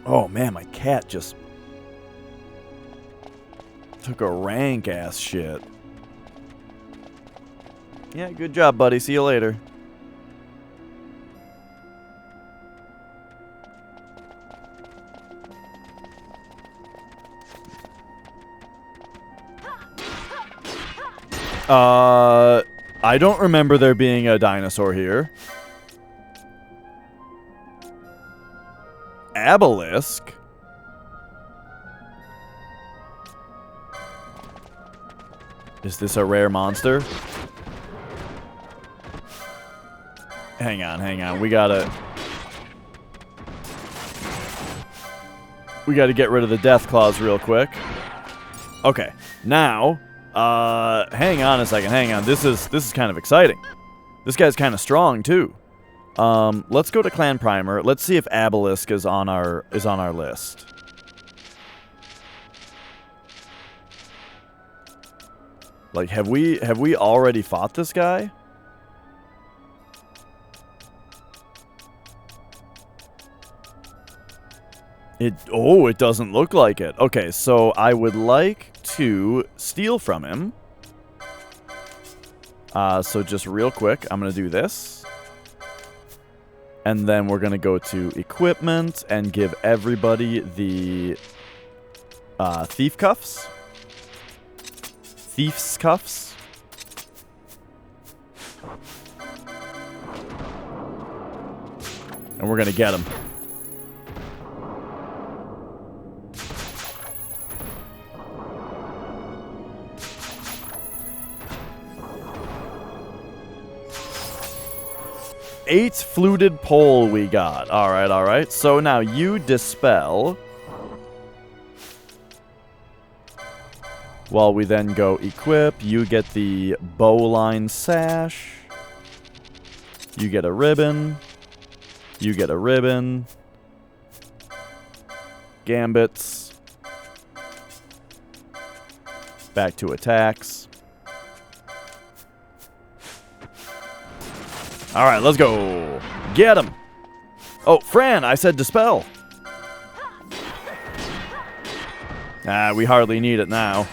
Speaker 1: Oh man, my cat just took a rank ass shit. Yeah, good job, buddy. See you later. I don't remember there being a dinosaur here. Obelisk? Is this a rare monster? Hang on. We gotta get rid of the death claws real quick. Okay, now, hang on a second. Hang on. This is kind of exciting. This guy's kind of strong too. Let's go to Clan Primer. Let's see if Obelisk is on our list. Like, have we already fought this guy? It doesn't look like it. Okay, so I would like to steal from him. So just real quick, I'm gonna do this. And then we're gonna go to equipment and give everybody the thief cuffs. Thief's cuffs. And we're gonna get him. Eight fluted pole we got. Alright. So now you dispel. While we then go equip, you get the bowline sash. You get a ribbon. You get a ribbon. Gambits. Back to attacks. Alright, let's go. Get him. Oh, Fran, I said dispel. We hardly need it now.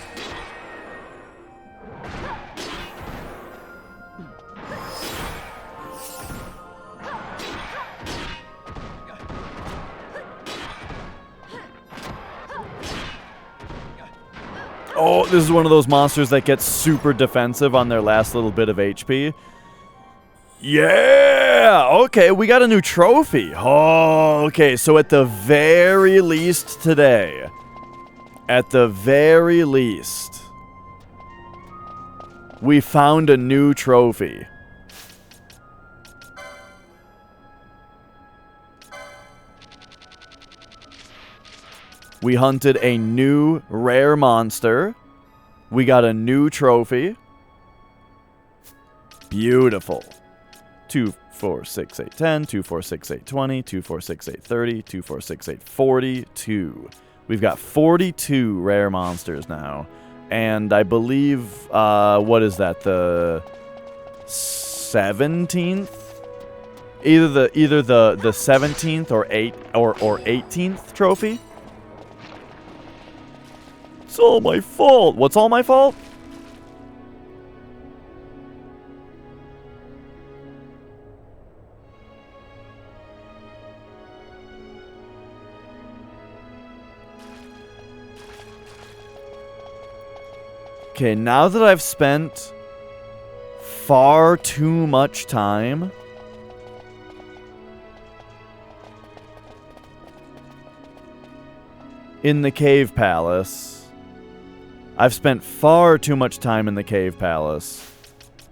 Speaker 1: Oh, this is one of those monsters that gets super defensive on their last little bit of HP. Yeah! Okay, we got a new trophy. Oh, okay, so at the very least today, we found a new trophy. We hunted a new rare monster. We got a new trophy. Beautiful. 2, 4, 6, 8, 10. 2, 4, 6, 8, 20. 2, 4, 6, 8, 30. 2, 4, 6, 8, 42. We've got 42 rare monsters now. And I believe, what is that? The 17th? Either the 17th or 18th trophy? It's all my fault. What's all my fault? Okay, now that I've spent far too much time in the Cave Palace, I've spent far too much time in the Cave Palace.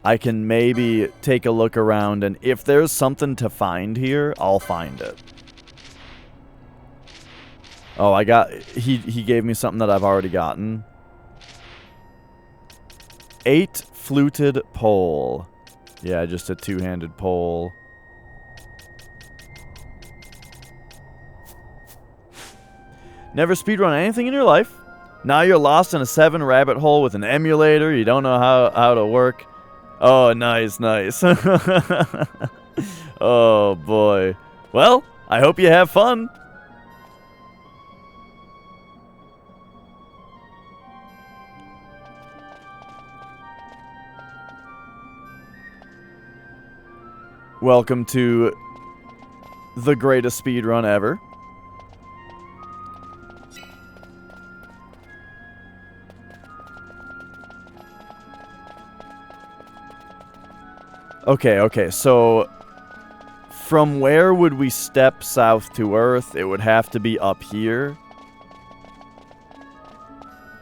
Speaker 1: I can maybe take a look around, and if there's something to find here, I'll find it. Oh, he gave me something that I've already gotten. 8 fluted pole. Yeah, just a two-handed pole. Never speedrun anything in your life. Now you're lost in a 7 rabbit hole with an emulator. You don't know how to work. Oh, nice. Oh, boy. Well, I hope you have fun. Welcome to the greatest speedrun ever. Okay, so from where would we step south to Earth? It would have to be up here.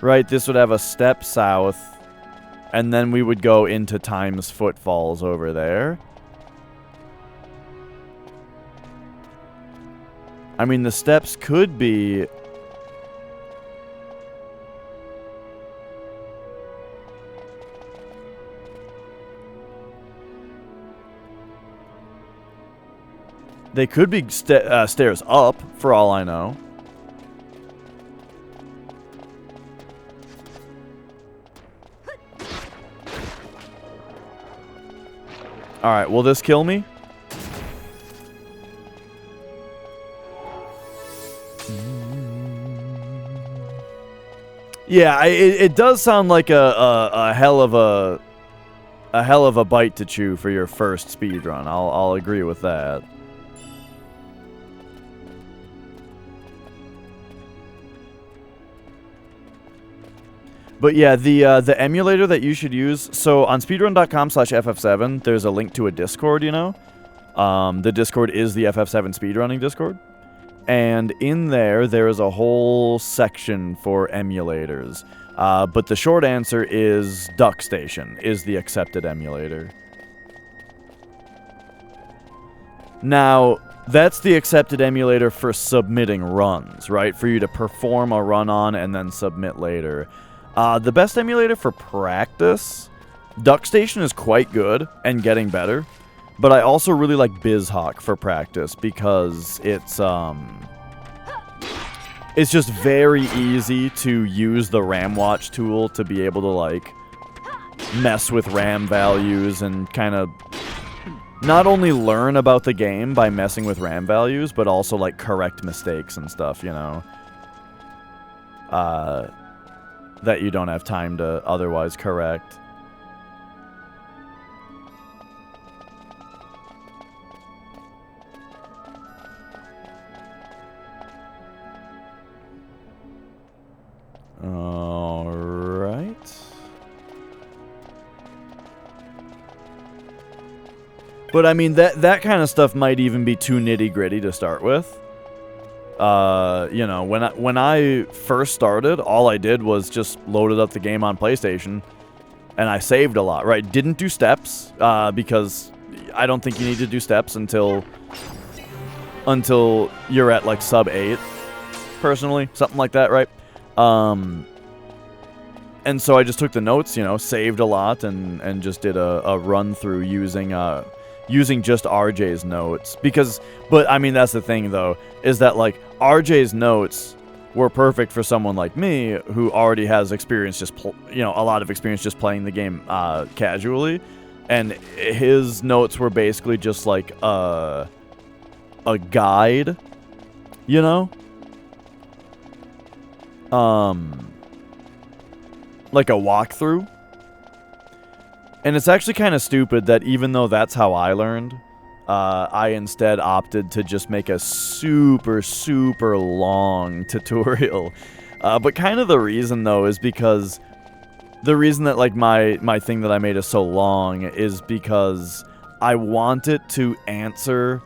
Speaker 1: Right, this would have a step south, and then we would go into Time's Footfalls over there. I mean, the steps could be... They could be stairs up, for all I know. Alright, will this kill me? Yeah, it does sound like a hell of a bite to chew for your first speedrun. I'll agree with that. But yeah, the emulator that you should use, so on speedrun.com/ff7, there's a link to a Discord, you know? The Discord is the FF7 speedrunning Discord. And in there is a whole section for emulators. But the short answer is DuckStation is the accepted emulator. Now, that's the accepted emulator for submitting runs, right? For you to perform a run on and then submit later. The best emulator for practice, DuckStation is quite good and getting better, but I also really like BizHawk for practice because it's just very easy to use the RAM Watch tool to be able to, like, mess with RAM values and kind of not only learn about the game by messing with RAM values, but also, like, correct mistakes and stuff, you know? That you don't have time to otherwise correct. All right. But I mean, that kind of stuff might even be too nitty-gritty to start with. You know, when I first started, all I did was just loaded up the game on PlayStation, and I saved a lot, right? Didn't do steps, because I don't think you need to do steps until you're at, like, sub 8, personally. Something like that, right? And so I just took the notes, you know, saved a lot, and just did a run-through using just RJ's notes. But, I mean, that's the thing, though, is that, like, RJ's notes were perfect for someone like me who already has experience a lot of experience just playing the game casually. And his notes were basically just, like, a guide, you know? Like a walkthrough. And it's actually kind of stupid that even though that's how I learned, I instead opted to just make a super, super long tutorial. But kind of the reason, though, is because the reason that, like, my thing that I made is so long is because I want it to answer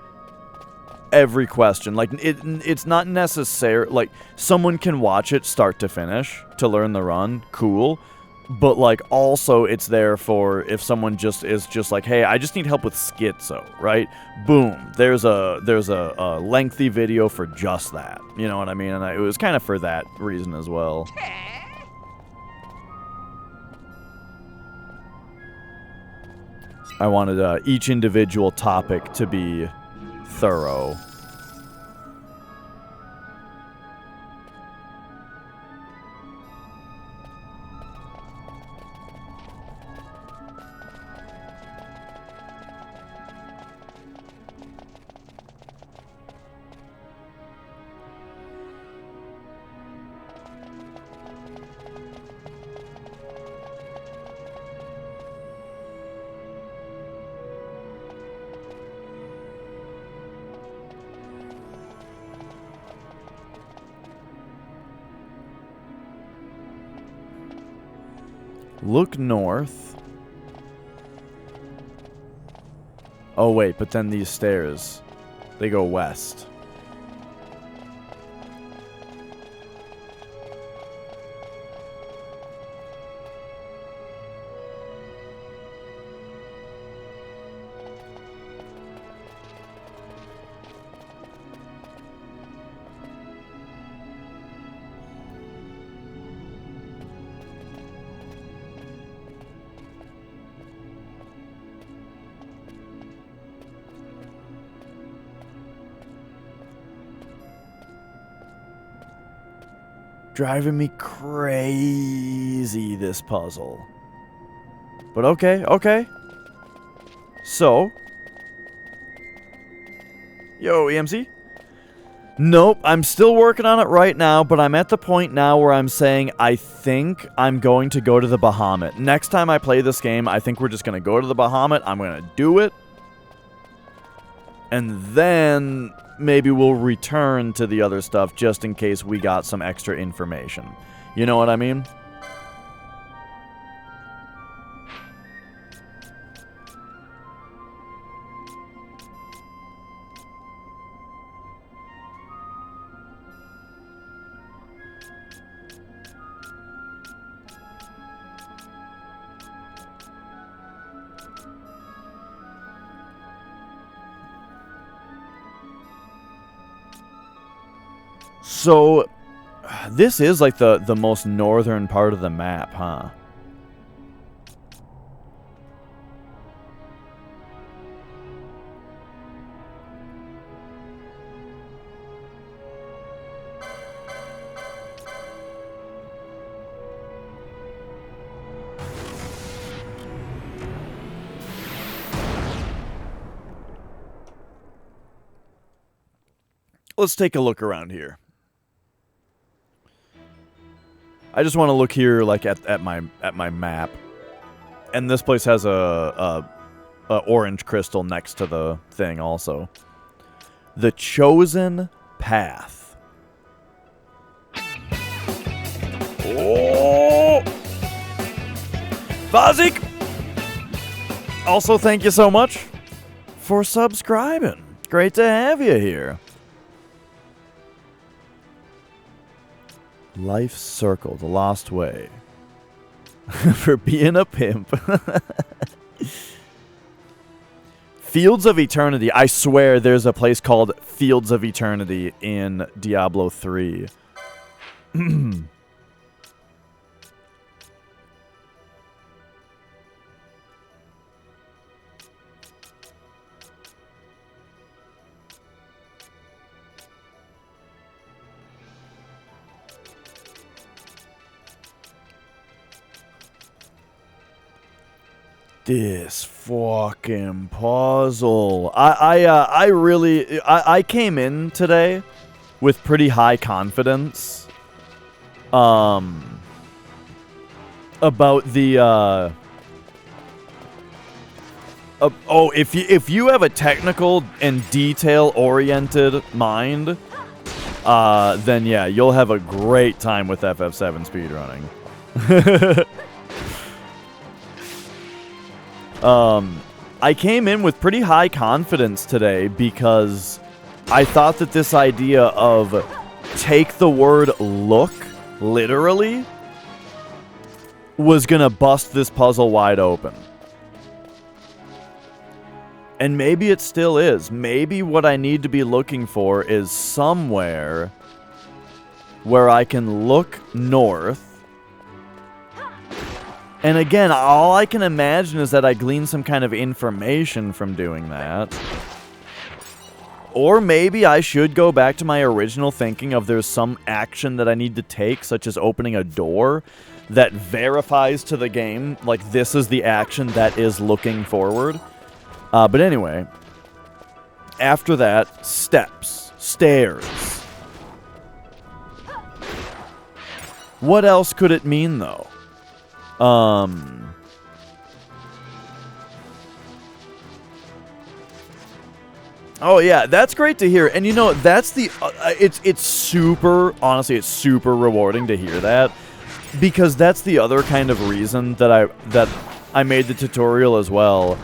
Speaker 1: every question. Like, it's not necessary. Like, someone can watch it start to finish to learn the run. Cool. But, like, also it's there for if someone just is just like, hey, I just need help with Schizo, right? Boom. There's a lengthy video for just that. You know what I mean? And it was kind of for that reason as well. I wanted each individual topic to be thorough. Look north. Oh, wait, but then these stairs, they go west. Driving me crazy, this puzzle. But okay, okay. So. Yo, EMC? Nope, I'm still working on it right now, but I'm at the point now where I'm saying I think I'm going to go to the Bahamut. Next time I play this game, I think we're just going to go to the Bahamut. I'm going to do it. And then maybe we'll return to the other stuff just in case we got some extra information. You know what I mean? So, this is like the most northern part of the map, huh? Let's take a look around here. I just want to look here, like at my map, and this place has a orange crystal next to the thing. Also, the Chosen Path. Oh, Vazik! Also, thank you so much for subscribing. Great to have you here. Life's Circle, The Lost Way. For being a pimp. Fields of Eternity. I swear there's a place called Fields of Eternity in Diablo 3. This fucking puzzle. I came in today with pretty high confidence about the if you have a technical and detail oriented mind, then yeah, you'll have a great time with FF7 speedrunning. I came in with pretty high confidence today because I thought that this idea of take the word look literally was gonna bust this puzzle wide open. And maybe it still is. Maybe what I need to be looking for is somewhere where I can look north. And again, all I can imagine is that I glean some kind of information from doing that. Or maybe I should go back to my original thinking of there's some action that I need to take, such as opening a door, that verifies to the game, like, this is the action that is looking forward. But anyway, after that, steps, stairs. What else could it mean, though? Oh yeah, that's great to hear. And you know, that's the it's super, honestly, it's super rewarding to hear that, because that's the other kind of reason that I made the tutorial as well.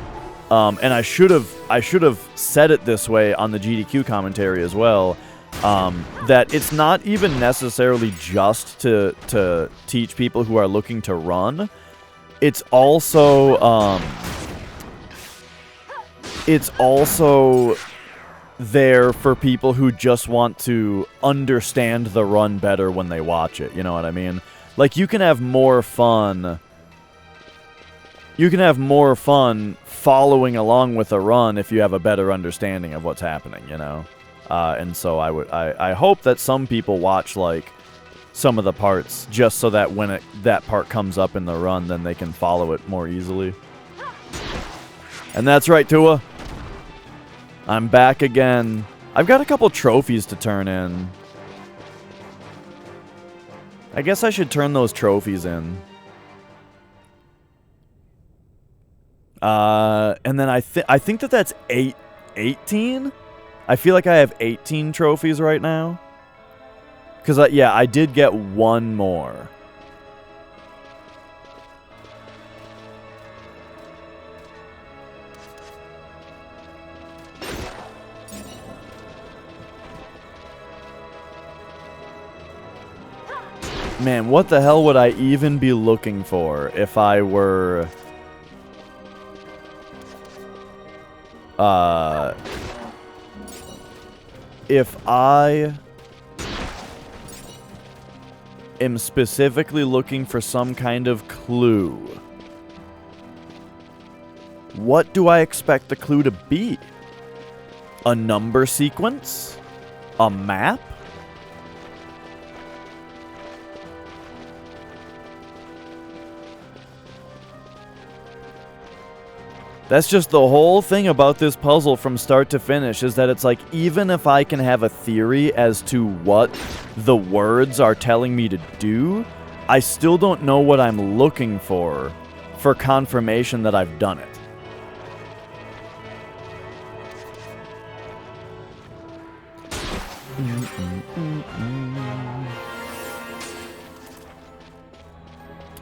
Speaker 1: And I should have said it this way on the GDQ commentary as well. That it's not even necessarily just to teach people who are looking to run. It's also there for people who just want to understand the run better when they watch it. You know what I mean? Like, you can have more fun. You can have more fun following along with a run if you have a better understanding of what's happening, you know? And so I hope that some people watch, like, some of the parts just so that when that part comes up in the run, then they can follow it more easily. And that's right, Tua. I'm back again. I've got a couple trophies to turn in. I guess I should turn those trophies in. And then I think that's 18? I feel like I have 18 trophies right now. Because, yeah, I did get one more. Man, what the hell would I even be looking for if I were... if I am specifically looking for some kind of clue, what do I expect the clue to be? A number sequence? A map? That's just the whole thing about this puzzle from start to finish, is that it's like, even if I can have a theory as to what the words are telling me to do, I still don't know what I'm looking for confirmation that I've done it.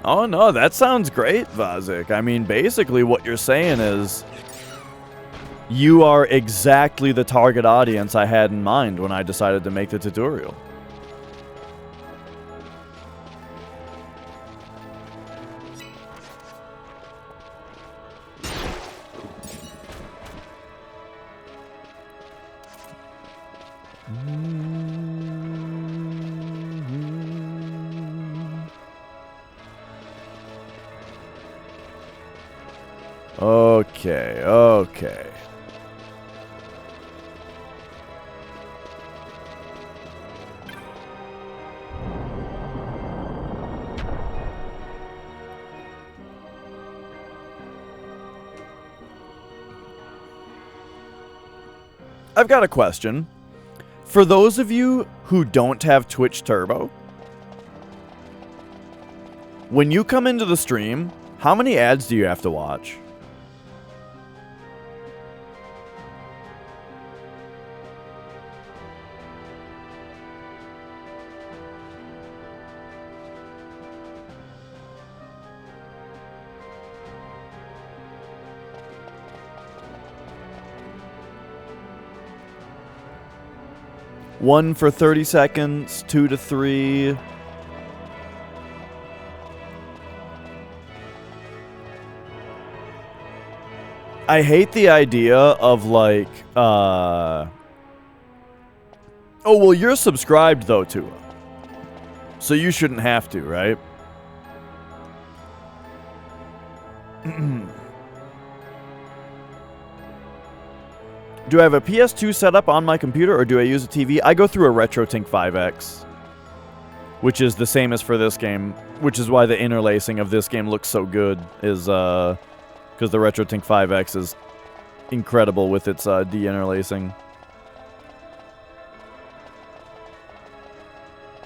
Speaker 1: Oh no, that sounds great, Vazik. I mean, basically what you're saying is you are exactly the target audience I had in mind when I decided to make the tutorial. Okay. I've got a question. For those of you who don't have Twitch Turbo, when you come into the stream, how many ads do you have to watch? One for 30 seconds, 2 to 3. I hate the idea of, like, oh, well, you're subscribed, though, Tua. So you shouldn't have to, right? Do I have a PS2 set up on my computer, or do I use a TV? I go through a RetroTink 5X, which is the same as for this game, which is why the interlacing of this game looks so good, is because the RetroTink 5X is incredible with its de-interlacing.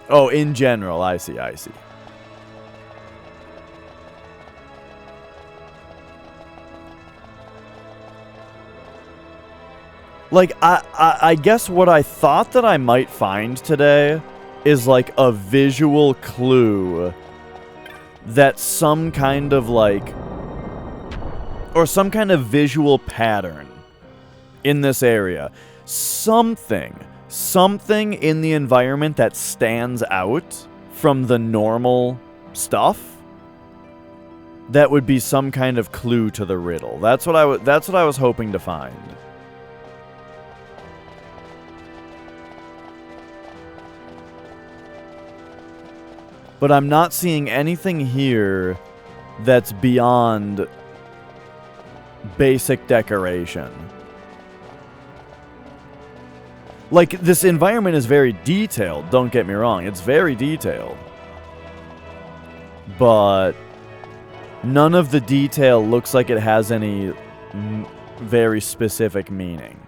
Speaker 1: Oh, in general, I see. Like, I guess what I thought that I might find today is, like, a visual clue that some kind of like, or some kind of visual pattern in this area, something in the environment that stands out from the normal stuff, that would be some kind of clue to the riddle. That's what I was hoping to find. But I'm not seeing anything here that's beyond basic decoration. Like, this environment is very detailed, don't get me wrong. It's very detailed. But none of the detail looks like it has any very specific meaning.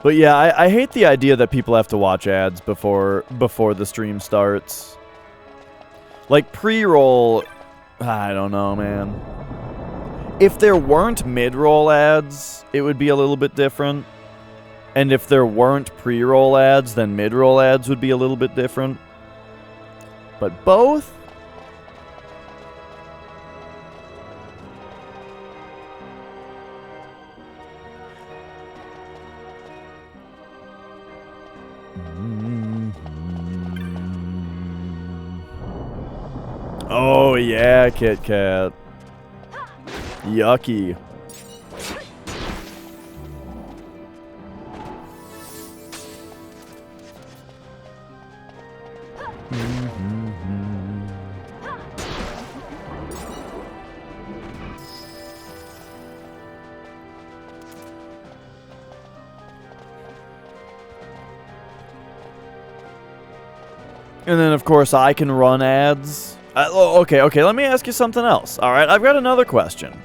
Speaker 1: But yeah, I hate the idea that people have to watch ads before the stream starts. Like, pre-roll, I don't know, man. If there weren't mid-roll ads, it would be a little bit different. And if there weren't pre-roll ads, then mid-roll ads would be a little bit different. But both? Oh yeah, Kit Kat. Yucky. And then, of course, I can run ads. Okay, let me ask you something else. All right, I've got another question.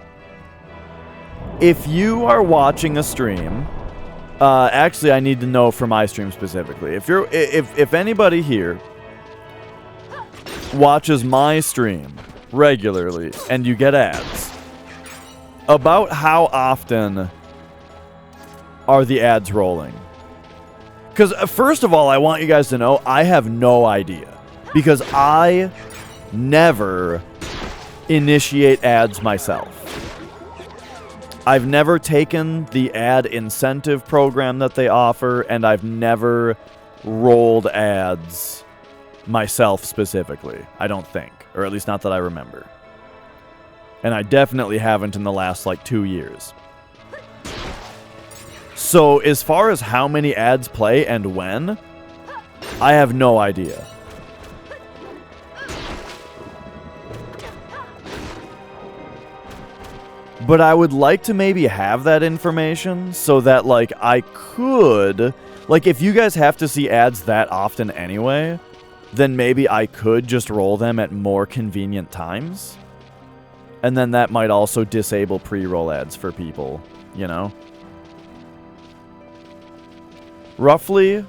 Speaker 1: If you are watching a stream, actually, I need to know for my stream specifically. If anybody here watches my stream regularly and you get ads, about how often are the ads rolling? Because first of all, I want you guys to know I have no idea, because I never initiate ads myself. I've never taken the ad incentive program that they offer, and I've never rolled ads myself specifically, I don't think. Or at least not that I remember. And I definitely haven't in the last, like, 2 years. So, as far as how many ads play and when, I have no idea. But I would like to maybe have that information so that, like, I could... Like, if you guys have to see ads that often anyway, then maybe I could just roll them at more convenient times. And then that might also disable pre-roll ads for people, you know? Roughly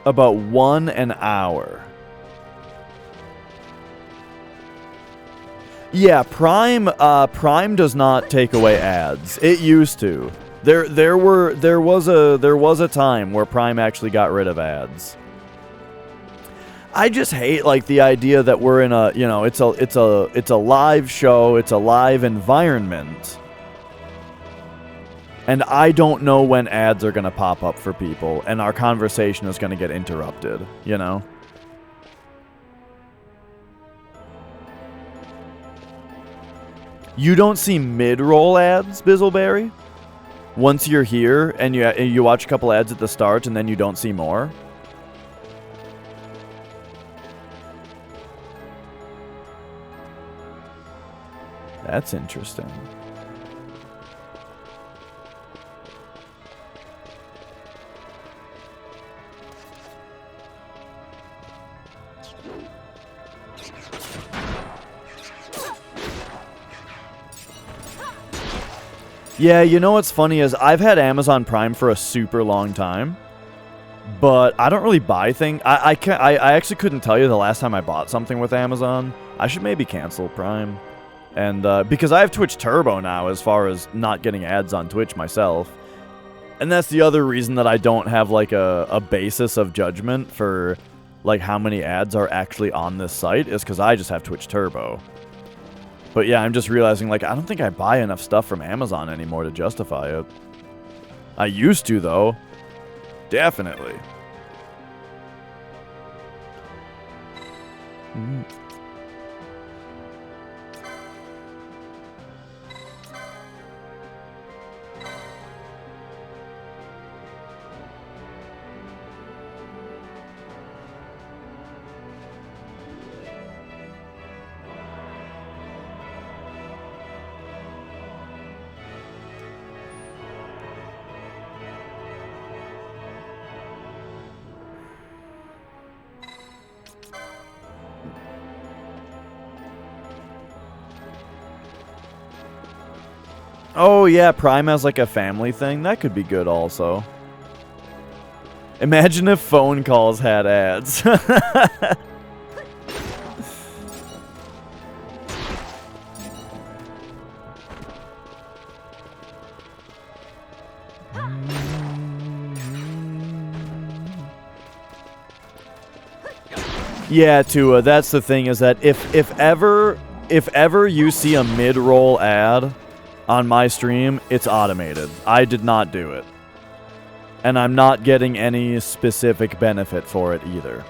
Speaker 1: about 1 an hour. Yeah, Prime does not take away ads. It used to. There was a time where Prime actually got rid of ads. I just hate, like, the idea that we're in a, you know, it's a live show, it's a live environment. And I don't know when ads are going to pop up for people, and our conversation is going to get interrupted, you know? You don't see mid-roll ads, Bizzleberry? Once you're here, and you watch a couple ads at the start, and then you don't see more? That's interesting. Yeah, you know what's funny is I've had Amazon Prime for a super long time. But I don't really buy things. I actually couldn't tell you the last time I bought something with Amazon. I should maybe cancel Prime. And because I have Twitch Turbo now as far as not getting ads on Twitch myself. And that's the other reason that I don't have like a basis of judgment for like how many ads are actually on this site is because I just have Twitch Turbo. But yeah, I'm just realizing like I don't think I buy enough stuff from Amazon anymore to justify it. I used to though. Definitely. Oh yeah, Prime has like a family thing. That could be good also. Imagine if phone calls had ads. Yeah, Tua, that's the thing is that if ever you see a mid-roll ad on my stream, it's automated. I did not do it. And I'm not getting any specific benefit for it either.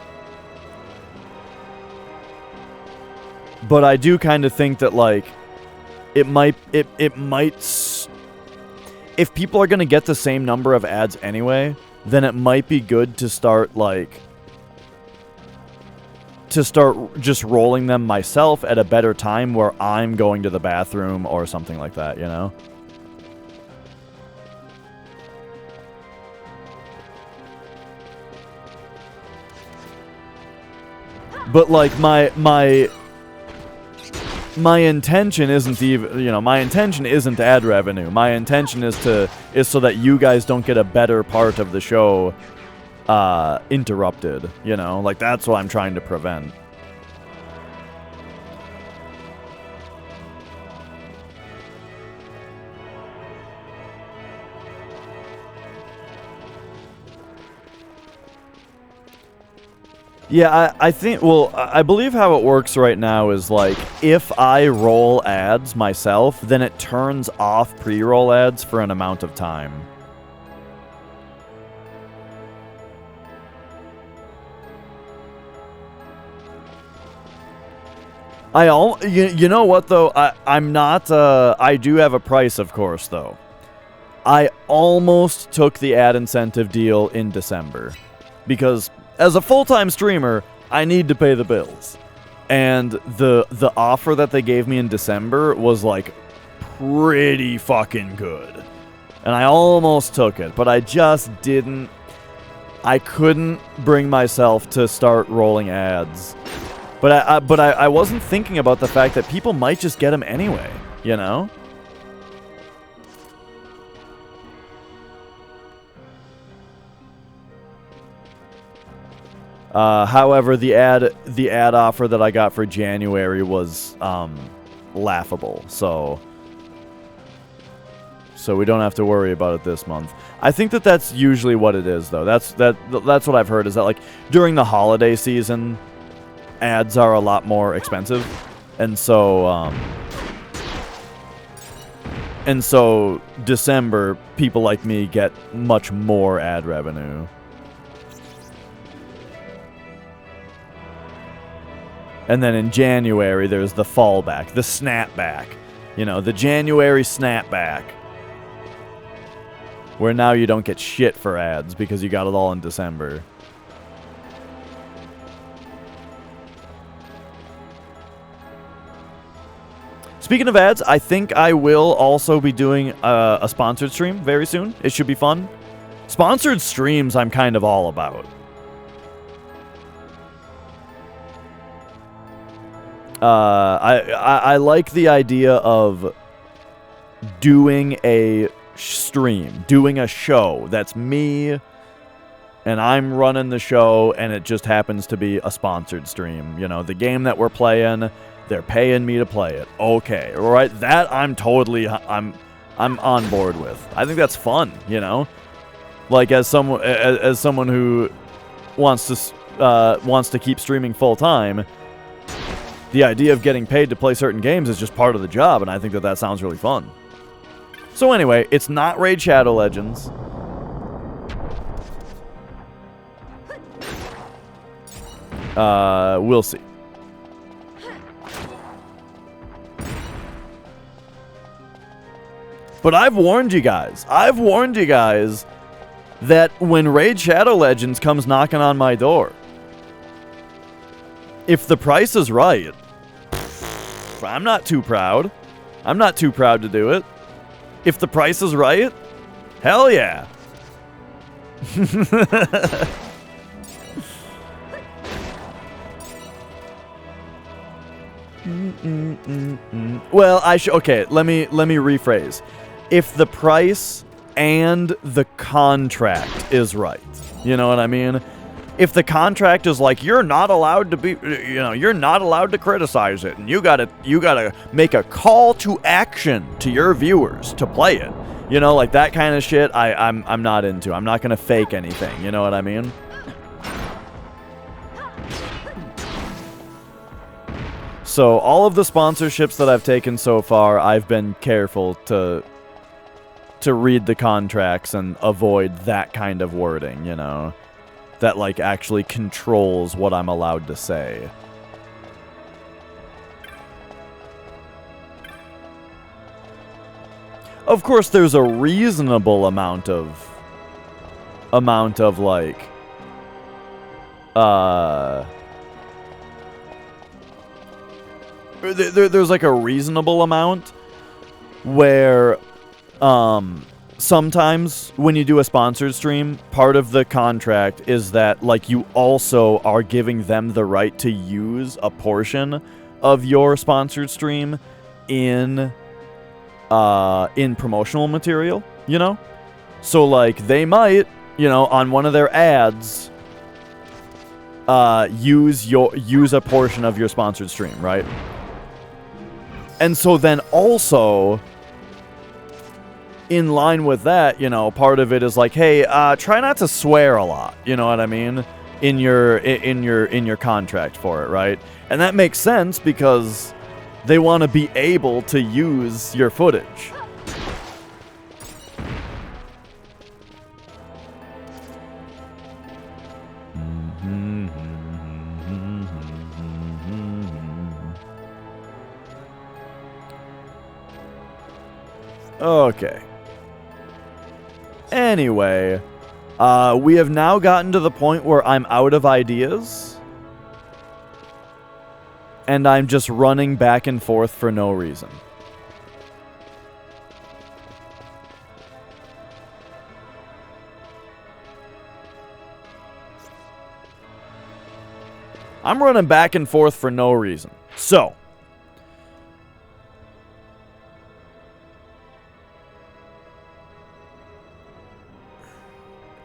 Speaker 1: But I do kind of think that like it might if people are going to get the same number of ads anyway, then it might be good to start just rolling them myself at a better time where I'm going to the bathroom or something like that, you know? But like my intention isn't even, you know, my intention isn't ad revenue. My intention is so that you guys don't get a better part of the show interrupted, you know? Like, that's what I'm trying to prevent. Yeah, I think, well, I believe how it works right now is, like, if I roll ads myself, then it turns off pre-roll ads for an amount of time. You know what, though? I'm not, I do have a price, of course, though. I almost took the ad incentive deal in December. Because as a full-time streamer, I need to pay the bills. And the offer that they gave me in December was, like, pretty fucking good. And I almost took it, but I just didn't. I couldn't bring myself to start rolling ads. But I wasn't thinking about the fact that people might just get them anyway, you know? However, the ad offer that I got for January was laughable, so we don't have to worry about it this month. I think that's usually what it is, though. That's what I've heard, is that like during the holiday season, ads are a lot more expensive, and so December, people like me get much more ad revenue. And then in January, there's the fallback, the snapback. You know, the January snapback. Where now you don't get shit for ads because you got it all in December. Speaking of ads, I think I will also be doing a sponsored stream very soon. It should be fun. Sponsored streams I'm kind of all about. I like the idea of doing a stream, doing a show that's me and I'm running the show, and it just happens to be a sponsored stream. You know, the game that we're playing, they're paying me to play it. Okay, right? That I'm totally, I'm on board with. I think that's fun, you know? Like, as someone who wants to keep streaming full-time, the idea of getting paid to play certain games is just part of the job, and I think that sounds really fun. So anyway, it's not Raid Shadow Legends. We'll see. But I've warned you guys. That when Raid Shadow Legends comes knocking on my door, if the price is right, I'm not too proud. I'm not too proud to do it. If the price is right, hell yeah. Well, okay, let me rephrase. If the price and the contract is right. You know what I mean? If the contract is like, you're not allowed to be, you know, you're not allowed to criticize it, and you gotta make a call to action to your viewers to play it. You know, like that kind of shit, I'm not into. I'm not gonna fake anything, you know what I mean? So all of the sponsorships that I've taken so far, I've been careful to read the contracts and avoid that kind of wording, you know, that like actually controls what I'm allowed to say. Of course, there's a reasonable amount of like there's like a reasonable amount where sometimes when you do a sponsored stream, part of the contract is that like you also are giving them the right to use a portion of your sponsored stream in promotional material, you know? So like they might, you know, on one of their ads use a portion of your sponsored stream, right? And so then also in line with that, you know, part of it is like, hey, try not to swear a lot, you know what I mean? In your contract for it, right? And that makes sense because they want to be able to use your footage. Okay. Anyway, we have now gotten to the point where I'm out of ideas. And I'm just running back and forth for no reason. I'm running back and forth for no reason. So,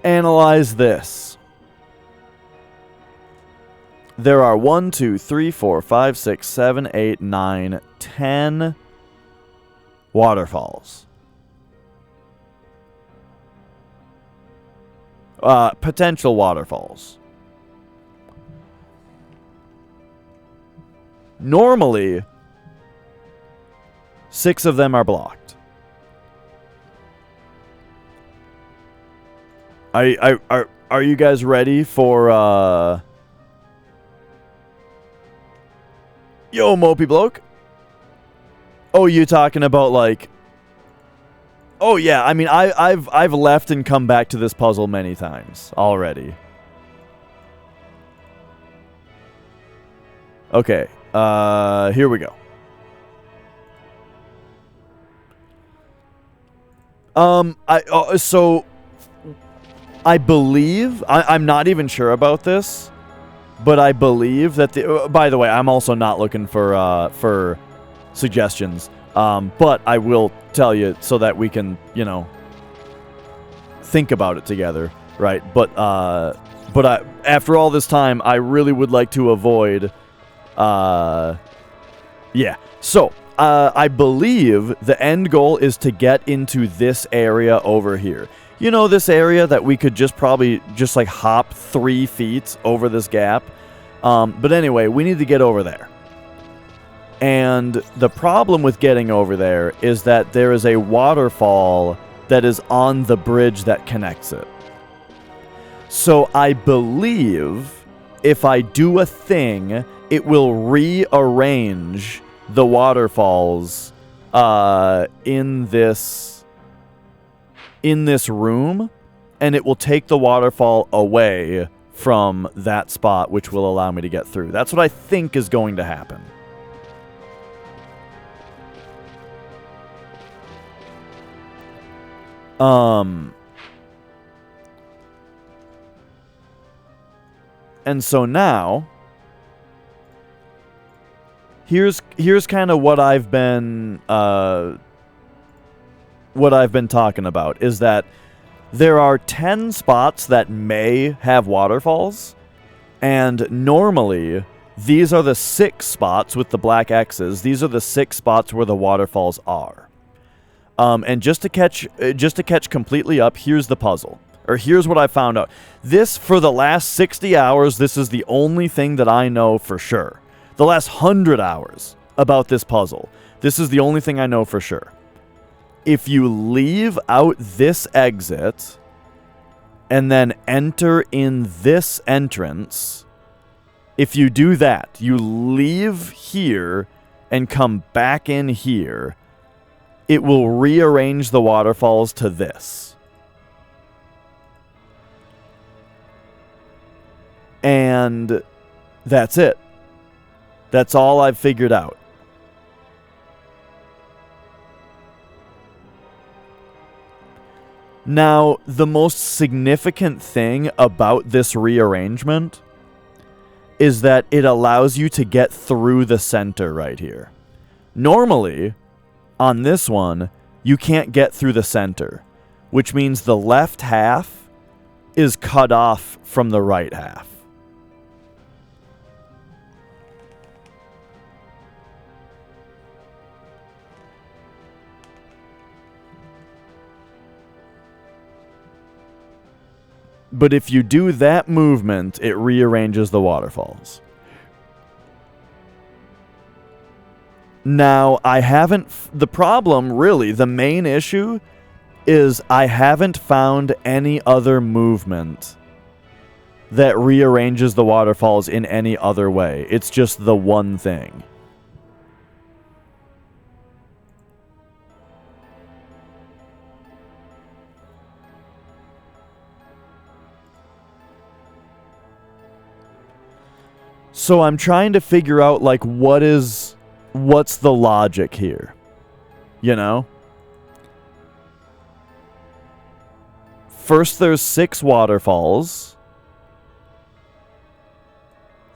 Speaker 1: analyze this. There are 1, 2, 3, 4, 5, 6, 7, 8, 9, 10 waterfalls. Potential waterfalls. Normally, 6 of them are blocked. Are you guys ready for Yo, Mopey Bloke? Oh, you talking about like? Oh yeah, I mean I've left and come back to this puzzle many times already. Okay, here we go. So I believe I'm not even sure about this. But I believe that by the way, I'm also not looking for suggestions. But I will tell you so that we can, you know, think about it together, right? But after all this time, I really would like to avoid, yeah. So, I believe the end goal is to get into this area over here. You know, this area that we could just probably just like hop 3 feet over this gap. But anyway, we need to get over there. And the problem with getting over there is that there is a waterfall that is on the bridge that connects it. So I believe if I do a thing, it will rearrange the waterfalls in this room, and it will take the waterfall away from that spot, which will allow me to get through. That's what I think is going to happen. And so now, here's kind of what I've been talking about, is that there are 10 spots that may have waterfalls, and normally these are the 6 spots with the black X's. These are the 6 spots where the waterfalls are. And just to catch completely up, here's the puzzle. Or here's what I found out. This, for the last 60 hours, this is the only thing that I know for sure. The last 100 hours about this puzzle, this is the only thing I know for sure. If you leave out this exit and then enter in this entrance, if you do that, you leave here and come back in here, it will rearrange the waterfalls to this. And that's it. That's all I've figured out. Now, the most significant thing about this rearrangement is that it allows you to get through the center right here. Normally, on this one, you can't get through the center, which means the left half is cut off from the right half. But if you do that movement, it rearranges the waterfalls. Now, the problem, really, the main issue is I haven't found any other movement that rearranges the waterfalls in any other way. It's just the one thing. So I'm trying to figure out, like, what's the logic here? You know? First, there's 6 waterfalls.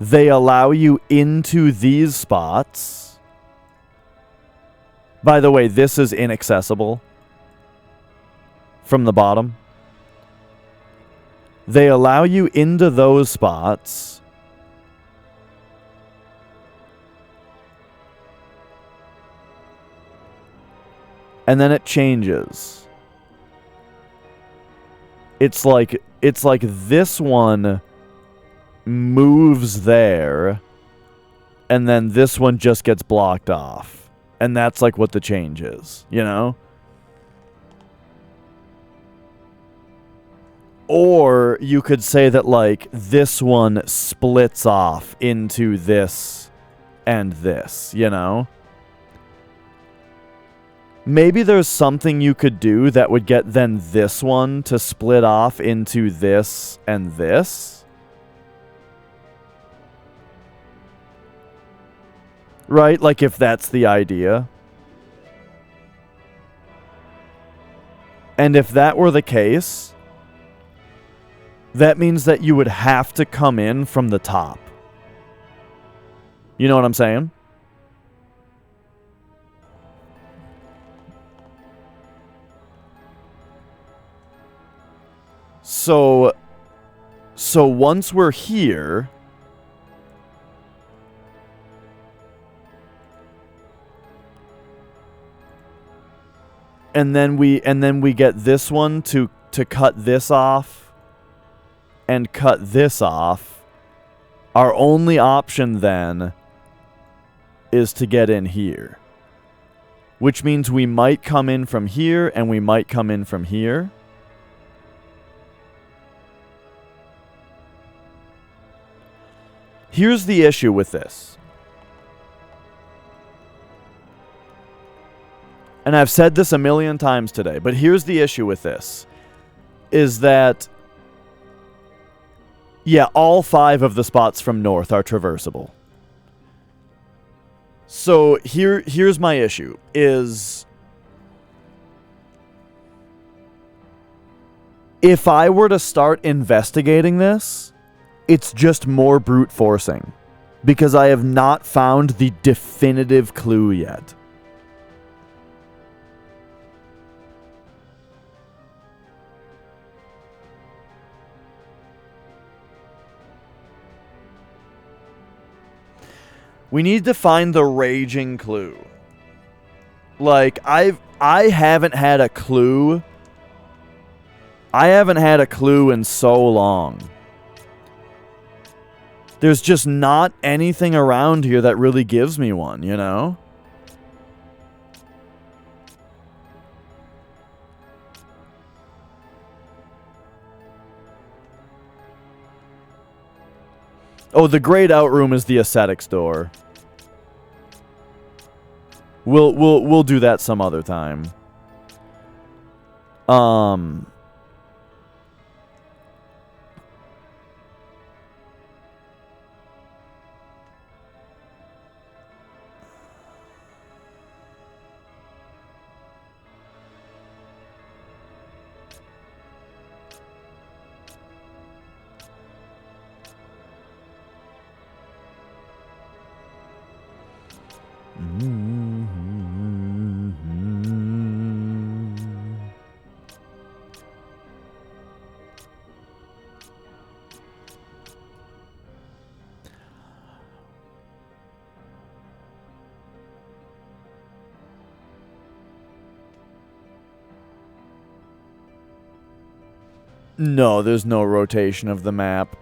Speaker 1: They allow you into these spots. By the way, this is inaccessible from the bottom. They allow you into those spots. And then it changes. It's like this one moves there, and then this one just gets blocked off. And that's like what the change is, you know? Or you could say that, like, this one splits off into this and this, you know? Maybe there's something you could do that would get then this one to split off into this and this. Right? Like, if that's the idea. And if that were the case, that means that you would have to come in from the top. You know what I'm saying? So once we're here, and then we get this one to cut this off and cut this off. Our only option then is to get in here, which means we might come in from here and we might come in from here. Here's the issue with this. And I've said this a million times today, but here's the issue with this. Is that, yeah, all 5 of the spots from north are traversable. So here's my issue, is if I were to start investigating this, it's just more brute forcing, because I have not found the definitive clue yet. We need to find the raging clue. Like, I haven't had a clue. I haven't had a clue in so long. There's just not anything around here that really gives me one, you know? Oh, the Great Outroom is the Ascetics door. We'll do that some other time. No, there's no rotation of the map.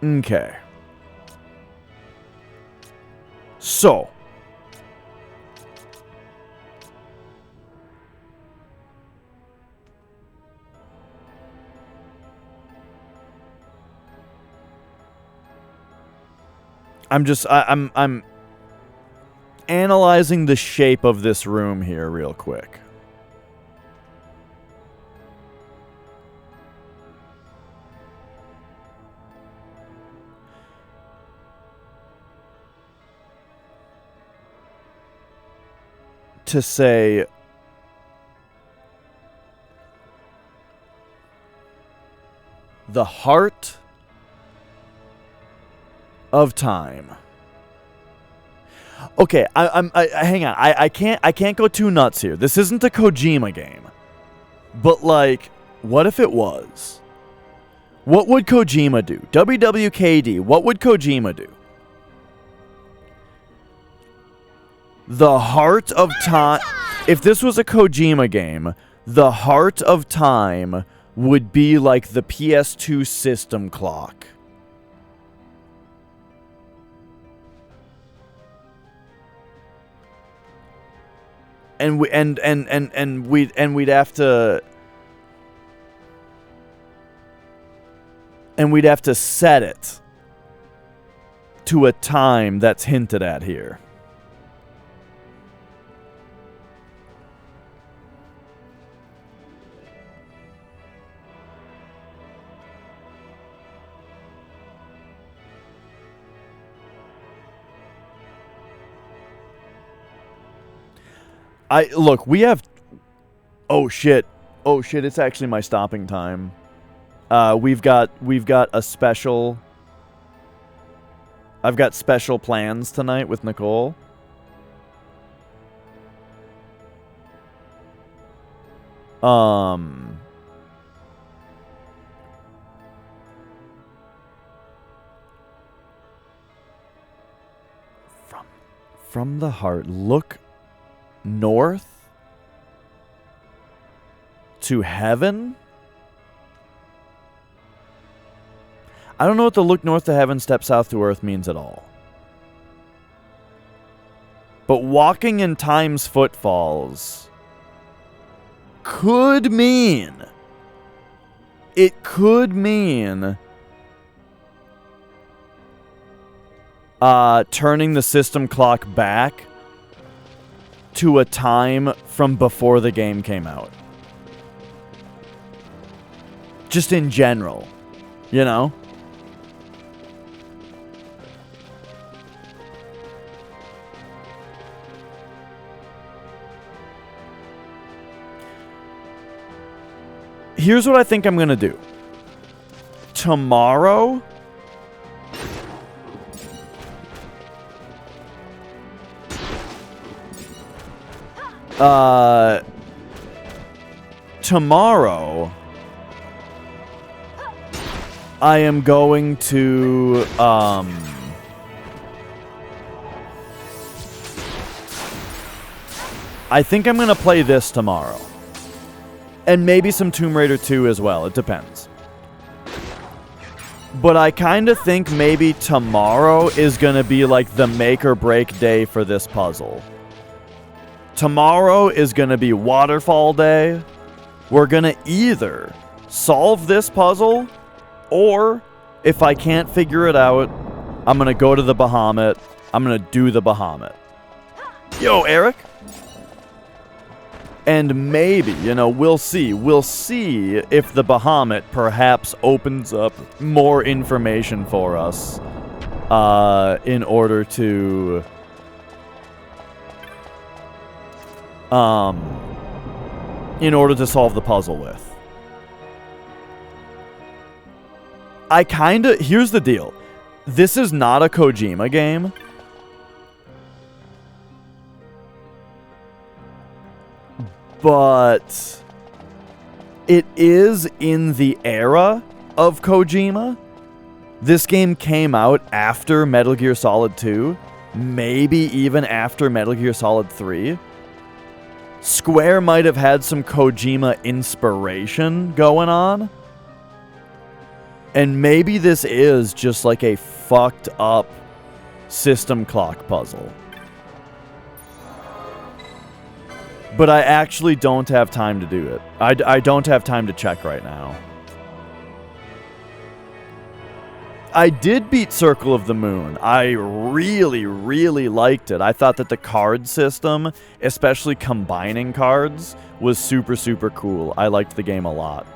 Speaker 1: Okay. So. I'm analyzing the shape of this room here real quick. To say the heart of time. Okay, hang on. I can't go too nuts here. This isn't a Kojima game. But like, what if it was? What would Kojima do? WWKD, what would Kojima do? The heart of time. If this was a Kojima game, the heart of time would be like the PS2 system clock. And we'd have to set it to a time that's hinted at here. Look, we have... Oh, shit. Oh, shit, it's actually my stopping time. We've got a special... I've got special plans tonight with Nicole. From the heart, look north to heaven? I don't know what the look north to heaven, step south to earth means at all. But walking in time's footfalls could mean... It could mean... turning the system clock back to a time from before the game came out. Just in general, you know? Here's what I think I'm gonna do. Tomorrow... tomorrow, I am going to, I think I'm going to play this tomorrow. And maybe some Tomb Raider 2 as well. It depends. But I kind of think maybe tomorrow is going to be like the make or break day for this puzzle. Tomorrow is going to be waterfall day. We're going to either solve this puzzle, or if I can't figure it out, I'm going to go to the Bahamut. I'm going to do the Bahamut. Yo, Eric. And maybe, you know, we'll see. We'll see if the Bahamut perhaps opens up more information for us in order to... in order to solve the puzzle with. Here's the deal. This is not a Kojima game. But it is in the era of Kojima. This game came out after Metal Gear Solid 2, maybe even after Metal Gear Solid 3. Square might have had some Kojima inspiration going on. And maybe this is just like a fucked up system clock puzzle. But I actually don't have time to do it. I don't have time to check right now. I did beat Circle of the Moon. I really, really liked it. I thought that the card system, especially combining cards, was super, super cool. I liked the game a lot.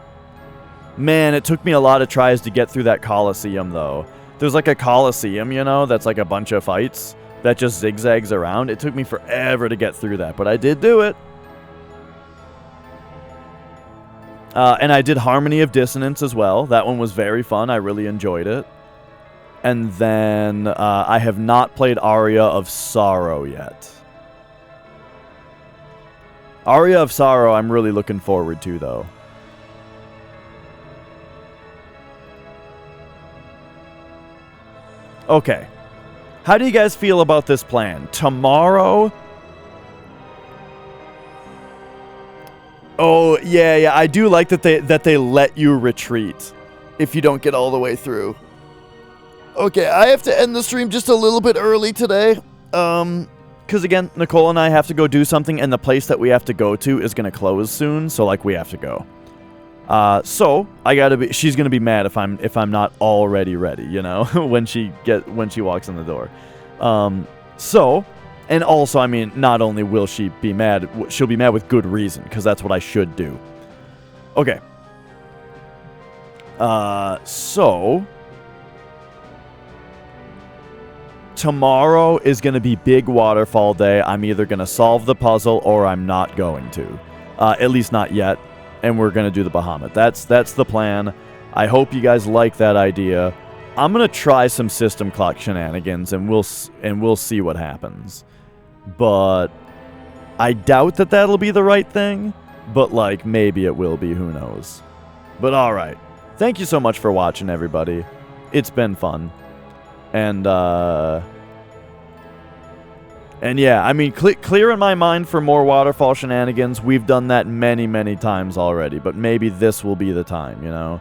Speaker 1: Man, it took me a lot of tries to get through that Coliseum, though. There's like a Coliseum, you know, that's like a bunch of fights that just zigzags around. It took me forever to get through that, but I did do it. And I did Harmony of Dissonance as well. That one was very fun. I really enjoyed it. And then I have not played Aria of Sorrow yet. Aria of Sorrow I'm really looking forward to, though. Okay. How do you guys feel about this plan? Tomorrow... Oh, yeah, I do like that they let you retreat if you don't get all the way through. Okay, I have to end the stream just a little bit early today. Because again, Nicole and I have to go do something, and the place that we have to go to is going to close soon, so like we have to go. So she's going to be mad if I'm not already ready, you know, when she walks in the door. And also, I mean, not only will she be mad, she'll be mad with good reason, because that's what I should do. Okay. So... tomorrow is going to be big waterfall day. I'm either going to solve the puzzle or I'm not going to. At least not yet. And we're going to do the Bahamut. That's the plan. I hope you guys like that idea. I'm going to try some system clock shenanigans and we'll see what happens. But I doubt that that'll be the right thing. But like maybe it will be, who knows. But all right. Thank you so much for watching, everybody. It's been fun. And yeah, I mean, clear in my mind for more waterfall shenanigans. We've done that many, many times already, but maybe this will be the time, you know?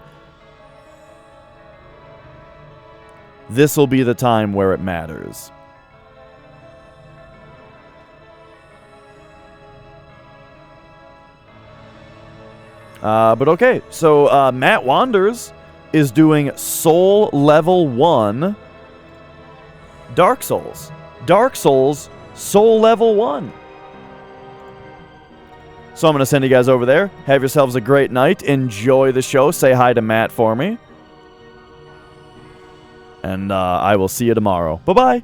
Speaker 1: This will be the time where it matters. But okay, so Matt Wanders is doing Soul Level 1 Dark Souls. Dark Souls Soul Level 1. So I'm going to send you guys over there. Have yourselves a great night. Enjoy the show. Say hi to Matt for me. And I will see you tomorrow. Bye-bye.